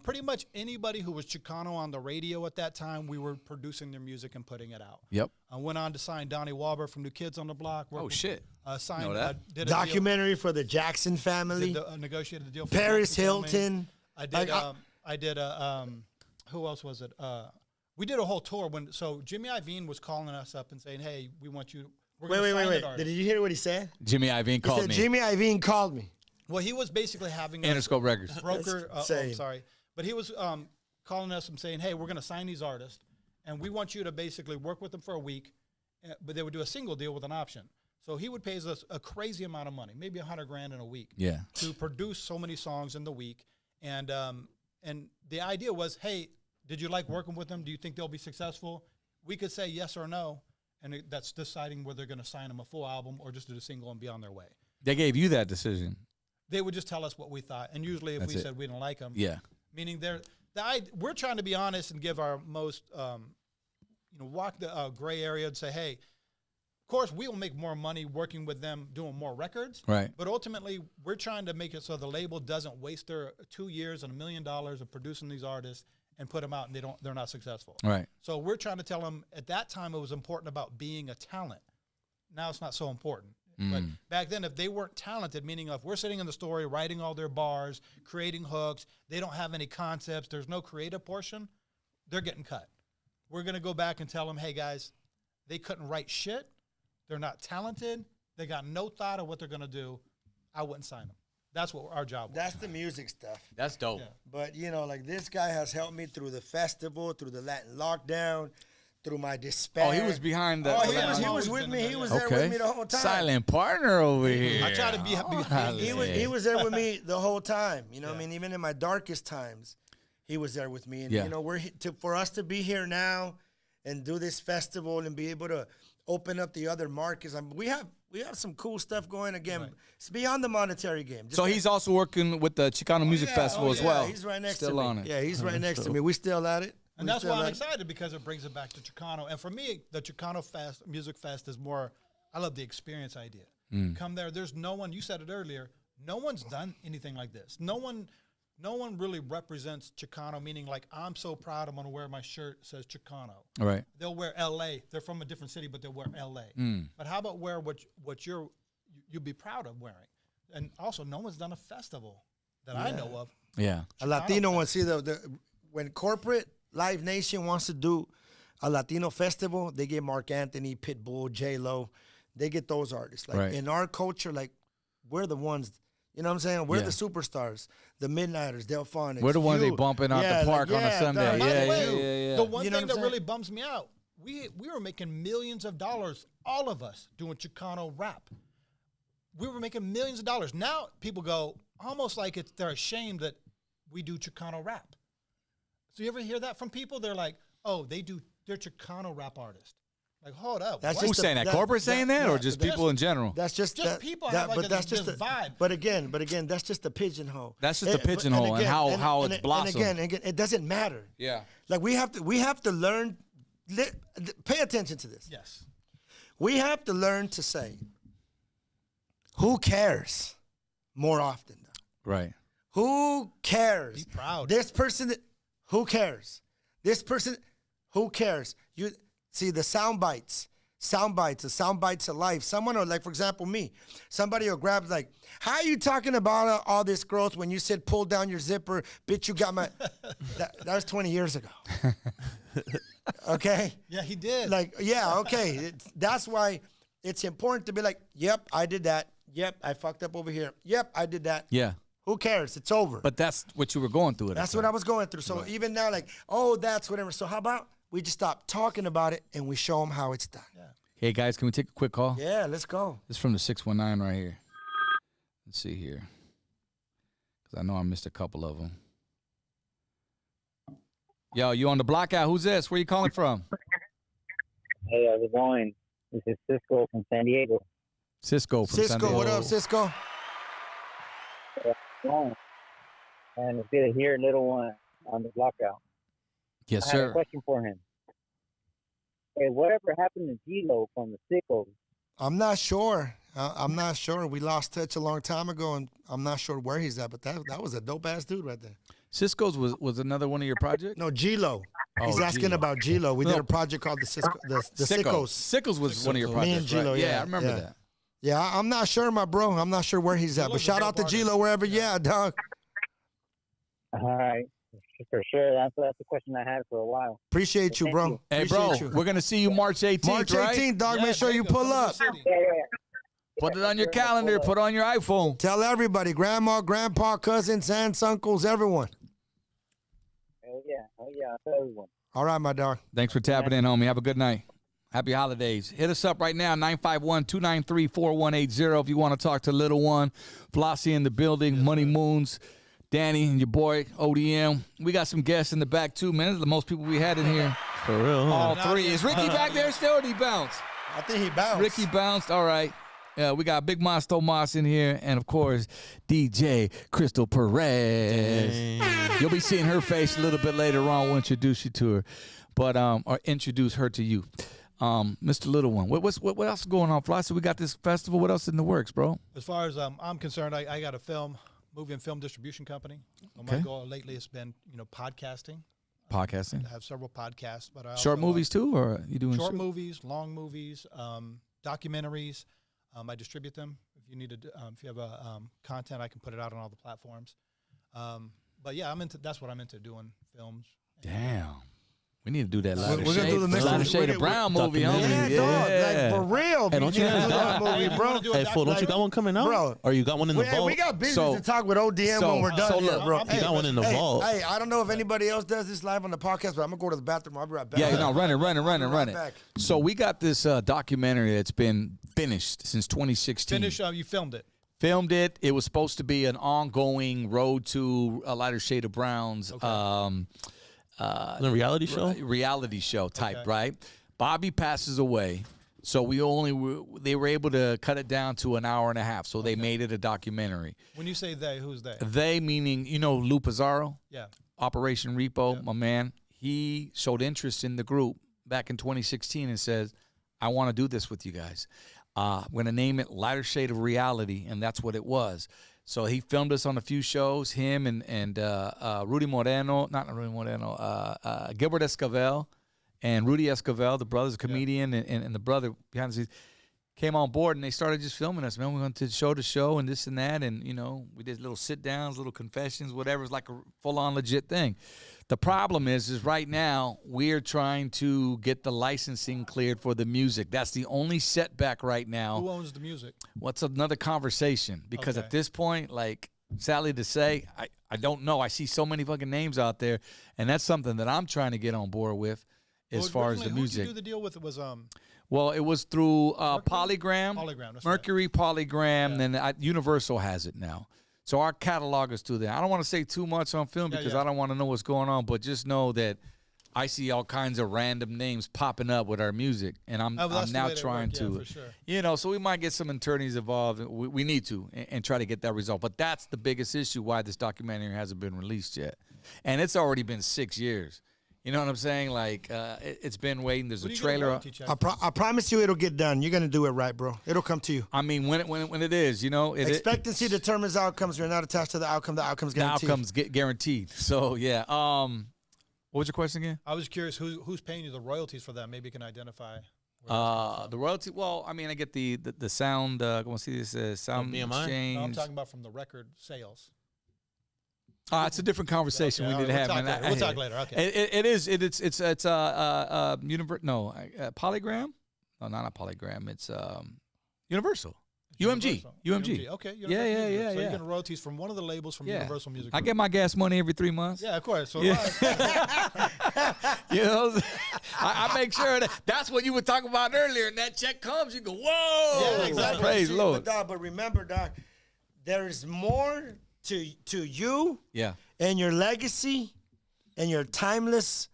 Speaker 6: Pretty much anybody who was Chicano on the radio at that time, we were producing their music and putting it out.
Speaker 1: Yep.
Speaker 6: I went on to sign Donnie Wahlberg from New Kids on the Block.
Speaker 1: Shit.
Speaker 6: Signed,
Speaker 1: Know that.
Speaker 6: did a
Speaker 4: Documentary for the Jackson family.
Speaker 6: negotiated a deal for
Speaker 4: Paris
Speaker 6: Jackson Filming.
Speaker 4: Hilton.
Speaker 6: I did who else was it? We did a whole tour so Jimmy Iovine was calling us up and saying, "Hey, we want you."
Speaker 4: Wait. Did you hear what he said?
Speaker 1: Jimmy Iovine called me.
Speaker 4: Jimmy Iovine called me.
Speaker 6: Well, he was basically having
Speaker 1: Interscope Records.
Speaker 6: broker. Sorry, but he was calling us and saying, "Hey, we're going to sign these artists, and we want you to basically work with them for a week, but they would do a single deal with an option." So he would pay us a crazy amount of money, maybe $100,000 in a week, to produce so many songs in the week. And the idea was, hey, did you like working with them? Do you think they'll be successful? We could say yes or no, and that's deciding whether they're going to sign them a full album or just do a single and be on their way.
Speaker 1: They gave you that decision.
Speaker 6: They would just tell us what we thought, and usually if we said we didn't like them, meaning we're trying to be honest and give our most, walk the gray area and say, hey. Of course, we will make more money working with them, doing more records.
Speaker 1: Right.
Speaker 6: But ultimately, we're trying to make it so the label doesn't waste their 2 years and $1 million of producing these artists and put them out, and they're not successful.
Speaker 1: Right.
Speaker 6: So we're trying to tell them at that time it was important about being a talent. Now it's not so important. But back then, if they weren't talented, meaning if we're sitting in the story, writing all their bars, creating hooks, they don't have any concepts, there's no creative portion, they're getting cut. We're going to go back and tell them, hey, guys, they couldn't write shit. They're not talented. They got no thought of what they're going to do. I wouldn't sign them. That's what our job was.
Speaker 4: That's the music stuff.
Speaker 1: That's dope.
Speaker 6: Yeah.
Speaker 4: But, like this guy has helped me through the festival, through the Latin lockdown, through my despair.
Speaker 1: Oh, he was behind the...
Speaker 4: he was with me. He was there with me the whole time.
Speaker 1: Silent partner over here.
Speaker 6: I try to be behind
Speaker 4: He was there with me the whole time. You know what I mean? Even in my darkest times, he was there with me. And, for us to be here now and do this festival and be able to open up the other markets. We have some cool stuff going. Again, it's beyond the monetary game.
Speaker 1: So he's also working with the Chicano Music Festival as well.
Speaker 4: He's right next
Speaker 1: still
Speaker 4: to me.
Speaker 1: On it.
Speaker 4: Yeah, he's right next to me. We still at it.
Speaker 6: And that's why I'm excited, because it brings it back to Chicano. And for me, the Chicano Music Fest is more, I love the experience idea. Come there. There's no one, you said it earlier, no one's done anything like this. No one really represents Chicano, meaning like, I'm so proud I'm going to wear my shirt that says Chicano.
Speaker 1: All right.
Speaker 6: They'll wear L.A. They're from a different city, but they'll wear L.A. But how about wear what you'd be proud of wearing? And also, no one's done a festival that I know of.
Speaker 1: Yeah.
Speaker 4: A Latino one. See, when corporate Live Nation wants to do a Latino festival, they get Mark Anthony, Pitbull, J-Lo. They get those artists. Like in our culture, like we're the ones You know what I'm saying? We're the superstars, the Midnighters, Delphonics.
Speaker 1: We're the ones they bumping out the park on a Sunday.
Speaker 6: Yeah. The one thing that really bums me out, we were making millions of dollars, all of us, doing Chicano rap. We were making millions of dollars. Now people go almost like they're ashamed that we do Chicano rap. So you ever hear that from people? They're like, oh, they're Chicano rap artists. Like, hold up.
Speaker 1: Who's saying that? Corporate saying that, or just people in general?
Speaker 4: That's just
Speaker 6: people have like this vibe.
Speaker 4: But again, that's just the pigeonhole.
Speaker 1: That's just the pigeonhole and how it's blossomed.
Speaker 4: And again, it doesn't matter.
Speaker 1: Yeah.
Speaker 4: Like we have to learn. Pay attention to this.
Speaker 6: Yes.
Speaker 4: We have to learn to say, who cares, more often.
Speaker 1: Right.
Speaker 4: Who cares?
Speaker 6: Be proud.
Speaker 4: This person. Who cares? This person. Who cares? You. See, the sound bites of life. Someone will, like, for example, me. Somebody will grab, like, how are you talking about all this growth when you said pull down your zipper? Bitch, you got my... that was 20 years ago. Okay?
Speaker 6: Yeah, he did.
Speaker 4: Like, yeah, okay. That's why it's important to be like, yep, I did that. Yep, I fucked up over here. Yep, I did that.
Speaker 1: Yeah.
Speaker 4: Who cares? It's over.
Speaker 1: But that's what you were going through.
Speaker 4: That's what I was going through. So
Speaker 1: right.
Speaker 4: Even now, like, oh, that's whatever. So how about... we just stop talking about it and we show them how it's done.
Speaker 6: Yeah.
Speaker 1: Hey, guys, can we take a quick call?
Speaker 4: Yeah, let's go.
Speaker 1: This is from the 619 right here. Let's see here. Because I know I missed a couple of them. Yo, you on the block out? Who's this? Where you calling from?
Speaker 7: Hey, how's it going? This is Cisco from San Diego.
Speaker 1: Cisco from San Diego.
Speaker 4: What up, Cisco?
Speaker 7: And it's good to hear little one on the block out.
Speaker 1: Yes,
Speaker 7: I
Speaker 1: sir.
Speaker 7: have a question for him. Hey, whatever happened to G-Lo from the Sickles?
Speaker 4: I'm not sure. I'm not sure. We lost touch a long time ago, and I'm not sure where he's at, but that was a dope-ass dude right there.
Speaker 1: Cisco's was another one of your projects?
Speaker 4: No, G-Lo.
Speaker 1: Oh,
Speaker 4: he's asking
Speaker 1: G-Lo.
Speaker 4: about G-Lo. We did a project called the Sickos.
Speaker 1: Sickles was one of your projects,
Speaker 4: Me and G-Lo,
Speaker 1: right?
Speaker 4: yeah,
Speaker 1: I remember that.
Speaker 4: Yeah, I'm not sure, my bro. I'm not sure where he's at, but shout out to G-Lo wherever you at, dog.
Speaker 7: All right. For sure. That's the question I had for a while.
Speaker 4: Appreciate you, bro.
Speaker 1: Hey, bro, we're going to see you March 18th,
Speaker 4: March 18th, dog.
Speaker 6: Yeah,
Speaker 4: make sure you pull up.
Speaker 7: Yeah.
Speaker 1: Put it on your calendar. Put it on your iPhone.
Speaker 4: Tell everybody, grandma, grandpa, cousins, aunts, uncles, everyone.
Speaker 7: Hell yeah. I'll tell everyone.
Speaker 4: All right, my dog.
Speaker 1: Thanks for tapping in, homie. Have a good night. Happy holidays. Hit us up right now, 951-293-4180 if you want to talk to Little One. Flossie in the building, Money Moons, Danny, and your boy, ODM. We got some guests in the back, too, man. This is the most people we had in here.
Speaker 2: For real.
Speaker 1: All three. Is Ricky back there still, or did he bounce?
Speaker 4: I think he bounced.
Speaker 1: Ricky bounced. All right. We got Big Mas Tomas in here, and, of course, DJ Crystal Perez. You'll be seeing her face a little bit later on. We'll introduce you to her, but or introduce her to you. Mr. Little One, what else is going on, Fly? So we got this festival. What else in the works, bro?
Speaker 6: As far as I'm concerned, I got a movie and film distribution company. So my goal lately has been, podcasting.
Speaker 1: Podcasting.
Speaker 6: I have several podcasts, but I
Speaker 1: short
Speaker 6: also,
Speaker 1: movies too, or are you doing
Speaker 6: short movies, long movies, documentaries. I distribute them. If you need if you have content, I can put it out on all the platforms. But yeah, that's what I'm into, doing films.
Speaker 1: Damn. We need to do that
Speaker 4: We're gonna do the next
Speaker 1: Lighter Shade of Brown movie, homie.
Speaker 4: Yeah, dog. Like, for real.
Speaker 2: Hey, don't you guys
Speaker 4: that movie, bro?
Speaker 2: Hey, fool, don't you got one coming out?
Speaker 4: Bro.
Speaker 2: Or you got one in the vault?
Speaker 4: We got business to talk with ODM when we're done here, bro.
Speaker 2: You got one in the vault.
Speaker 4: Hey, I don't know if anybody else does this live on the podcast, but I'm going to go to the bathroom. I'll be right back.
Speaker 1: Yeah, no, run it.
Speaker 4: back.
Speaker 1: So we got this documentary that's been finished since 2016.
Speaker 6: You filmed it.
Speaker 1: Filmed it. It was supposed to be an ongoing road to a Lighter Shade of Brown's
Speaker 2: The reality show?
Speaker 1: Reality show type, right? Bobby passes away. So they were able to cut it down to an hour and a half. So they made it a documentary.
Speaker 6: When you say they, who's they?
Speaker 1: They meaning, Lou Pizarro?
Speaker 6: Yeah.
Speaker 1: Operation Repo, my man. He showed interest in the group back in 2016 and says, I want to do this with you guys. I'm going to name it Lighter Shade of Reality, and that's what it was. So he filmed us on a few shows, him and Gilbert Esquivel and Rudy Esquivel, the brother's a comedian, and the brother behind the scenes, came on board, and they started just filming us, man. We went to show and this and that, and, we did little sit-downs, little confessions, whatever. It's like a full-on legit thing. The problem is right now we're trying to get the licensing cleared for the music. That's the only setback right now.
Speaker 6: Who owns the music?
Speaker 1: What's another conversation? Because at this point, like, sadly to say, I don't know. I see so many fucking names out there, and that's something that I'm trying to get on board with as far as the music.
Speaker 6: Who did you do the deal with? It was
Speaker 1: Well, it was through Polygram.
Speaker 6: Polygram,
Speaker 1: Mercury,
Speaker 6: right.
Speaker 1: Polygram, then Universal has it now. So our catalog is through there. I don't want to say too much on film because I don't want to know what's going on, but just know that I see all kinds of random names popping up with our music, and I'm now trying to, so we might get some attorneys involved. We need to and try to get that result. But that's the biggest issue why this documentary hasn't been released yet, and it's already been 6 years. You know what I'm saying? Like, it's been waiting. There's a trailer.
Speaker 4: I promise you it'll get done. You're going to do it right, bro. It'll come to you.
Speaker 1: I mean, when it is,
Speaker 4: Expectancy determines outcomes. You're not attached to the outcome. The outcome's guaranteed.
Speaker 1: The outcome's guaranteed. So, yeah. What was your question again?
Speaker 6: I was curious, who's paying you the royalties for that? Maybe you can identify.
Speaker 1: The royalty, well, I mean, I get the sound, go see this, sound exchange.
Speaker 6: No, I'm talking about from the record sales.
Speaker 1: It's a different conversation we need to have.
Speaker 6: We'll talk later. Okay.
Speaker 1: It's Polygram. No, not a Polygram. It's Universal. UMG.
Speaker 6: Okay.
Speaker 1: Yeah.
Speaker 6: So you're getting royalties from one of the labels from Universal Music Group.
Speaker 1: I get my gas money every 3 months.
Speaker 6: Yeah, of course. So
Speaker 1: I make sure that's what you were talking about earlier. And that check comes, you go, whoa!
Speaker 6: Yeah, exactly.
Speaker 1: Praise Lord.
Speaker 4: But remember, Doc, there is more to you and your legacy and your timeless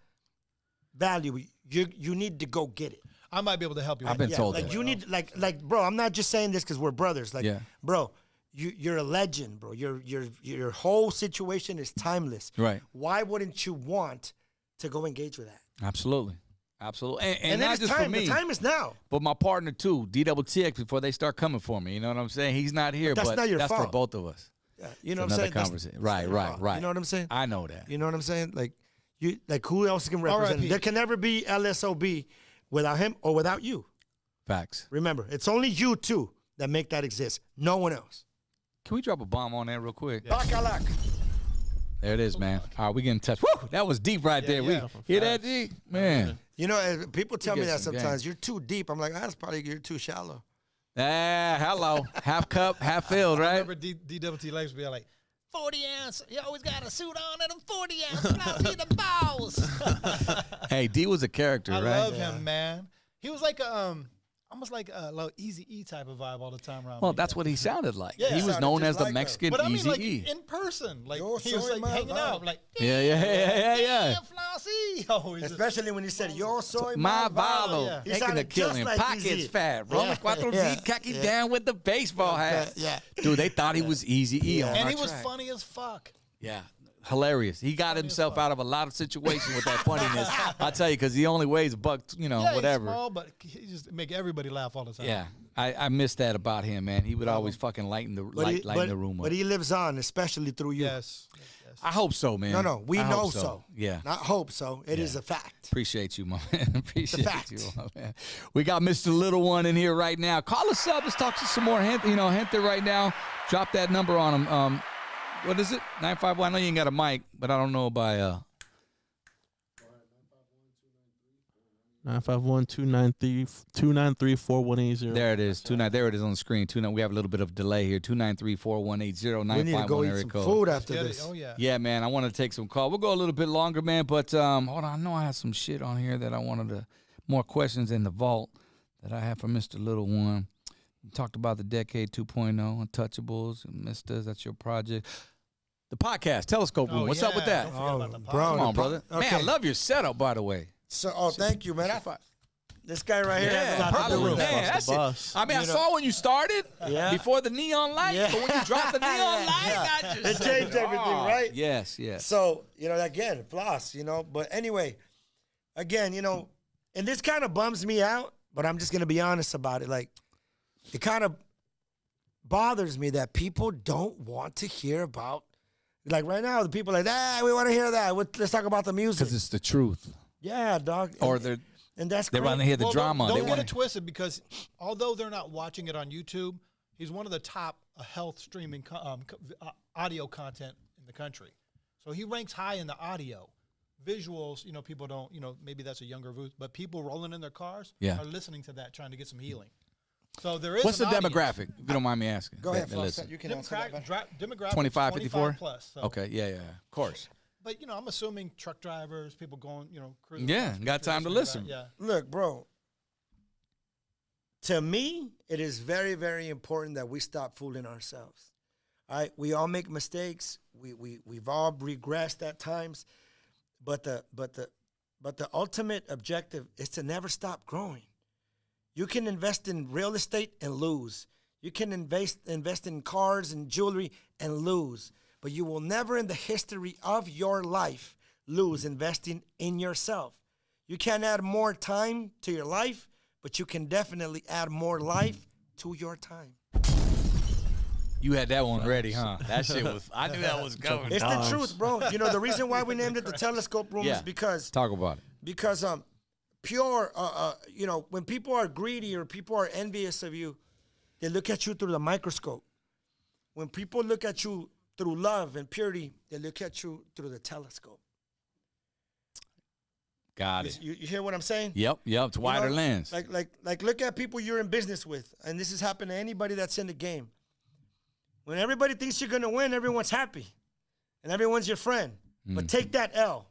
Speaker 4: value. You need to go get it.
Speaker 6: I might be able to help you.
Speaker 1: I've been told
Speaker 4: like
Speaker 1: that.
Speaker 4: you need like bro, I'm not just saying this because we're brothers. Like bro, you're a legend, bro. Your whole situation is timeless.
Speaker 1: Right.
Speaker 4: Why wouldn't you want to go engage with that?
Speaker 1: Absolutely. And not just
Speaker 4: time.
Speaker 1: for me.
Speaker 4: The time is now.
Speaker 1: But my partner too, DXX, before they start coming for me. You know what I'm saying? He's not here,
Speaker 4: but that's not your
Speaker 1: that's
Speaker 4: fault.
Speaker 1: for both of us.
Speaker 4: Yeah. You know what I'm saying?
Speaker 1: Conversation. Right.
Speaker 4: You know what I'm saying?
Speaker 1: I know that.
Speaker 4: You know what I'm saying? Like who else can represent him? There can never be LSOB without him or without you.
Speaker 1: Facts.
Speaker 4: Remember, it's only you two that make that exist. No one else.
Speaker 1: Can we drop a bomb on that real quick?
Speaker 4: Bakalak.
Speaker 1: There it is, man. All right, we get in touch. Woo, that was deep right there. We hear that, G? Man.
Speaker 4: You know, people tell me that sometimes. You're too deep. I'm like, that's probably you're too shallow.
Speaker 1: Hello. Half cup, half filled, right?
Speaker 6: I remember DWT Legs be like, 40 ounce. You always got a suit on and I'm 40 ounce. Now be the boss.
Speaker 1: Hey, D was a character, right?
Speaker 6: I love him, man. He was like almost like a little Eazy-E type of vibe all the time around.
Speaker 1: Well, that's what he sounded like.
Speaker 6: Yeah,
Speaker 1: he was known as the Mexican
Speaker 6: but I mean, like,
Speaker 1: Eazy-E.
Speaker 6: in person, like he was like hanging out, like
Speaker 1: yeah.
Speaker 6: Flossy.
Speaker 4: Especially when he said "Yo soy
Speaker 1: my valo," making the killing,
Speaker 4: like
Speaker 1: pockets
Speaker 4: Eazy.
Speaker 1: fat, rolling cuatro D, khaki down with the baseball hat.
Speaker 4: Yeah,
Speaker 1: dude, they thought he was Eazy-E on
Speaker 6: and
Speaker 1: our
Speaker 6: he was
Speaker 1: track.
Speaker 6: funny as fuck.
Speaker 1: Yeah. Hilarious. He got himself out of a lot of situations with that funniness. I tell you, because he only weighs a buck, whatever.
Speaker 6: He's small, but he just make everybody laugh all the time.
Speaker 1: Yeah, I miss that about him, man. He would always fucking lighten the room up.
Speaker 4: But he lives on, especially through you.
Speaker 6: Yes.
Speaker 1: I hope so, man.
Speaker 4: No, we know so.
Speaker 1: Yeah.
Speaker 4: Not hope so. It is a fact.
Speaker 1: Appreciate you, my man. Appreciate
Speaker 4: fact.
Speaker 1: you, my man. We got Mr. Little One in here right now. Call us up. Let's talk to some more Gente right now. Drop that number on him. What is it? 951. I know you ain't got a mic, but I don't know by
Speaker 2: 951-293-4180.
Speaker 1: There it is. There it is on the screen. We have a little bit of delay here. 293-4180.
Speaker 4: We need to go eat some food after this.
Speaker 6: Oh yeah.
Speaker 1: Yeah, man. I want to take some call. We'll go a little bit longer, man. But hold on. I know I had some shit on here that I wanted to more questions in the vault that I have for Mr. Little One. We talked about the Decade 2.0, Untouchables, Mistahs. That's your project. The podcast, Telescope Room. What's up with that?
Speaker 6: Bro,
Speaker 1: Come on, brother. Okay. Man, I love your setup, by the way.
Speaker 4: So, thank you, man. This guy right here has a lot to do with
Speaker 1: man,
Speaker 4: that.
Speaker 1: that's it. I mean, I saw when you started before the neon light, but when you dropped the neon light,
Speaker 4: it changed everything, right?
Speaker 1: Yes.
Speaker 4: So, again, floss, but anyway, again, and this kind of bums me out, but I'm just going to be honest about it. Like, it kind of bothers me that people don't want to hear about, like right now, the people are like, we want to hear that. Let's talk about the music.
Speaker 1: Because it's the truth.
Speaker 4: Yeah, dog.
Speaker 1: Or
Speaker 4: and that's
Speaker 1: they want to hear the drama.
Speaker 6: Don't get it twisted, because although they're not watching it on YouTube, he's one of the top health streaming audio content in the country. So he ranks high in the audio. visuals, people don't, maybe that's a younger group, but people rolling in their cars
Speaker 1: Yeah.
Speaker 6: are listening to that, trying to get some healing. So there is.
Speaker 1: What's the
Speaker 6: an audience.
Speaker 1: demographic, if you don't mind me asking?
Speaker 4: Go ahead,
Speaker 1: That
Speaker 4: Fox.
Speaker 1: listen.
Speaker 4: You can answer that better.
Speaker 6: Demographic
Speaker 1: 25, 54?
Speaker 6: plus. So.
Speaker 1: Okay, yeah, of course.
Speaker 6: But I'm assuming truck drivers, people going, cruising.
Speaker 1: Yeah, got time to listen.
Speaker 6: Yeah.
Speaker 4: Look, bro. To me, it is very, very important that we stop fooling ourselves. All right, we all make mistakes. We've all regressed at times, but the ultimate objective is to never stop growing. You can invest in real estate and lose. You can invest in cars and jewelry and lose. But you will never in the history of your life lose investing in yourself. You can't add more time to your life, but you can definitely add more life to your time.
Speaker 1: You had that one ready, huh? That shit was, I knew that was coming.
Speaker 4: It's the truth, bro. The reason why we named it the telescope room is because
Speaker 1: talk about it.
Speaker 4: Because pure, when people are greedy or people are envious of you, they look at you through the microscope. When people look at you through love and purity, they look at you through the telescope.
Speaker 1: Got it.
Speaker 4: You hear what I'm saying?
Speaker 1: Yep. It's wider lens.
Speaker 4: Like look at people you're in business with, and this has happened to anybody that's in the game. When everybody thinks you're gonna win, everyone's happy, and everyone's your friend. But take that L,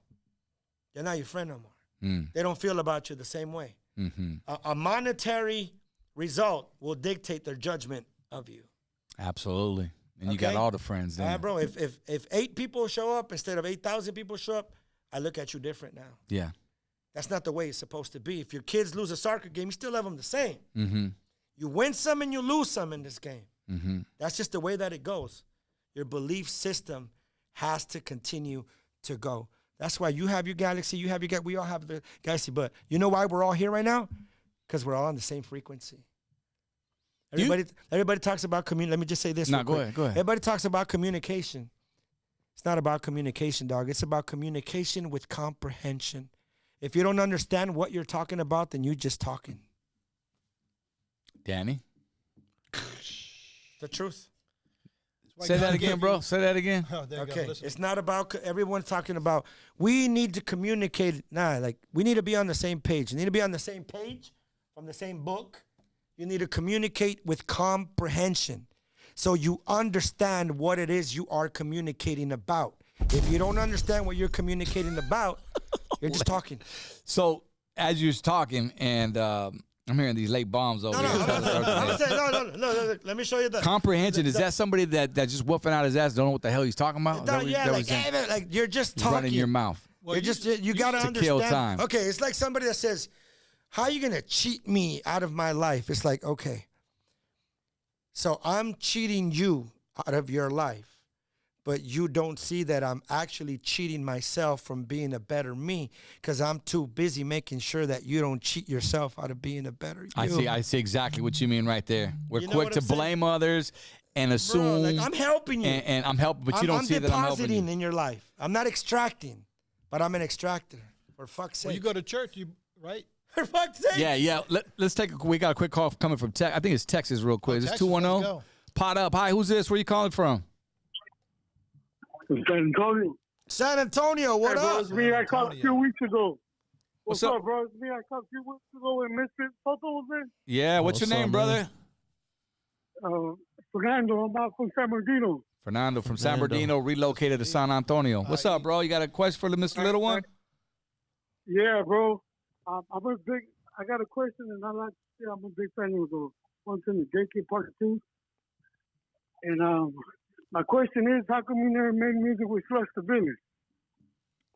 Speaker 4: they're not your friend no more. They don't feel about you the same way.
Speaker 1: Mm-hmm.
Speaker 4: A monetary result will dictate their judgment of you.
Speaker 1: Absolutely. And you got all the friends there.
Speaker 4: All right, bro. If 8 people show up instead of 8,000 people show up, I look at you different now.
Speaker 1: Yeah.
Speaker 4: That's not the way it's supposed to be. If your kids lose a soccer game, you still have them the same.
Speaker 1: Mm-hmm.
Speaker 4: You win some and you lose some in this game.
Speaker 1: Mm-hmm.
Speaker 4: That's just the way that it goes. Your belief system has to continue to go. That's why you have your galaxy, we all have the galaxy. But you know why we're all here right now? Because we're all on the same frequency. Everybody talks about communication. Let me just say this.
Speaker 1: No, go ahead.
Speaker 4: Everybody talks about communication. It's not about communication, dog. It's about communication with comprehension. If you don't understand what you're talking about, then you're just talking.
Speaker 1: Danny?
Speaker 4: The truth.
Speaker 1: Say that again, bro. Say that again.
Speaker 6: Oh, there you
Speaker 4: Okay,
Speaker 6: go.
Speaker 4: it's not about, everyone's talking about, we need to communicate. We need to be on the same page. You need to be on the same page from the same book. You need to communicate with comprehension so you understand what it is you are communicating about. If you don't understand what you're communicating about, you're just talking.
Speaker 1: So as you're talking, and I'm hearing these late bombs over here.
Speaker 4: No. Let me show you the
Speaker 1: comprehension. Is that somebody that just whooping out his ass, don't know what the hell he's talking about?
Speaker 4: Like you're just talking.
Speaker 1: Running your mouth.
Speaker 4: Well, you got to understand.
Speaker 1: Kill time.
Speaker 4: Okay, it's like somebody that says, how are you going to cheat me out of my life? It's like, okay, so I'm cheating you out of your life, but you don't see that I'm actually cheating myself from being a better me because I'm too busy making sure that you don't cheat yourself out of being a better you.
Speaker 1: I see exactly what you mean right there. We're
Speaker 4: You know
Speaker 1: quick
Speaker 4: what
Speaker 1: to
Speaker 4: I'm saying?
Speaker 1: blame others and assume.
Speaker 4: Bro, like, I'm helping you.
Speaker 1: And I'm helping, but you don't see that I'm helping
Speaker 4: depositing
Speaker 1: you.
Speaker 4: in your life. I'm not extracting, but I'm an extractor. For fuck's sake.
Speaker 6: Well, you go to church, right?
Speaker 4: For fuck's sake.
Speaker 1: Yeah. Let's take we got a quick call coming from Texas. I think it's Texas real quick. Is this 210? Pot up. Hi, who's this? Where you calling from?
Speaker 8: San Antonio.
Speaker 4: San Antonio, what
Speaker 8: hey, bro,
Speaker 4: up?
Speaker 8: It's me. I called a few weeks ago.
Speaker 1: What's
Speaker 8: up, bro? It's me. I called a few weeks ago when Mr. Soto was in.
Speaker 1: Yeah, what's your name, brother?
Speaker 8: Fernando. I'm out from San Bernardino.
Speaker 1: Fernando from San Bernardino, relocated to San Antonio. What's up, bro? You got a question for the Mr. Little One?
Speaker 8: Yeah, bro. I got a question, and I'm a big fan of the ones in the JK Part 2. And my question is, how come you never made music with Slush the Villain?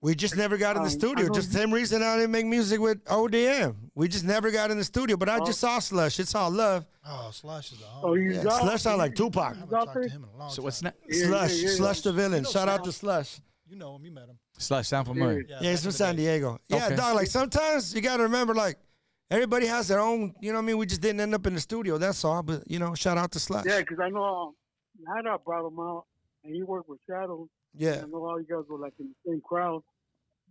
Speaker 4: We just never got in the studio. Just the same reason I didn't make music with ODM. We just never got in the studio. But I just saw Slush. It's all love.
Speaker 6: Oh, Slush is the homie.
Speaker 8: Oh, you
Speaker 4: Yeah, Slush sound like Tupac.
Speaker 6: I haven't talked to him in a long
Speaker 1: So what's
Speaker 6: time.
Speaker 1: next?
Speaker 4: Slush the Villain. Shout out to Slush.
Speaker 6: You know him. You met him.
Speaker 1: Slush, sound familiar.
Speaker 4: Yeah, he's from San Diego. Yeah,
Speaker 1: Okay.
Speaker 4: dog, like sometimes you got to remember, like, everybody has their own, you know what I mean? We just didn't end up in the studio, that's all. But, shout out to Slush.
Speaker 8: Yeah, because I know Nada brought him out, and he worked with Shadow.
Speaker 4: Yeah.
Speaker 8: I know all you guys were like in the same crowd.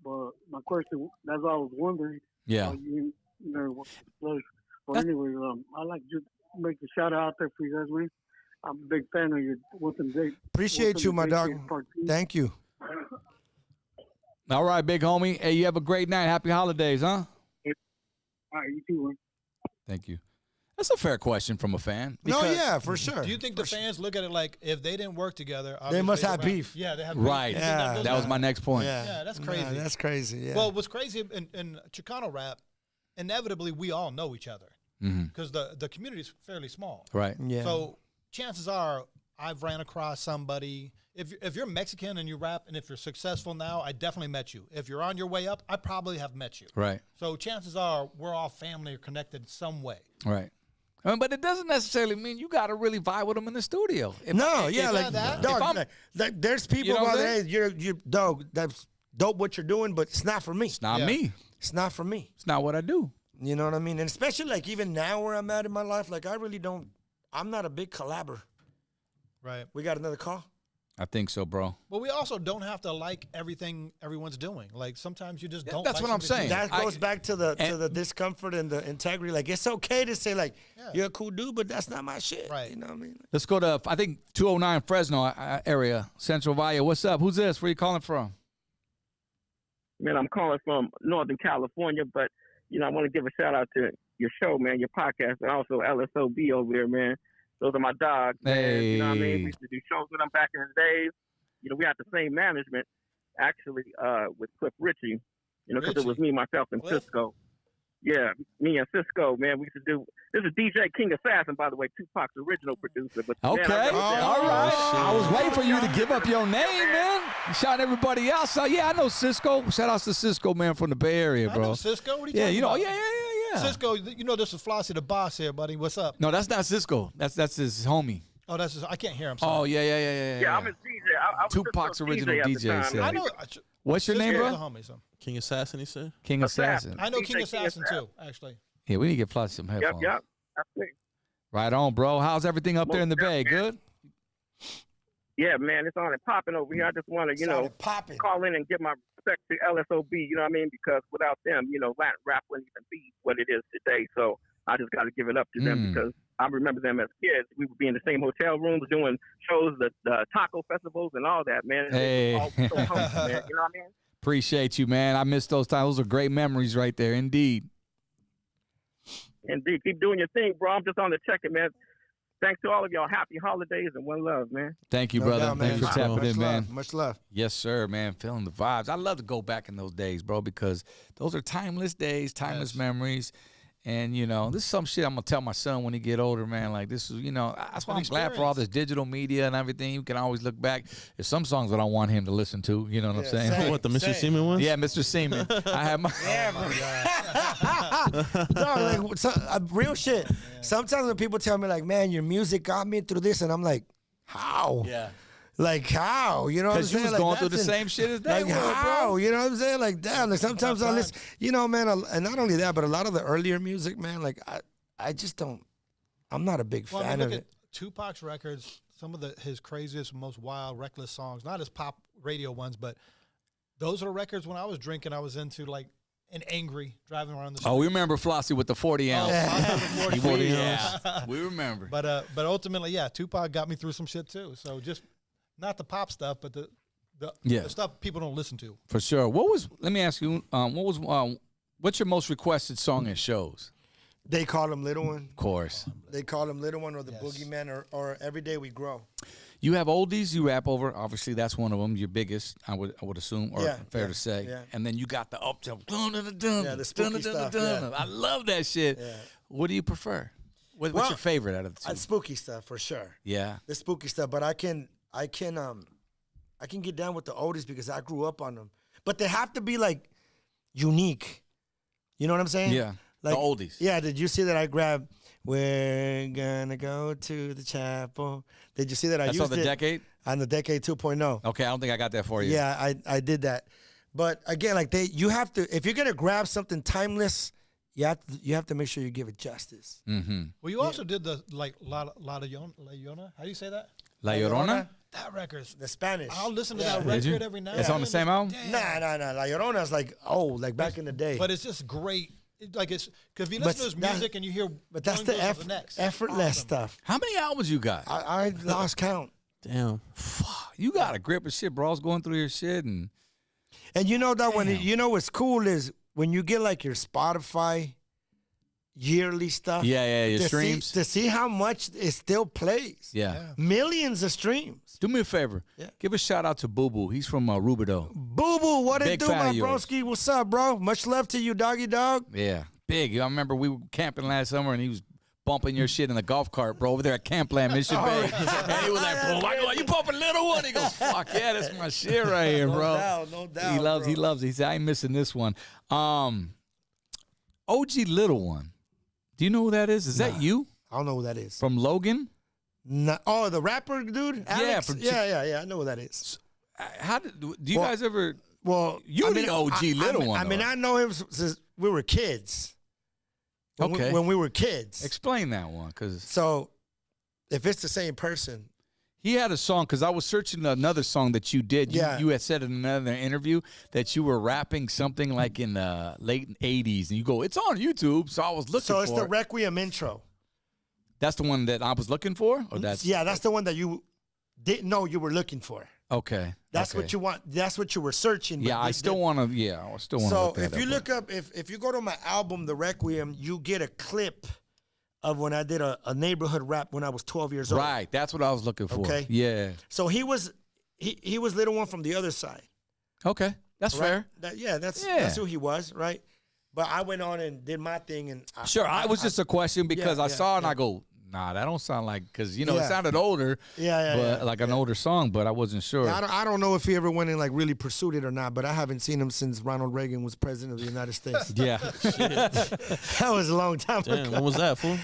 Speaker 8: But my question, that's all I was wondering.
Speaker 1: Yeah.
Speaker 8: You know, but anyway, I like just make a shout out there for you guys, man. I'm a big fan of your What's in Date.
Speaker 4: Appreciate you, my dog. Thank you.
Speaker 1: All right, big homie. Hey, you have a great night. Happy holidays, huh?
Speaker 8: All right, you too, man.
Speaker 1: Thank you. That's a fair question from a fan.
Speaker 4: No, yeah, for sure.
Speaker 6: Do you think the fans look at it like if they didn't work together,
Speaker 4: they must have beef?
Speaker 6: Yeah, they have beef.
Speaker 1: Right.
Speaker 6: Yeah.
Speaker 1: That was my next point.
Speaker 6: Yeah, that's crazy.
Speaker 4: Yeah, that's crazy. Yeah.
Speaker 6: Well, what's crazy in Chicano rap, inevitably we all know each other because the community is fairly small.
Speaker 1: Right.
Speaker 4: Yeah.
Speaker 6: So chances are I've ran across somebody. If you're Mexican and you rap, and if you're successful now, I definitely met you. If you're on your way up, I probably have met you.
Speaker 1: Right.
Speaker 6: So chances are we're all family or connected in some way.
Speaker 1: Right. But it doesn't necessarily mean you got to really vibe with them in the studio.
Speaker 4: Dog, there's people out there. You're dog. That's dope what you're doing, but it's not for me.
Speaker 1: It's not me.
Speaker 4: It's not for me.
Speaker 1: It's not what I do.
Speaker 4: You know what I mean? And especially like even now where I'm at in my life, like I really don't. I'm not a big collaborator.
Speaker 6: Right.
Speaker 4: We got another call?
Speaker 1: I think so, bro.
Speaker 6: But we also don't have to like everything everyone's doing. Like sometimes you just don't.
Speaker 1: That's what I'm saying.
Speaker 4: That goes back to the discomfort and the integrity. Like it's okay to say like you're a cool dude, but that's not my shit.
Speaker 6: Right.
Speaker 4: You know what I mean?
Speaker 1: Let's go to I think 209 Fresno area, Central Valle. What's up? Who's this? Where you calling from?
Speaker 9: Man, I'm calling from Northern California, but I want to give a shout out to your show, man, your podcast, and also LSOB over there, man. Those are my dogs, man.
Speaker 1: Hey.
Speaker 9: You know what I mean? We used to do shows with them back in the days. We had the same management, actually, with Cliff Ritchie, because it was me, myself, and
Speaker 6: Cliff?
Speaker 9: Cisco. Yeah, me and Cisco, man. We used to do, this is DJ King Assassin, by the way, Tupac's original producer. But
Speaker 1: Okay.
Speaker 9: man,
Speaker 1: All right. I was waiting for you to give up your name, man. Shout everybody else out. Yeah, I know Cisco. Shout outs to Cisco, man, from the Bay Area, bro.
Speaker 6: I know Cisco. What are you talking about?
Speaker 1: Yeah.
Speaker 6: Cisco, this is Flossie the boss here, buddy. What's up?
Speaker 1: No, that's not Cisco. That's his homie.
Speaker 6: Oh, I can't hear him.
Speaker 1: Oh, yeah.
Speaker 9: Yeah, I'm a DJ. I was
Speaker 1: Tupac's
Speaker 9: Cisco's
Speaker 1: original
Speaker 9: at the
Speaker 1: DJ.
Speaker 9: time.
Speaker 1: Yeah.
Speaker 6: I know.
Speaker 1: What's your name,
Speaker 6: Cisco's
Speaker 1: bro?
Speaker 6: a homie, so.
Speaker 2: King Assassin, he said.
Speaker 1: King Assassin.
Speaker 6: I know
Speaker 9: DJ
Speaker 6: King Assassin too, actually.
Speaker 1: Yeah, we need to get Flossie some headphones.
Speaker 9: Yep. That's me.
Speaker 1: Right on, bro. How's everything up there in the Bay? Good?
Speaker 9: Yeah, man, it's on and popping over here. I just want to, call in and give my respect to LSOB, you know what I mean? Because without them, Latin rap wouldn't even be what it is today. So I just got to give it up to them because I remember them as kids. We would be in the same hotel rooms doing shows, the taco festivals and all that, man.
Speaker 1: Hey.
Speaker 9: All so humble, man. You know what I mean?
Speaker 1: Appreciate you, man. I miss those times. Those are great memories right there, indeed.
Speaker 9: Indeed. Keep doing your thing, bro. I'm just on the check-in, man. Thanks to all of y'all. Happy holidays and one love, man.
Speaker 1: Thank you, brother.
Speaker 4: Doubt, man.
Speaker 1: Thanks for tapping in, man.
Speaker 4: Much love.
Speaker 1: Yes, sir, man. Feeling the vibes. I love to go back in those days, bro, because those are timeless days, timeless memories. And, this is some shit I'm going to tell my son when he get older, man. Like, this is, that's why I'm glad for all this digital media and everything. You can always look back. There's some songs that I want him to listen to. You know what I'm saying?
Speaker 4: Same.
Speaker 2: What, the Mr. Seaman ones?
Speaker 1: Yeah, Mr. Seaman. I have my...
Speaker 4: Real shit. Yeah. Sometimes when people tell me, like, man, your music got me through this, and I'm like, how?
Speaker 1: Yeah.
Speaker 4: Like, how? You know what I'm
Speaker 1: Because you
Speaker 4: saying?
Speaker 1: was going through the same shit as they
Speaker 4: like,
Speaker 1: were,
Speaker 4: how?
Speaker 1: bro.
Speaker 4: You know what I'm saying? Like, damn. Like, sometimes I listen, man, and not only that, but a lot of the earlier music, man, like, I just don't, I'm not a big fan of it.
Speaker 6: Tupac's records, some of his craziest, most wild, reckless songs, not his pop radio ones, but those are records when I was drinking, I was into, like, and angry, driving around the street.
Speaker 1: Oh, we remember Flossie with the 40 ounce.
Speaker 6: Oh,
Speaker 1: 40 ounce. We remember.
Speaker 6: But ultimately, yeah, Tupac got me through some shit too. So just not the pop stuff, but the stuff people don't listen to.
Speaker 1: For sure. Let me ask you, what's your most requested song at shows?
Speaker 4: They call him Little One.
Speaker 1: Of course.
Speaker 4: They call him Little One or the Boogeyman or Every Day We Grow.
Speaker 1: You have oldies you rap over. Obviously, that's one of them. Your biggest, I would assume, or fair to say.
Speaker 4: Yeah.
Speaker 1: And then you got the up-tempo.
Speaker 4: The spooky stuff. Yeah.
Speaker 1: I love that shit. Yeah. What do you prefer? What's your favorite out of the two?
Speaker 4: Spooky stuff for sure.
Speaker 1: Yeah.
Speaker 4: The spooky stuff, but I can get down with the oldies because I grew up on them. But they have to be like unique. You know what I'm saying?
Speaker 1: Yeah.
Speaker 4: Like,
Speaker 1: the oldies.
Speaker 4: Yeah. Did you see that I grabbed? We're gonna go to the chapel. Did you see that I
Speaker 1: used
Speaker 4: used
Speaker 1: on the
Speaker 4: it
Speaker 1: Decade?
Speaker 4: On the Decade 2.0.
Speaker 1: Okay, I don't think I got that for you.
Speaker 4: Yeah, I did that. But again, like you have to, if you're gonna grab something timeless, you have to make sure you give it justice.
Speaker 1: Mm-hmm.
Speaker 6: Well, you also did the La Llorona. How do you say that?
Speaker 1: La Llorona?
Speaker 6: That record's
Speaker 4: the Spanish.
Speaker 6: I'll listen to that record every now and then.
Speaker 1: It's on the same album?
Speaker 4: Nah. La Llorona's like like back in the day.
Speaker 6: But it's just great. Because if you listen to his music and you hear,
Speaker 4: but that's the effortless stuff.
Speaker 1: How many albums you got?
Speaker 4: I lost count.
Speaker 2: Damn.
Speaker 1: You got a grip of shit, bro. I was going through your shit and
Speaker 4: And you know that you know what's cool is when you get like your Spotify yearly stuff.
Speaker 1: Yeah, your streams.
Speaker 4: To see how much it still plays.
Speaker 1: Yeah.
Speaker 4: Millions of streams.
Speaker 1: Do me a favor. Yeah. Give a shout out to Boo Boo. He's from Rubidoux.
Speaker 4: Boo Boo, what it do, my broski? What's up, bro? Much love to you, doggy dog.
Speaker 1: Yeah. Big. I remember we were camping last summer and he was bumping your shit in the golf cart, bro, over there at Campland, Mission Bay. And he was like, bro, you bumping Little One? He goes, fuck yeah, that's my shit right here, bro.
Speaker 4: No doubt.
Speaker 1: He loves it. He said, I ain't missing this one. OG Little One. Do you know who that is? Is that you?
Speaker 4: I don't know who that is.
Speaker 1: From Logan?
Speaker 4: No. Oh, the rapper dude? Alex? Yeah. I know who that is.
Speaker 1: Do you guys ever?
Speaker 4: Well,
Speaker 1: you the OG Little One.
Speaker 4: I mean, I know him since we were kids. When we were kids.
Speaker 1: Explain that one,
Speaker 4: so if it's the same person.
Speaker 1: He had a song, because I was searching another song that you did. You had said in another interview that you were rapping something like in the late 80s. And you go, it's on YouTube. So I was looking for it.
Speaker 4: So it's the Requiem intro.
Speaker 1: That's the one that I was looking for? Or that's
Speaker 4: the one that you didn't know you were looking for.
Speaker 1: Okay.
Speaker 4: That's what you want. That's what you were searching.
Speaker 1: Yeah, I still want to. Yeah, I still want to.
Speaker 4: So if you look up, if you go to my album, The Requiem, you get a clip of when I did a neighborhood rap when I was 12 years old.
Speaker 1: Right, that's what I was looking for.
Speaker 4: Okay.
Speaker 1: Yeah.
Speaker 4: So he was Little One from the other side.
Speaker 1: Okay, that's fair.
Speaker 4: That's who he was, right? But I went on and did my thing, and
Speaker 1: I was just a question because I saw it and I go, nah, that don't sound like, because it sounded older, like an older song, but I wasn't sure.
Speaker 4: Yeah, I don't know if he ever went and like really pursued it or not, but I haven't seen him since Ronald Reagan was president of the United States.
Speaker 1: Yeah,
Speaker 4: that was a long time ago.
Speaker 2: What was that, fool?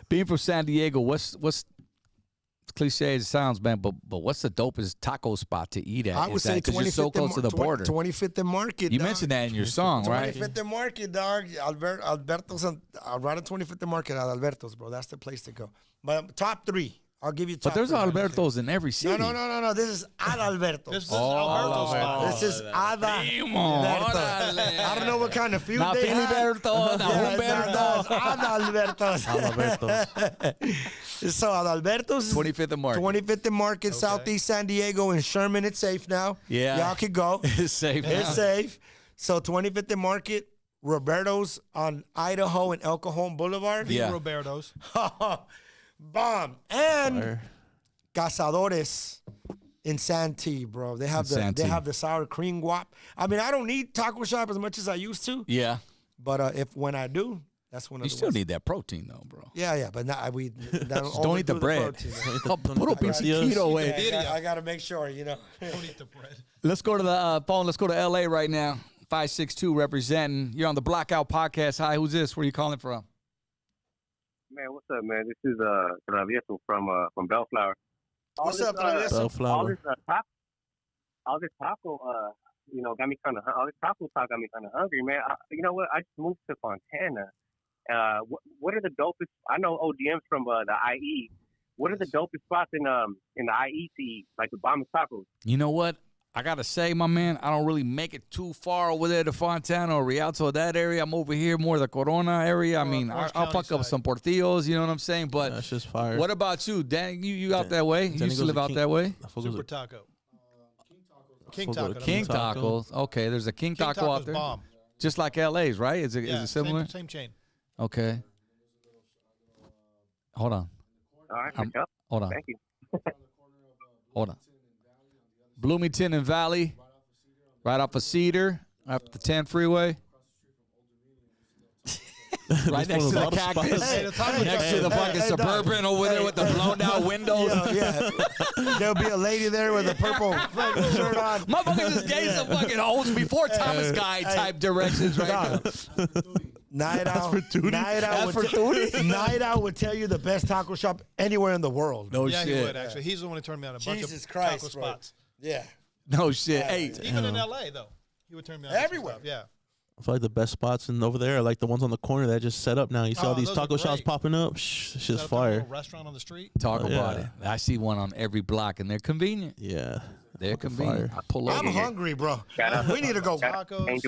Speaker 1: Being from San Diego, what's cliche as it sounds, man, but what's the dopest taco spot to eat at?
Speaker 4: I would say 25th
Speaker 1: you're so close to the border.
Speaker 4: 25th and Market.
Speaker 1: You mentioned that in your song, right?
Speaker 4: 25th and Market, dog. Alberto's right at 25th and Market at Alberto's, bro. That's the place to go. But top three. I'll give you top
Speaker 1: three. But there's Alberto's in every city.
Speaker 4: No. This is at Alberto's.
Speaker 6: This is Alberto's.
Speaker 4: This is Alberto's. I don't know what kind of food they have.
Speaker 1: Filiberto, Humberto.
Speaker 4: Alberto's. So Alberto's.
Speaker 1: 25th and Market.
Speaker 4: 25th and Market, Southeast San Diego, and Sherman. It's safe now.
Speaker 1: Yeah.
Speaker 4: Y'all can go.
Speaker 1: It's safe now.
Speaker 4: It's safe. So 25th and Market, Roberto's on Idaho and El Cajon Boulevard.
Speaker 6: Roberto's.
Speaker 4: Bomb. And Cazadores in Santee, bro. They have the sour cream guap. I mean, I don't need taco shop as much as I used to.
Speaker 1: Yeah.
Speaker 4: But when I do, that's when
Speaker 1: you still need that protein though, bro.
Speaker 4: Yeah, but don't
Speaker 1: eat the bread. Puro keto way.
Speaker 4: I gotta make sure,
Speaker 6: Don't eat the bread.
Speaker 1: Let's go to the phone. Let's go to LA right now. 562 representing. You're on the Blackout Podcast. Hi, who's this? Where are you calling from?
Speaker 9: Man, what's up, man? This is Travieso from Bellflower.
Speaker 4: What's up, Travieso?
Speaker 2: Bellflower.
Speaker 9: All this taco, got me kind of. All this taco talk got me kind of hungry, man. You know what? I just moved to Fontana. What are the dopest? I know ODMs from the IE. What are the dopest spots in the IE to eat, like the bombest tacos?
Speaker 1: You know what? I got to say, my man, I don't really make it too far over there to Fontana or Rialto, that area. I'm over here more the Corona area. I mean, I'll fuck up some Portillos, you know what I'm saying? But
Speaker 2: that's just fire.
Speaker 1: What about you? Dan, you out that way? You used to live out that way?
Speaker 6: Super Taco.
Speaker 1: King Tacos. Okay, there's a King Taco out there.
Speaker 6: Bomb.
Speaker 1: Just like LA's, right? Is it similar?
Speaker 6: Same chain.
Speaker 1: Okay. Hold on.
Speaker 9: All right,
Speaker 1: hold on.
Speaker 9: Thank you.
Speaker 1: Hold on. Bloomington and Valley, right off of Cedar, up the 10 freeway. Right next to the cactus. Next to the fucking Suburban over there with the blown down windows.
Speaker 4: Yeah. There'll be a lady there with a purple shirt on.
Speaker 1: Motherfucker just gave some fucking holes before Thomas Guy type directions right now.
Speaker 4: Night Out would tell you the best taco shop anywhere in the world.
Speaker 1: No shit.
Speaker 6: Yeah, he would actually. He's the one who turned me on a bunch of taco spots.
Speaker 4: Yeah.
Speaker 1: No shit. Hey,
Speaker 6: even in LA though, he would turn me on
Speaker 4: everywhere.
Speaker 6: Yeah.
Speaker 2: I feel like the best spots over there are like the ones on the corner that just set up now. You see all these taco shops popping up. It's just fire.
Speaker 6: Restaurant on the street.
Speaker 1: Talk about it. I see one on every block, and they're convenient.
Speaker 2: Yeah.
Speaker 1: They're convenient. I pull over.
Speaker 4: I'm hungry, bro. We need to go.
Speaker 6: Tacos.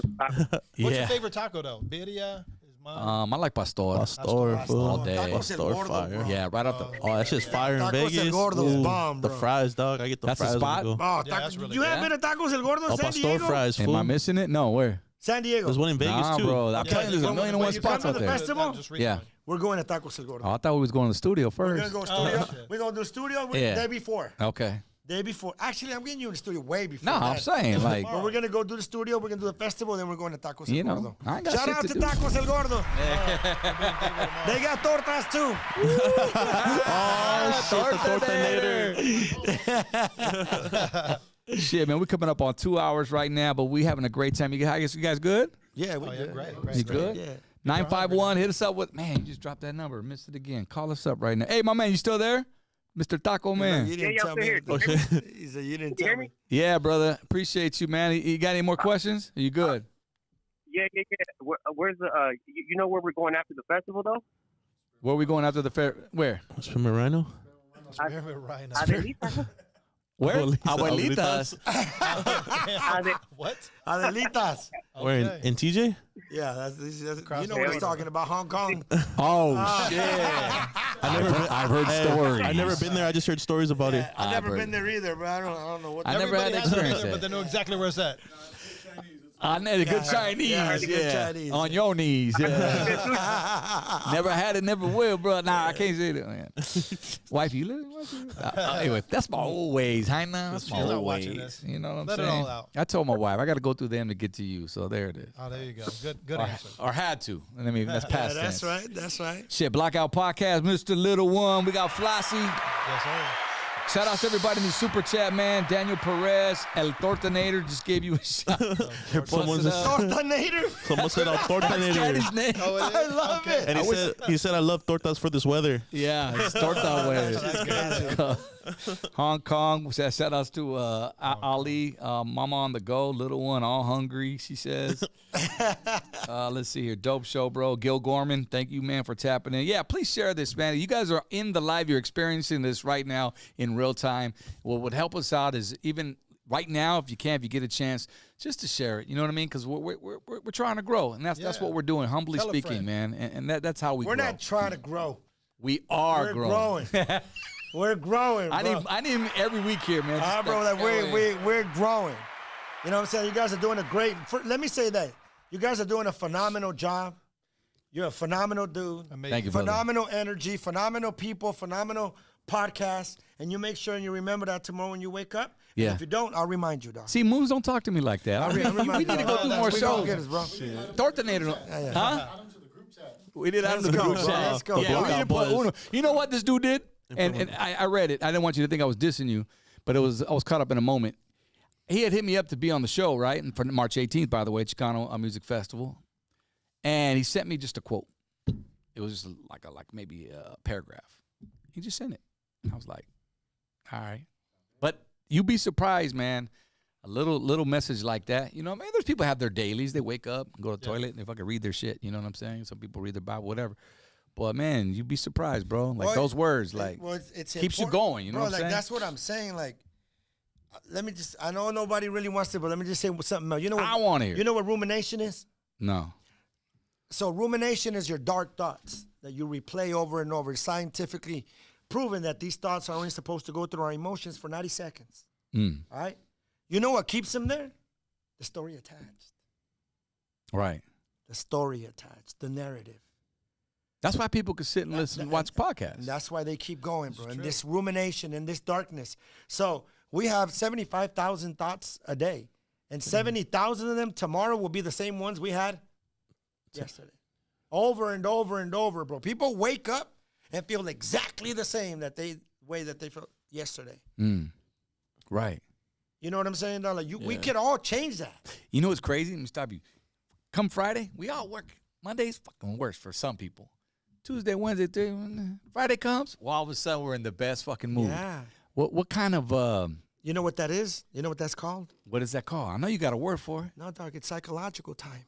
Speaker 6: What's your favorite taco though? Birria?
Speaker 1: I like Pastor.
Speaker 2: Pastor,
Speaker 1: all day.
Speaker 2: Pastor fire.
Speaker 1: Yeah, right up the.
Speaker 2: Oh, that's just fire in
Speaker 4: Tacos
Speaker 2: Vegas.
Speaker 4: El Gordo's
Speaker 2: Ooh,
Speaker 4: bomb,
Speaker 2: the
Speaker 4: bro.
Speaker 2: fries, dog. I get the
Speaker 1: That's a
Speaker 2: fries.
Speaker 1: spot?
Speaker 2: when we go.
Speaker 4: Oh,
Speaker 6: that's really
Speaker 4: you
Speaker 6: good.
Speaker 4: haven't been to Tacos El Gordo in
Speaker 2: Oh,
Speaker 4: San
Speaker 2: Pastor
Speaker 4: Diego?
Speaker 2: fries,
Speaker 1: Am
Speaker 2: fool.
Speaker 1: I missing it? No, where?
Speaker 4: San Diego.
Speaker 2: There's one in Vegas
Speaker 1: Nah,
Speaker 2: too.
Speaker 1: bro. I'm telling you, there's a million and one
Speaker 4: you come
Speaker 1: spots
Speaker 4: to
Speaker 1: out
Speaker 4: the
Speaker 1: there.
Speaker 4: festival?
Speaker 1: Yeah.
Speaker 4: We're going to Tacos El Gordo.
Speaker 1: Oh, I thought we was going to the studio
Speaker 4: We're
Speaker 1: first.
Speaker 4: going to go studio. We're going to do studio
Speaker 1: Yeah.
Speaker 4: day before.
Speaker 1: Okay.
Speaker 4: Day before. Actually, I'm getting you in the studio way before.
Speaker 1: No, I'm
Speaker 4: that.
Speaker 1: saying like.
Speaker 4: But we're going to go do the studio. We're going to do the festival. Then we're going to Tacos El
Speaker 1: You know,
Speaker 4: Gordo.
Speaker 1: I ain't got
Speaker 4: Shout
Speaker 1: shit
Speaker 4: out
Speaker 1: to
Speaker 4: to
Speaker 1: do.
Speaker 4: Tacos El Gordo. They got tortas too.
Speaker 2: Tortinator.
Speaker 1: Shit, man, we're coming up on 2 hours right now, but we having a great time. I guess you guys good?
Speaker 4: Yeah, we're good.
Speaker 6: Great.
Speaker 1: You good?
Speaker 4: Yeah.
Speaker 1: 951, hit us up with, man, you just dropped that number. Missed it again. Call us up right now. Hey, my man, you still there? Mr. Taco Man.
Speaker 4: You didn't tell me. He said you didn't tell me.
Speaker 1: Yeah, brother. Appreciate you, man. You got any more questions? Are you good?
Speaker 9: Yeah. Where's the? You know where we're going after the festival though?
Speaker 1: Where are we going after the fair? Where?
Speaker 2: What's from Rhino?
Speaker 9: Adelita.
Speaker 1: Where?
Speaker 2: Abuelitas.
Speaker 1: Abuelitas.
Speaker 6: What?
Speaker 4: Adelitas.
Speaker 2: Where in TJ?
Speaker 4: Yeah, that's you know what he's talking about, Hong Kong.
Speaker 1: Oh, shit. I've heard stories.
Speaker 2: I've never been there. I just heard stories about it.
Speaker 4: I've never been there either, but I don't know what.
Speaker 1: I never had experience
Speaker 6: but they know exactly where it's at.
Speaker 1: I know the good Chinese.
Speaker 4: Yeah, the good Chinese.
Speaker 1: On your knees. Yeah. Never had it, never will, bro. Nah, I can't say that, man. Wife, you live? Anyway, that's my old ways. Hi now. That's my
Speaker 6: She's not
Speaker 1: old
Speaker 6: watching
Speaker 1: ways.
Speaker 6: this.
Speaker 1: You know what I'm
Speaker 6: Let it
Speaker 1: saying?
Speaker 6: all out.
Speaker 1: I told my wife, I got to go through them to get to you. So there it is.
Speaker 6: Oh, there you go. Good answer.
Speaker 1: Or had to. I mean, that's past
Speaker 4: That's
Speaker 1: tense.
Speaker 4: right. That's right.
Speaker 1: Shit, Blackout Podcast, Mr. Little One. We got Flossie.
Speaker 6: Yes, sir.
Speaker 1: Shout out to everybody in the super chat, man. Daniel Perez, El Tortinator just gave you a shout.
Speaker 2: Someone said El Tortinator.
Speaker 1: His name.
Speaker 6: Oh, it is?
Speaker 4: I love
Speaker 6: Okay.
Speaker 4: it.
Speaker 2: And he said I love tortas for this weather.
Speaker 1: Yeah, it's torta way. Hong Kong. Shout outs to Ali, Mama on the go, little one, all hungry, she says. Let's see here. Dope show, bro. Gil Gorman, thank you, man, for tapping in. Yeah, please share this, man. You guys are in the live. You're experiencing this right now in real time. What would help us out is even right now, if you get a chance, just to share it. You know what I mean? Because we're trying to grow, and that's what we're doing, humbly
Speaker 6: Tell a
Speaker 1: speaking, man. And that's how we grow.
Speaker 4: We're not trying to grow.
Speaker 1: We are
Speaker 4: We're
Speaker 1: growing.
Speaker 4: We're growing. Bro.
Speaker 1: I need him every week here, man.
Speaker 4: Bro, like we're growing. You know what I'm saying? You guys are doing a great. Let me say that you guys are doing a phenomenal job. You're a phenomenal dude.
Speaker 6: Amazing.
Speaker 1: Thank you, brother.
Speaker 4: Phenomenal energy, phenomenal people, phenomenal podcast. And you make sure and you remember that tomorrow when you wake up.
Speaker 1: Yeah.
Speaker 4: And if you don't, I'll remind you, dog.
Speaker 1: See, Moons, don't talk to me like that. We need to go do more shows. Tortinator, huh? We did add him to the group chat.
Speaker 4: Let's go.
Speaker 1: Yeah, we didn't put Uno. You know what this dude did? And I read it. I didn't want you to think I was dissing you, but I was caught up in a moment. He had hit me up to be on the show, right? And for March 18th, by the way, Chicano Music Festival. And he sent me just a quote. It was just like maybe a paragraph. He just sent it. I was like, all right. But you'd be surprised, man. A little message like that. You know, man, there's people have their dailies. They wake up, go to the toilet, and they fucking read their shit. You know what I'm saying? Some people read their Bible, whatever. But, man, you'd be surprised, bro. Like, those words, like,
Speaker 4: it's
Speaker 1: keeps you going. You know
Speaker 4: bro,
Speaker 1: what I'm saying?
Speaker 4: That's what I'm saying. Like, let me just, I know nobody really wants to, but let me just say something else. You know what,
Speaker 1: I want to hear.
Speaker 4: You know what rumination is?
Speaker 1: No.
Speaker 4: So rumination is your dark thoughts that you replay over and over. It's scientifically proven that these thoughts are only supposed to go through our emotions for 90 seconds. All right? You know what keeps them there? The story attached.
Speaker 1: Right.
Speaker 4: The story attached. The narrative.
Speaker 1: That's why people can sit and listen and watch podcasts.
Speaker 4: And that's why they keep going, bro. And this rumination and this darkness. So we have 75,000 thoughts a day. And 70,000 of them tomorrow will be the same ones we had yesterday. Over and over and over, bro. People wake up and feel exactly the same way that they felt yesterday.
Speaker 1: Right.
Speaker 4: You know what I'm saying, though? Like we could all change that.
Speaker 1: You know what's crazy? Let me stop you. Come Friday, we all work. Monday's fucking worse for some people. Tuesday, Wednesday, Thursday, Friday comes, well, all of a sudden we're in the best fucking mood.
Speaker 4: Yeah.
Speaker 1: What kind of
Speaker 4: you know what that is? You know what that's called?
Speaker 1: What is that called? I know you got a word for it.
Speaker 4: No, dog, it's psychological time.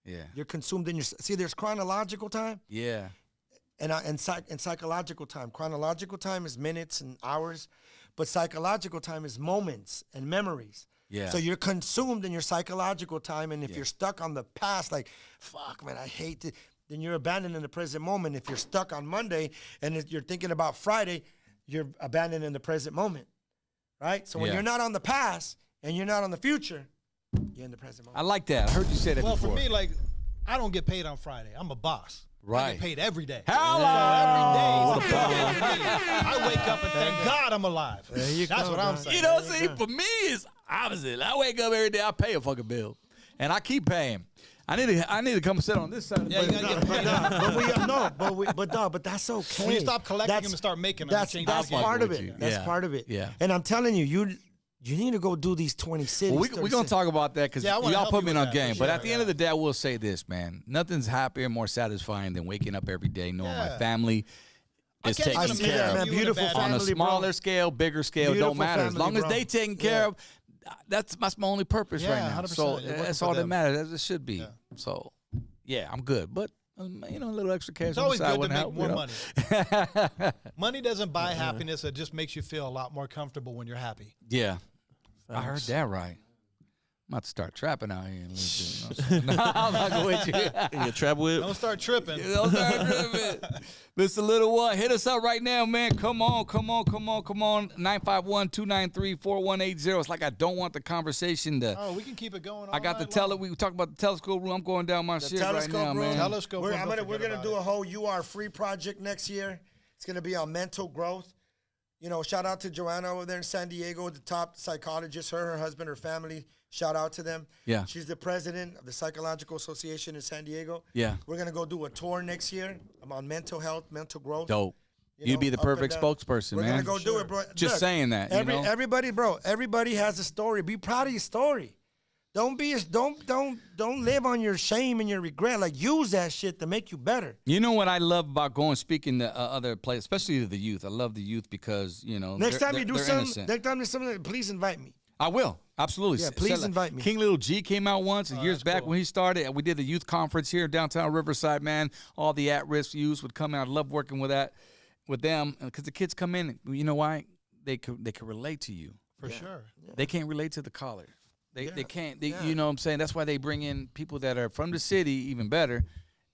Speaker 1: Yeah.
Speaker 4: You're consumed in your there's chronological time
Speaker 1: Yeah.
Speaker 4: and psychological time. Chronological time is minutes and hours, but psychological time is moments and memories.
Speaker 1: Yeah.
Speaker 4: So you're consumed in your psychological time, and if you're stuck on the past, like, fuck, man, I hate it. then you're abandoning the present moment. If you're stuck on Monday and if you're thinking about Friday, you're abandoning the present moment, right? So when you're not on the past and you're not on the future, you're in the present moment.
Speaker 1: I like that. I heard you say that before.
Speaker 6: Well, for me, like, I don't get paid on Friday. I'm a boss.
Speaker 1: Right.
Speaker 6: I get paid every day.
Speaker 1: Hello.
Speaker 6: Every day. I wake up and thank God I'm alive. That's what I'm saying.
Speaker 1: You know, see, for me, it's opposite. I wake up every day, I pay a fucking bill. And I keep paying. I need to come sit on this side.
Speaker 6: Yeah, you gotta get paid.
Speaker 4: But that's okay.
Speaker 6: When you stop collecting them and start making them,
Speaker 4: that's part of it. That's part of it.
Speaker 1: Yeah.
Speaker 4: And I'm telling you, you need to go do these 20 cities.
Speaker 1: Well, we're going to talk about that because y'all put me on game. But at the end of the day, I will say this, man. Nothing's happier and more satisfying than waking up every day knowing my family is taken care of.
Speaker 4: Beautiful family,
Speaker 1: on a smaller scale, bigger scale, don't matter. As long as they taken care of, that's my only purpose right now.
Speaker 6: 100%.
Speaker 1: So that's all that matters, as it should be. So, yeah, I'm good. But, a little extra cash.
Speaker 6: It's always
Speaker 1: on the
Speaker 6: good to
Speaker 1: side
Speaker 6: make more money.
Speaker 1: money.
Speaker 6: Money doesn't buy happiness. It just makes you feel a lot more comfortable when you're happy.
Speaker 1: Yeah. I heard that right. I'm about to start trapping out here. No, I'm not going with you.
Speaker 2: You trap whip?
Speaker 6: Don't start tripping.
Speaker 1: Don't start tripping. Mr. Little One, hit us up right now, man. Come on. 951-293-4180. It's like I don't want the conversation to.
Speaker 6: Oh, we can keep it going.
Speaker 1: I got the we talk about the telescope room. I'm going down my shit right now, man.
Speaker 6: Telescope room.
Speaker 4: We're gonna do a whole You Are Free project next year. It's gonna be on mental growth. Shout out to Joanna over there in San Diego, the top psychologist, her husband, her family. Shout out to them.
Speaker 1: Yeah.
Speaker 4: She's the president of the Psychological Association in San Diego.
Speaker 1: Yeah.
Speaker 4: We're going to go do a tour next year. I'm on mental health, mental growth.
Speaker 1: Dope. You'd be the perfect spokesperson, man.
Speaker 4: We're going to go do it, bro.
Speaker 1: Just saying that.
Speaker 4: Everybody has a story. Be proud of your story. Don't live on your shame and your regret. Like, use that shit to make you better.
Speaker 1: You know what I love about going speaking to other places, especially to the youth. I love the youth because
Speaker 4: next time you do something, next time there's something, please invite me.
Speaker 1: I will absolutely.
Speaker 4: Yeah, please invite me.
Speaker 1: King Little G came out once years back when he started. We did the youth conference here in downtown Riverside. Man, all the at-risk youths would come out. I love working with them because the kids come in. You know why? They could relate to you
Speaker 6: for sure.
Speaker 4: Yeah.
Speaker 1: They can't relate to the caller. They can't. You know what I'm saying? That's why they bring in people that are from the city, even better,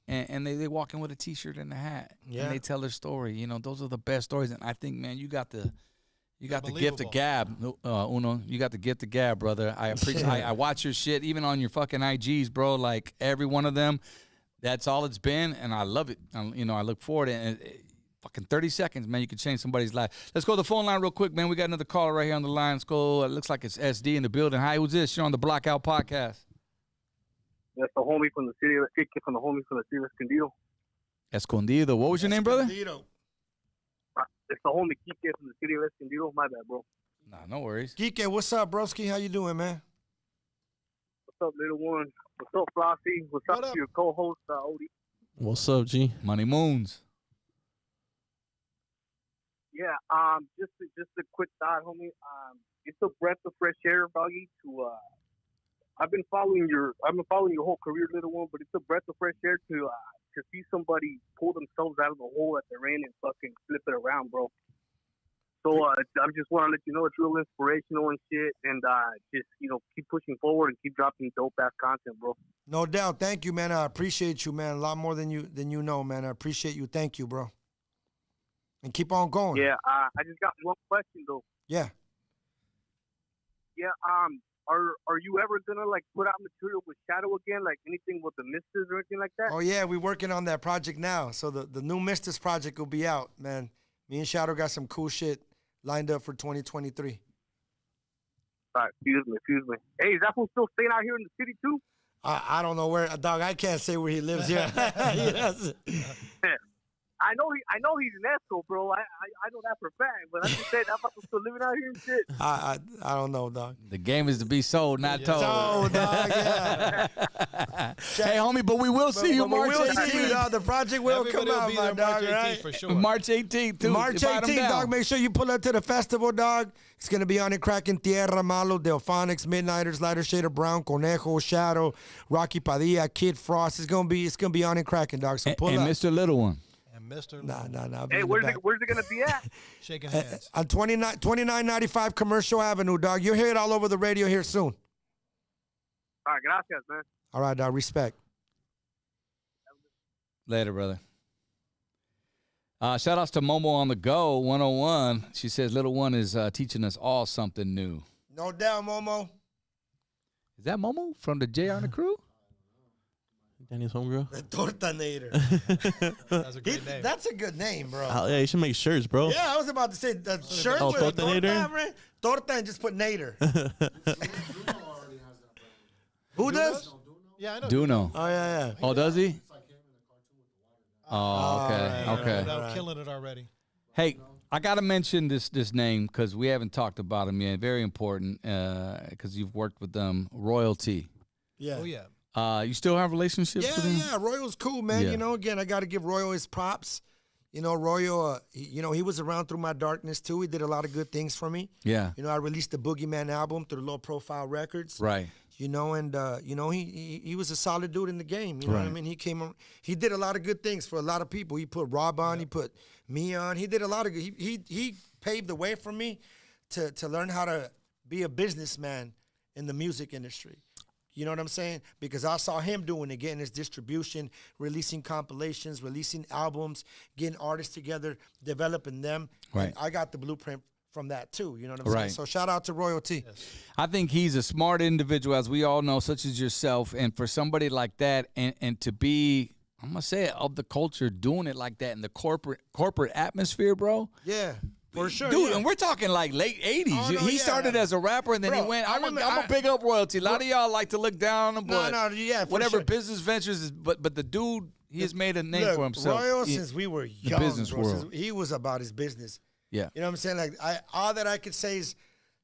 Speaker 1: and they walk in with a T-shirt and a hat, and they tell their story. Those are the best stories. And I think, man, you got the gift of gab, Uno. You got the gift of gab, brother. I appreciate. I watch your shit, even on your fucking IGs, bro. Like every one of them, that's all it's been, and I love it. I look forward to it. Fucking 30 seconds, man. You can change somebody's life. Let's go to the phone line real quick, man. We got another caller right here on the line. Let's go. It looks like it's SD in the building. Hi, who's this? You're on the Blackout Podcast.
Speaker 10: That's the homie from the city. From the homie from the city of Escondido.
Speaker 1: Escondido. What was your name, brother?
Speaker 10: It's the homie Kike from the city of Escondido. My bad, bro.
Speaker 1: Nah, no worries.
Speaker 4: Kike, what's up, broski? How you doing, man?
Speaker 10: What's up, little one? What's up, Flossie? What's up to your co-host, Odie?
Speaker 2: What's up, G?
Speaker 1: Money Moons.
Speaker 10: Yeah, just a quick thought, homie. It's a breath of fresh air, doggy. I've been following your whole career, little one, but it's a breath of fresh air to see somebody pull themselves out of the hole that they're in and fucking flip it around, bro. So I just want to let you know it's real inspirational and shit, and just keep pushing forward and keep dropping dope ass content, bro.
Speaker 4: No doubt. Thank you, man. I appreciate you, man. A lot more than you know, man. I appreciate you. Thank you, bro. And keep on going.
Speaker 10: Yeah, I just got one question though.
Speaker 4: Yeah.
Speaker 10: Yeah. Are you ever gonna put out material with Shadow again, like anything with the Mistahs or anything like that?
Speaker 4: Oh yeah, we're working on that project now. So the new Mistahs project will be out, man. Me and Shadow got some cool shit lined up for 2023.
Speaker 10: All right, excuse me. Hey, is that fool still staying out here in the city too?
Speaker 4: I don't know where, dog. I can't say where he lives here. Yes.
Speaker 10: I know he's an Esco, bro. I know that for a fact. But I just said that fucker's still living out here and shit.
Speaker 4: I don't know, dog.
Speaker 1: The game is to be sold, not told.
Speaker 4: Sold, dog. Yeah.
Speaker 1: Hey, homie, but we will see you March 18th.
Speaker 4: The project will come out, my dog. Right?
Speaker 6: For sure.
Speaker 1: March 18th, too.
Speaker 4: March 18th, dog. Make sure you pull up to the festival, dog. It's gonna be on it, cracking Tierra Malo, Delphonics, Midnighters, Lighter Shade of Brown, Conejo, Shadow, Rocky Padilla, Kid Frost. It's gonna be on it, cracking, dog. So pull up.
Speaker 1: And Mr. Little One.
Speaker 6: Mr.
Speaker 4: Nah.
Speaker 10: Hey, where's it gonna be at?
Speaker 6: Shaking hands.
Speaker 4: On 2995 Commercial Avenue, dog. You'll hear it all over the radio here soon.
Speaker 10: All right, gracias, man.
Speaker 4: All right, dog. Respect.
Speaker 1: Later, brother. Shout outs to Momo on the Go 101. She says little one is teaching us all something new.
Speaker 4: No doubt, Momo.
Speaker 1: Is that Momo from the JR and the Crew?
Speaker 2: Danny's homegirl.
Speaker 4: The Tortanator.
Speaker 6: That's a great name.
Speaker 4: That's a good name, bro.
Speaker 2: Yeah, you should make shirts, bro.
Speaker 4: Yeah, I was about to say the shirt with a torta, torta and just put Nader. Who does?
Speaker 6: Yeah, I know.
Speaker 1: Duno.
Speaker 4: Oh, yeah.
Speaker 1: Oh, does he? Oh, okay. Okay.
Speaker 6: I'm killing it already.
Speaker 1: Hey, I got to mention this name because we haven't talked about him yet. Very important because you've worked with them. Royalty.
Speaker 4: Yeah.
Speaker 6: Oh, yeah.
Speaker 1: You still have relationships with him?
Speaker 4: Yeah, Royal's cool, man.
Speaker 1: Yeah.
Speaker 4: You know, again, I got to give Royal his props. You know, Royal, he was around through my darkness, too. He did a lot of good things for me.
Speaker 1: Yeah.
Speaker 4: You know, I released the Boogeyman album through Low Profile Records.
Speaker 1: Right.
Speaker 4: You know, and, he was a solid dude in the game. You know what I mean? He did a lot of good things for a lot of people. He put Rob on. He put me on. He did a lot of good. He paved the way for me to learn how to be a businessman in the music industry. You know what I'm saying? Because I saw him doing it, getting his distribution, releasing compilations, releasing albums, getting artists together, developing them.
Speaker 1: Right.
Speaker 4: And I got the blueprint from that too. You know what I'm saying? So shout out to Royalty. Yes.
Speaker 1: I think he's a smart individual, as we all know, such as yourself. And for somebody like that, and to be, I'm gonna say it, of the culture, doing it like that in the corporate atmosphere, bro.
Speaker 4: Yeah. For sure,
Speaker 1: dude, and we're talking like late 80s.
Speaker 4: Oh, no,
Speaker 1: he started as a rapper, and then he went, I'm a big up Royalty. A lot of y'all like to look down on him, but whatever business ventures is, but the dude, he has made a name for himself.
Speaker 4: Royal, since we were young,
Speaker 1: business world.
Speaker 4: He was about his business.
Speaker 1: Yeah.
Speaker 4: You know what I'm saying? Like, all that I could say is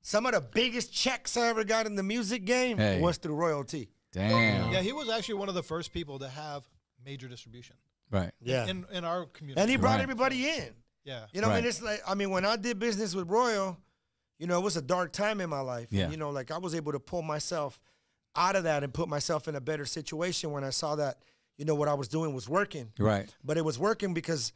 Speaker 4: some of the biggest checks I ever got in the music game was through Royalty.
Speaker 1: Damn.
Speaker 6: Yeah, he was actually one of the first people to have major distribution.
Speaker 1: Right.
Speaker 4: Yeah.
Speaker 6: In our community.
Speaker 4: And he brought everybody in.
Speaker 6: Yeah.
Speaker 4: You know, I mean, it's like, when I did business with Royal, you know, it was a dark time in my life.
Speaker 1: Yeah.
Speaker 4: And, you know, like I was able to pull myself out of that and put myself in a better situation when I saw that, you know, what I was doing was working.
Speaker 1: Right.
Speaker 4: But it was working because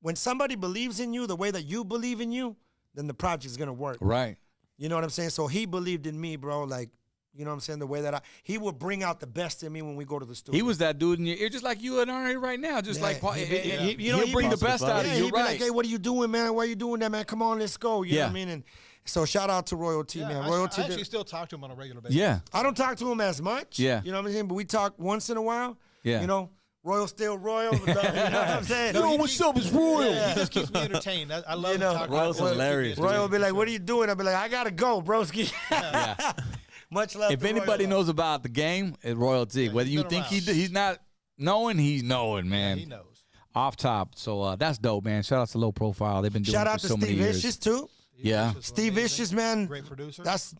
Speaker 4: when somebody believes in you the way that you believe in you, then the project's going to work.
Speaker 1: Right.
Speaker 4: You know what I'm saying? So he believed in me, bro. Like, you know what I'm saying? The way that he would bring out the best in me when we go to the studio.
Speaker 1: He was that dude in your ear, just like you and I right now. Just like, he'll bring the best out of you.
Speaker 4: He'd be like, hey, what are you doing, man? Why are you doing that, man? Come on, let's go. You know what I mean? And so shout out to Royalty, man. Royalty.
Speaker 6: I actually still talk to him on a regular basis.
Speaker 1: Yeah.
Speaker 4: I don't talk to him as much.
Speaker 1: Yeah.
Speaker 4: You know what I'm saying? But we talk once in a while.
Speaker 1: Yeah.
Speaker 4: You know, Royal still Royal. You know what I'm saying?
Speaker 1: What's up? It's Royal.
Speaker 6: He just keeps me entertained. I love talking.
Speaker 1: Royal's hilarious.
Speaker 4: Royal will be like, what are you doing? I'll be like, I got to go, broski.
Speaker 1: Yeah.
Speaker 4: Much love.
Speaker 1: If anybody knows about the game, it's Royalty. Whether you think he's not knowing, he's knowing, man.
Speaker 6: Yeah, he knows.
Speaker 1: Off top. So that's dope, man. Shout out to Low Profile. They've been doing it for so many years.
Speaker 4: Shout out to Steve Vicious, too.
Speaker 1: Yeah.
Speaker 4: Steve Vicious, man.
Speaker 6: Great producer.
Speaker 4: That's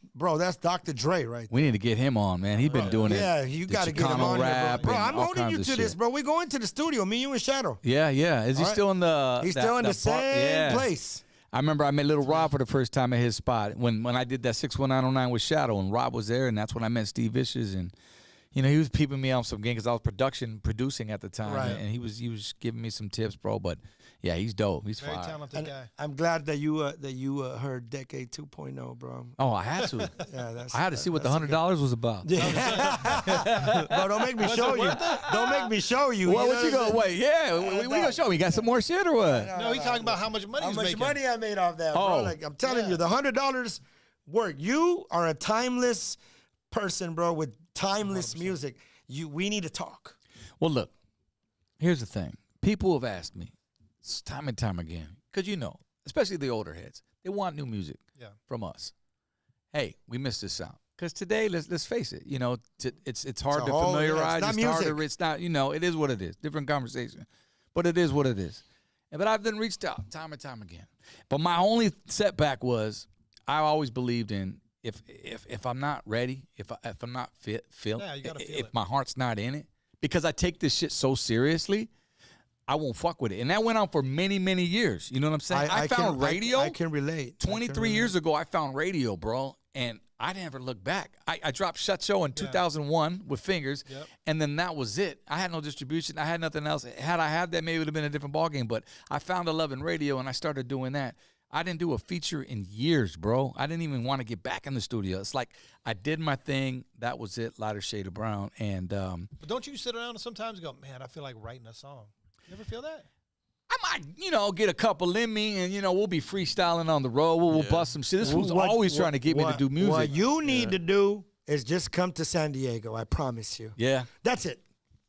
Speaker 4: Dr. Dre right there.
Speaker 1: We need to get him on, man. He's been doing it.
Speaker 4: Yeah, you got to get him on here, bro. I'm holding you to this, bro. We're going to the studio, me, you, and Shadow.
Speaker 1: Yeah. Is he still in the...
Speaker 4: He's still in the same place.
Speaker 1: I remember I met Little Rob for the first time at his spot when I did that 61909 with Shadow, and Rob was there, and that's when I met Steve Vicious, and you know he was peeping me on some game because I was producing at the time, and he was giving me some tips, bro. But yeah, he's dope. He's
Speaker 6: very
Speaker 1: fire.
Speaker 6: talented guy.
Speaker 4: I'm glad that you heard Decade 2.0, bro.
Speaker 1: Oh, I had to. I had to see what the $100 was about.
Speaker 4: Yeah. Bro, don't make me show you. Don't make me show you.
Speaker 1: Well, what you gonna wait? Yeah, we gonna show me. You got some more shit or what?
Speaker 6: No, he's talking about how much money he's making.
Speaker 4: How much money I made off that, bro. Like I'm telling you, the $100 work. You are a timeless person, bro, with timeless 100%. Music. We need to talk.
Speaker 1: Well, look, here's the thing. People have asked me time and time again, because you know, especially the older heads, they want new music from us. Hey, we missed this out. Because today, let's face it, you know, it's hard to familiarize.
Speaker 4: It's not music.
Speaker 1: It's not, you know, it is what it is. Different conversation. But it is what it is. But I've then reached out time and time again. But my only setback was I always believed in if I'm not ready, if I'm not feel if my heart's not in it, because I take this shit so seriously, I won't fuck with it. And that went on for many, many years. You know what I'm saying? I found radio.
Speaker 4: I can relate.
Speaker 1: 23 years ago, I found radio, bro, and I never looked back. I dropped Shut Show in 2001 with Fingers, and then that was it. I had no distribution. I had nothing else. Had I had that, maybe it would have been a different ballgame, but I found a love in radio, and I started doing that. I didn't do a feature in years, bro. I didn't even want to get back in the studio. It's like I did my thing. That was it, lighter shade of brown. And
Speaker 6: but don't you sit around and sometimes go, man, I feel like writing a song? You ever feel that?
Speaker 1: I might, get a couple in me, and we'll be freestyling on the road. We'll bust some shit. This was always trying to get me to do music.
Speaker 4: What you need to do is just come to San Diego. I promise you.
Speaker 1: Yeah,
Speaker 4: that's it.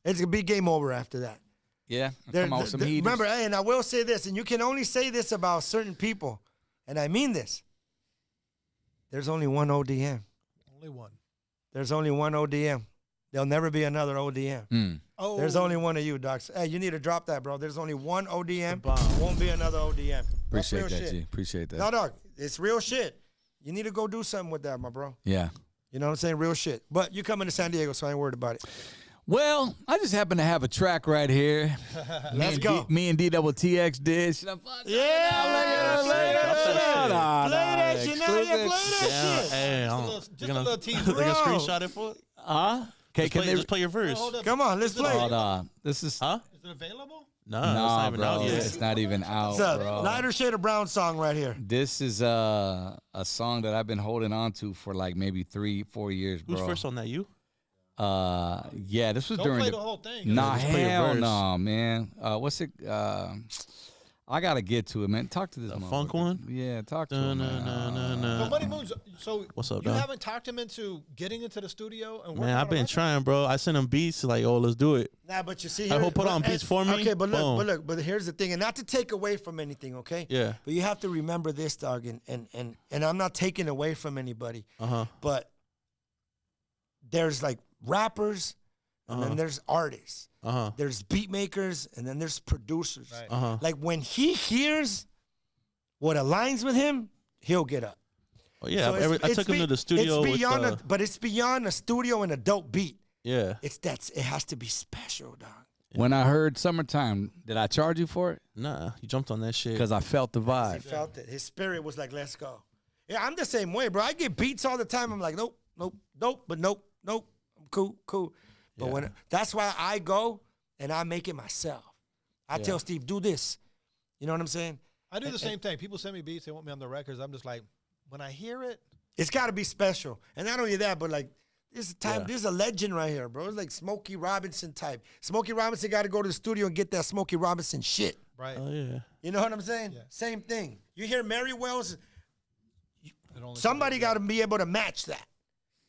Speaker 4: It's gonna be game over after that.
Speaker 1: Yeah, come on, some heat.
Speaker 4: Remember, and I will say this, and you can only say this about certain people, and I mean this. There's only one ODM.
Speaker 6: Only one.
Speaker 4: There's only one ODM. There'll never be another ODM.
Speaker 6: Oh.
Speaker 4: There's only one of you, Docs. Hey, you need to drop that, bro. There's only one ODM. Won't be another ODM.
Speaker 1: Appreciate that,
Speaker 4: shit.
Speaker 1: G. Appreciate that.
Speaker 4: No, dog. It's real shit. You need to go do something with that, my bro.
Speaker 1: Yeah.
Speaker 4: You know what I'm saying? Real shit. But you coming to San Diego, so I ain't worried about it.
Speaker 1: Well, I just happen to have a track right here.
Speaker 4: Let's go.
Speaker 1: Me and DXX did. Should I
Speaker 4: yeah, play that shit. Now you play that shit.
Speaker 2: Hey,
Speaker 6: just a little teaser.
Speaker 2: They're gonna screenshot it for it?
Speaker 1: Okay,
Speaker 2: just play your verse.
Speaker 4: Come on, let's play.
Speaker 1: Hold on. This is.
Speaker 6: Is it available?
Speaker 2: No, it's not even out yet.
Speaker 1: It's not even out,
Speaker 4: It's a
Speaker 1: bro.
Speaker 4: lighter shade of brown song right here.
Speaker 1: This is a song that I've been holding on to for like maybe 3-4 years, bro.
Speaker 2: Who's first on that? You?
Speaker 1: Yeah, this was
Speaker 6: Don't
Speaker 1: during
Speaker 6: play the whole thing.
Speaker 1: Nah,
Speaker 2: just play your
Speaker 1: hell
Speaker 2: verse.
Speaker 1: no, man. What's it? I gotta get to it, man. Talk to this
Speaker 2: funk one?
Speaker 1: Yeah, talk to him.
Speaker 6: So Money Moons,
Speaker 2: What's up,
Speaker 6: you
Speaker 2: dog?
Speaker 6: haven't talked him into getting into the studio and working
Speaker 2: Man,
Speaker 6: on
Speaker 2: I've
Speaker 6: a
Speaker 2: been
Speaker 6: record?
Speaker 2: trying, bro. I sent him beats like, oh, let's do it.
Speaker 4: Nah, but you see,
Speaker 2: I hope put on beats for me.
Speaker 4: Okay, but
Speaker 2: Boom.
Speaker 4: look, here's the thing, and not to take away from anything, okay?
Speaker 2: Yeah.
Speaker 4: But you have to remember this, dog, and I'm not taking away from anybody. But there's like rappers, and then there's artists. There's beat makers, and then there's producers.
Speaker 6: Right.
Speaker 4: Like when he hears what aligns with him, he'll get up.
Speaker 2: Oh, yeah,
Speaker 4: So
Speaker 2: I took him to the studio.
Speaker 4: It's beyond,
Speaker 2: with,
Speaker 4: but it's beyond a studio and a dope beat.
Speaker 2: yeah.
Speaker 4: It has to be special, dog.
Speaker 1: When I heard "Summertime," did I charge you for it?
Speaker 2: Nah, you jumped on that shit.
Speaker 1: Because I felt the
Speaker 4: He
Speaker 1: vibe.
Speaker 4: felt it. His spirit was like, let's go. Yeah, I'm the same way, bro. I get beats all the time. I'm like, nope, but nope. I'm cool. But that's why I go and I make it myself. I tell Steve, do this. You know what I'm saying?
Speaker 6: I do the same thing. People send me beats. They want me on the records. I'm just like, when I hear it.
Speaker 4: It's got to be special. And not only that, but like, this is a legend right here, bro. It's like Smokey Robinson type. Smokey Robinson got to go to the studio and get that Smokey Robinson shit.
Speaker 6: Right.
Speaker 2: Oh, yeah.
Speaker 4: You know what I'm saying?
Speaker 6: Yeah.
Speaker 4: Same thing. You hear Mary Wells, somebody got to be able to match that.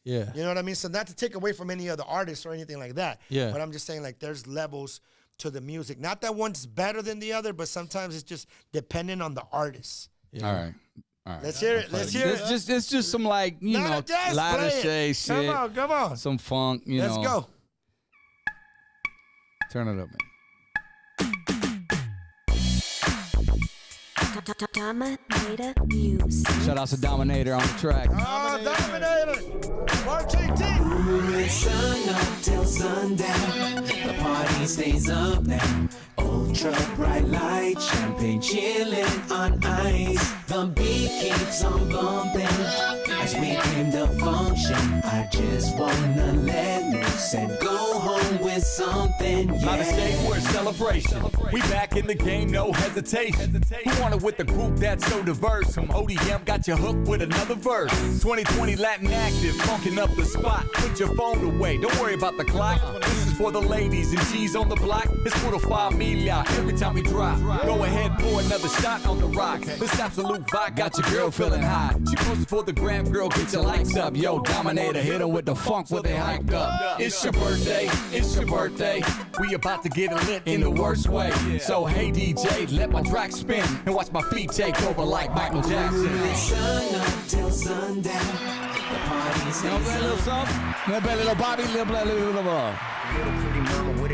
Speaker 2: Yeah.
Speaker 4: You know what I mean? So not to take away from any other artists or anything like that.
Speaker 2: Yeah.
Speaker 4: But I'm just saying, like, there's levels to the music. Not that one's better than the other, but sometimes it's just depending on the artist.
Speaker 2: Yeah.
Speaker 1: All right.
Speaker 4: Let's hear it. Let's hear it.
Speaker 1: It's just some like lighter shade shit.
Speaker 4: Come on.
Speaker 1: Some funk.
Speaker 4: Let's go.
Speaker 1: Turn it up, man.
Speaker 11: Dominator music.
Speaker 1: Shout out to Dominator on the track.
Speaker 4: Oh, Dominator. RJT.
Speaker 12: It's sun up till sundown. The party stays up now. Ultra bright light, champagne chilling on ice. The beat keeps on bumping as we came to function. I just wanna let loose and go home with something. Yeah.
Speaker 13: Not a shame, we're a celebration. We back in the game, no hesitation. Who want it with a group that's so diverse? Some ODM got you hooked with another verse. 2020 Latin active, funking up the spot. Put your phone away, don't worry about the clock. This is for the ladies and G's on the block. It's puro familia every time we drop. Go ahead, pour another shot on the rock. This absolute vibe got your girl feeling hot. She posted for the gram, girl, get your lights up. Yo, Dominator, hit her with the funk where they hyped up. It's your birthday, it's your birthday. We about to get it lit in the worst way. So hey DJ, let my track spin and watch my feet take over like Michael Jackson.
Speaker 12: Sun up till sundown. The party stays up.
Speaker 1: Little something. Little Bobby, little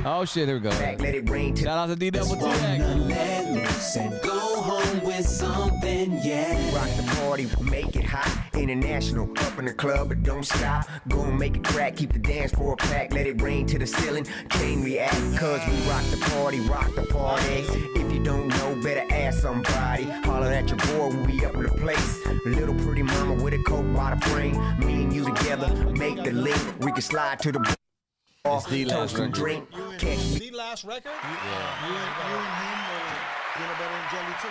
Speaker 1: Oh shit, here we go.
Speaker 12: Let it rain.
Speaker 1: Shout out to DXX.
Speaker 12: Let loose and go home with something, yeah.
Speaker 14: Rock the party, make it hot. International, up in the club, but don't stop. Go and make it crack, keep the dance floor packed. Let it rain to the ceiling, can't react. Cause we rock the party, rock the party. If you don't know, better ask somebody. Holler at your boy when we up in the place. Little pretty mama with a coke by the frame. Me and you together, make the link. We can slide to the
Speaker 1: It's the last record.
Speaker 14: drink.
Speaker 6: The last record?
Speaker 4: You and him were peanut butter and jelly too.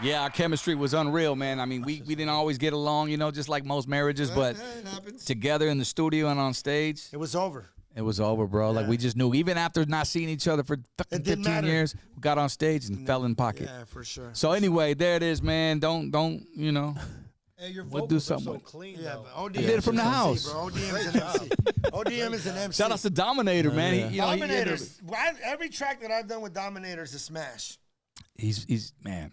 Speaker 1: Yeah, our chemistry was unreal, man. I mean, we didn't always get along, just like most marriages, but
Speaker 4: It happens.
Speaker 1: together in the studio and on stage.
Speaker 4: It was over.
Speaker 1: It was over, bro. Like we just knew, even after not seeing each other for fucking 15 years, we got on stage and fell in pocket.
Speaker 4: Yeah, for sure.
Speaker 1: So anyway, there it is, man. Don't you know?
Speaker 6: Hey, your
Speaker 1: we'll
Speaker 6: vocals
Speaker 1: do something
Speaker 6: are so
Speaker 1: with
Speaker 6: clean.
Speaker 4: Yeah,
Speaker 6: though.
Speaker 4: but ODM
Speaker 1: I did it from the house.
Speaker 4: Bro. ODM is an MC. ODM is an MC.
Speaker 1: Shout out to Dominator, man.
Speaker 2: Yeah.
Speaker 1: He, you know,
Speaker 4: Dominators. Every track that I've done with Dominators is smash.
Speaker 1: He's man.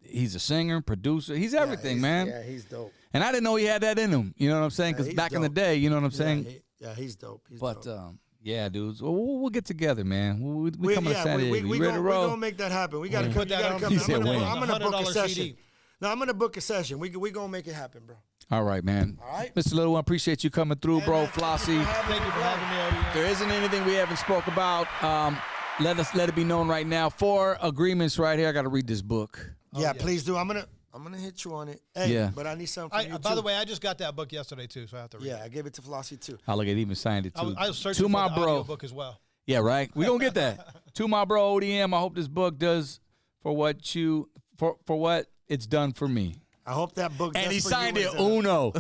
Speaker 1: He's a singer, producer. He's everything, man.
Speaker 4: Yeah, he's dope.
Speaker 1: And I didn't know he had that in him. You know what I'm saying? Because
Speaker 4: he's
Speaker 1: back in the
Speaker 4: dope.
Speaker 1: day, you know what I'm saying?
Speaker 4: He's dope. He's
Speaker 1: But
Speaker 4: dope.
Speaker 1: yeah, dudes, we'll get together, man. We coming to San Diego.
Speaker 4: We
Speaker 1: you ready to roll?
Speaker 4: We're gonna make that happen. We gotta
Speaker 6: Put that on.
Speaker 1: He said when.
Speaker 4: I'm gonna book a
Speaker 6: $100
Speaker 4: session.
Speaker 6: CD.
Speaker 4: No, I'm gonna book a session. We gonna make it happen, bro.
Speaker 1: All right, man.
Speaker 4: All right.
Speaker 1: Mr. Little One, appreciate you coming through, bro.
Speaker 4: man,
Speaker 1: Flossie.
Speaker 6: Thank you for having me, ODM.
Speaker 1: There isn't anything we haven't spoke about. Let it be known right now. 4 agreements right here. I got to read this book.
Speaker 4: Yeah, please do. I'm gonna hit you on it. Hey,
Speaker 1: Yeah.
Speaker 4: but I need something from you
Speaker 6: By
Speaker 4: too.
Speaker 6: the way, I just got that book yesterday too, so I have to read
Speaker 4: Yeah,
Speaker 6: it.
Speaker 4: I gave it to Flossie too.
Speaker 1: I look at even signed it too.
Speaker 6: I was searching
Speaker 1: to
Speaker 6: for
Speaker 1: my
Speaker 6: the
Speaker 1: bro.
Speaker 6: audio book as well.
Speaker 1: Yeah, right. We gonna get that. To my bro ODM. I hope this book does for what it's done for me.
Speaker 4: I hope that book.
Speaker 1: And
Speaker 4: does
Speaker 1: he
Speaker 4: for
Speaker 1: signed
Speaker 4: you
Speaker 1: it
Speaker 4: as a-
Speaker 1: Uno.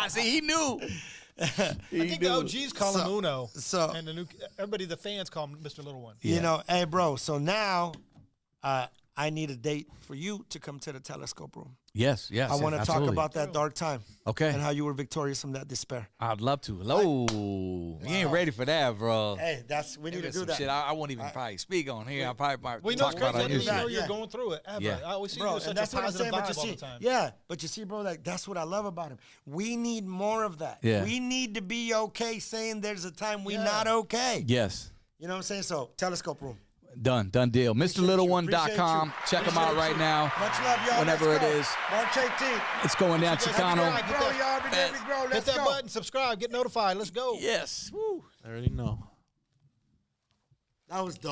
Speaker 1: See, he knew.
Speaker 6: I think the OGs call him Uno.
Speaker 4: So
Speaker 6: And the fans call him Mr. Little One.
Speaker 4: you know, hey, bro. So now, I need a date for you to come to the Telescope Room.
Speaker 1: Yes.
Speaker 4: I want to talk
Speaker 1: absolutely.
Speaker 4: about that dark time.
Speaker 1: Okay.
Speaker 4: And how you were victorious from that despair.
Speaker 1: I'd love to. Hello. You ain't ready for that, bro.
Speaker 4: Hey, we need to do
Speaker 1: Some
Speaker 4: that.
Speaker 1: shit I won't even probably speak on here. I probably might
Speaker 6: We know
Speaker 1: talk
Speaker 6: it's
Speaker 1: about
Speaker 6: crazy. I
Speaker 1: it on
Speaker 6: didn't
Speaker 1: your
Speaker 6: even know
Speaker 1: shit.
Speaker 6: you're going through it ever.
Speaker 1: Yeah.
Speaker 6: I always see
Speaker 4: Bro,
Speaker 6: you with
Speaker 4: and
Speaker 6: such
Speaker 4: that's
Speaker 6: a
Speaker 4: what I'm
Speaker 6: positive
Speaker 4: saying. But
Speaker 6: vibe
Speaker 4: you
Speaker 6: all
Speaker 4: see,
Speaker 6: the time.
Speaker 4: yeah, but you see, bro, like that's what I love about him. We need more of that.
Speaker 1: Yeah.
Speaker 4: We need to be okay saying there's a time we not okay.
Speaker 1: Yes.
Speaker 4: You know what I'm saying? So Telescope Room.
Speaker 1: Done deal. MrLittleOne.com. Check him out right now.
Speaker 4: Much love, y'all.
Speaker 1: Whenever
Speaker 4: Let's
Speaker 1: it
Speaker 4: go.
Speaker 1: is.
Speaker 4: March 18th.
Speaker 1: It's going down Chicano.
Speaker 4: Grow, y'all. Every day we grow. Let's
Speaker 6: Hit that
Speaker 4: go.
Speaker 6: button, subscribe, get notified. Let's go.
Speaker 1: Yes. Woo.
Speaker 2: I already know.
Speaker 4: That was dope.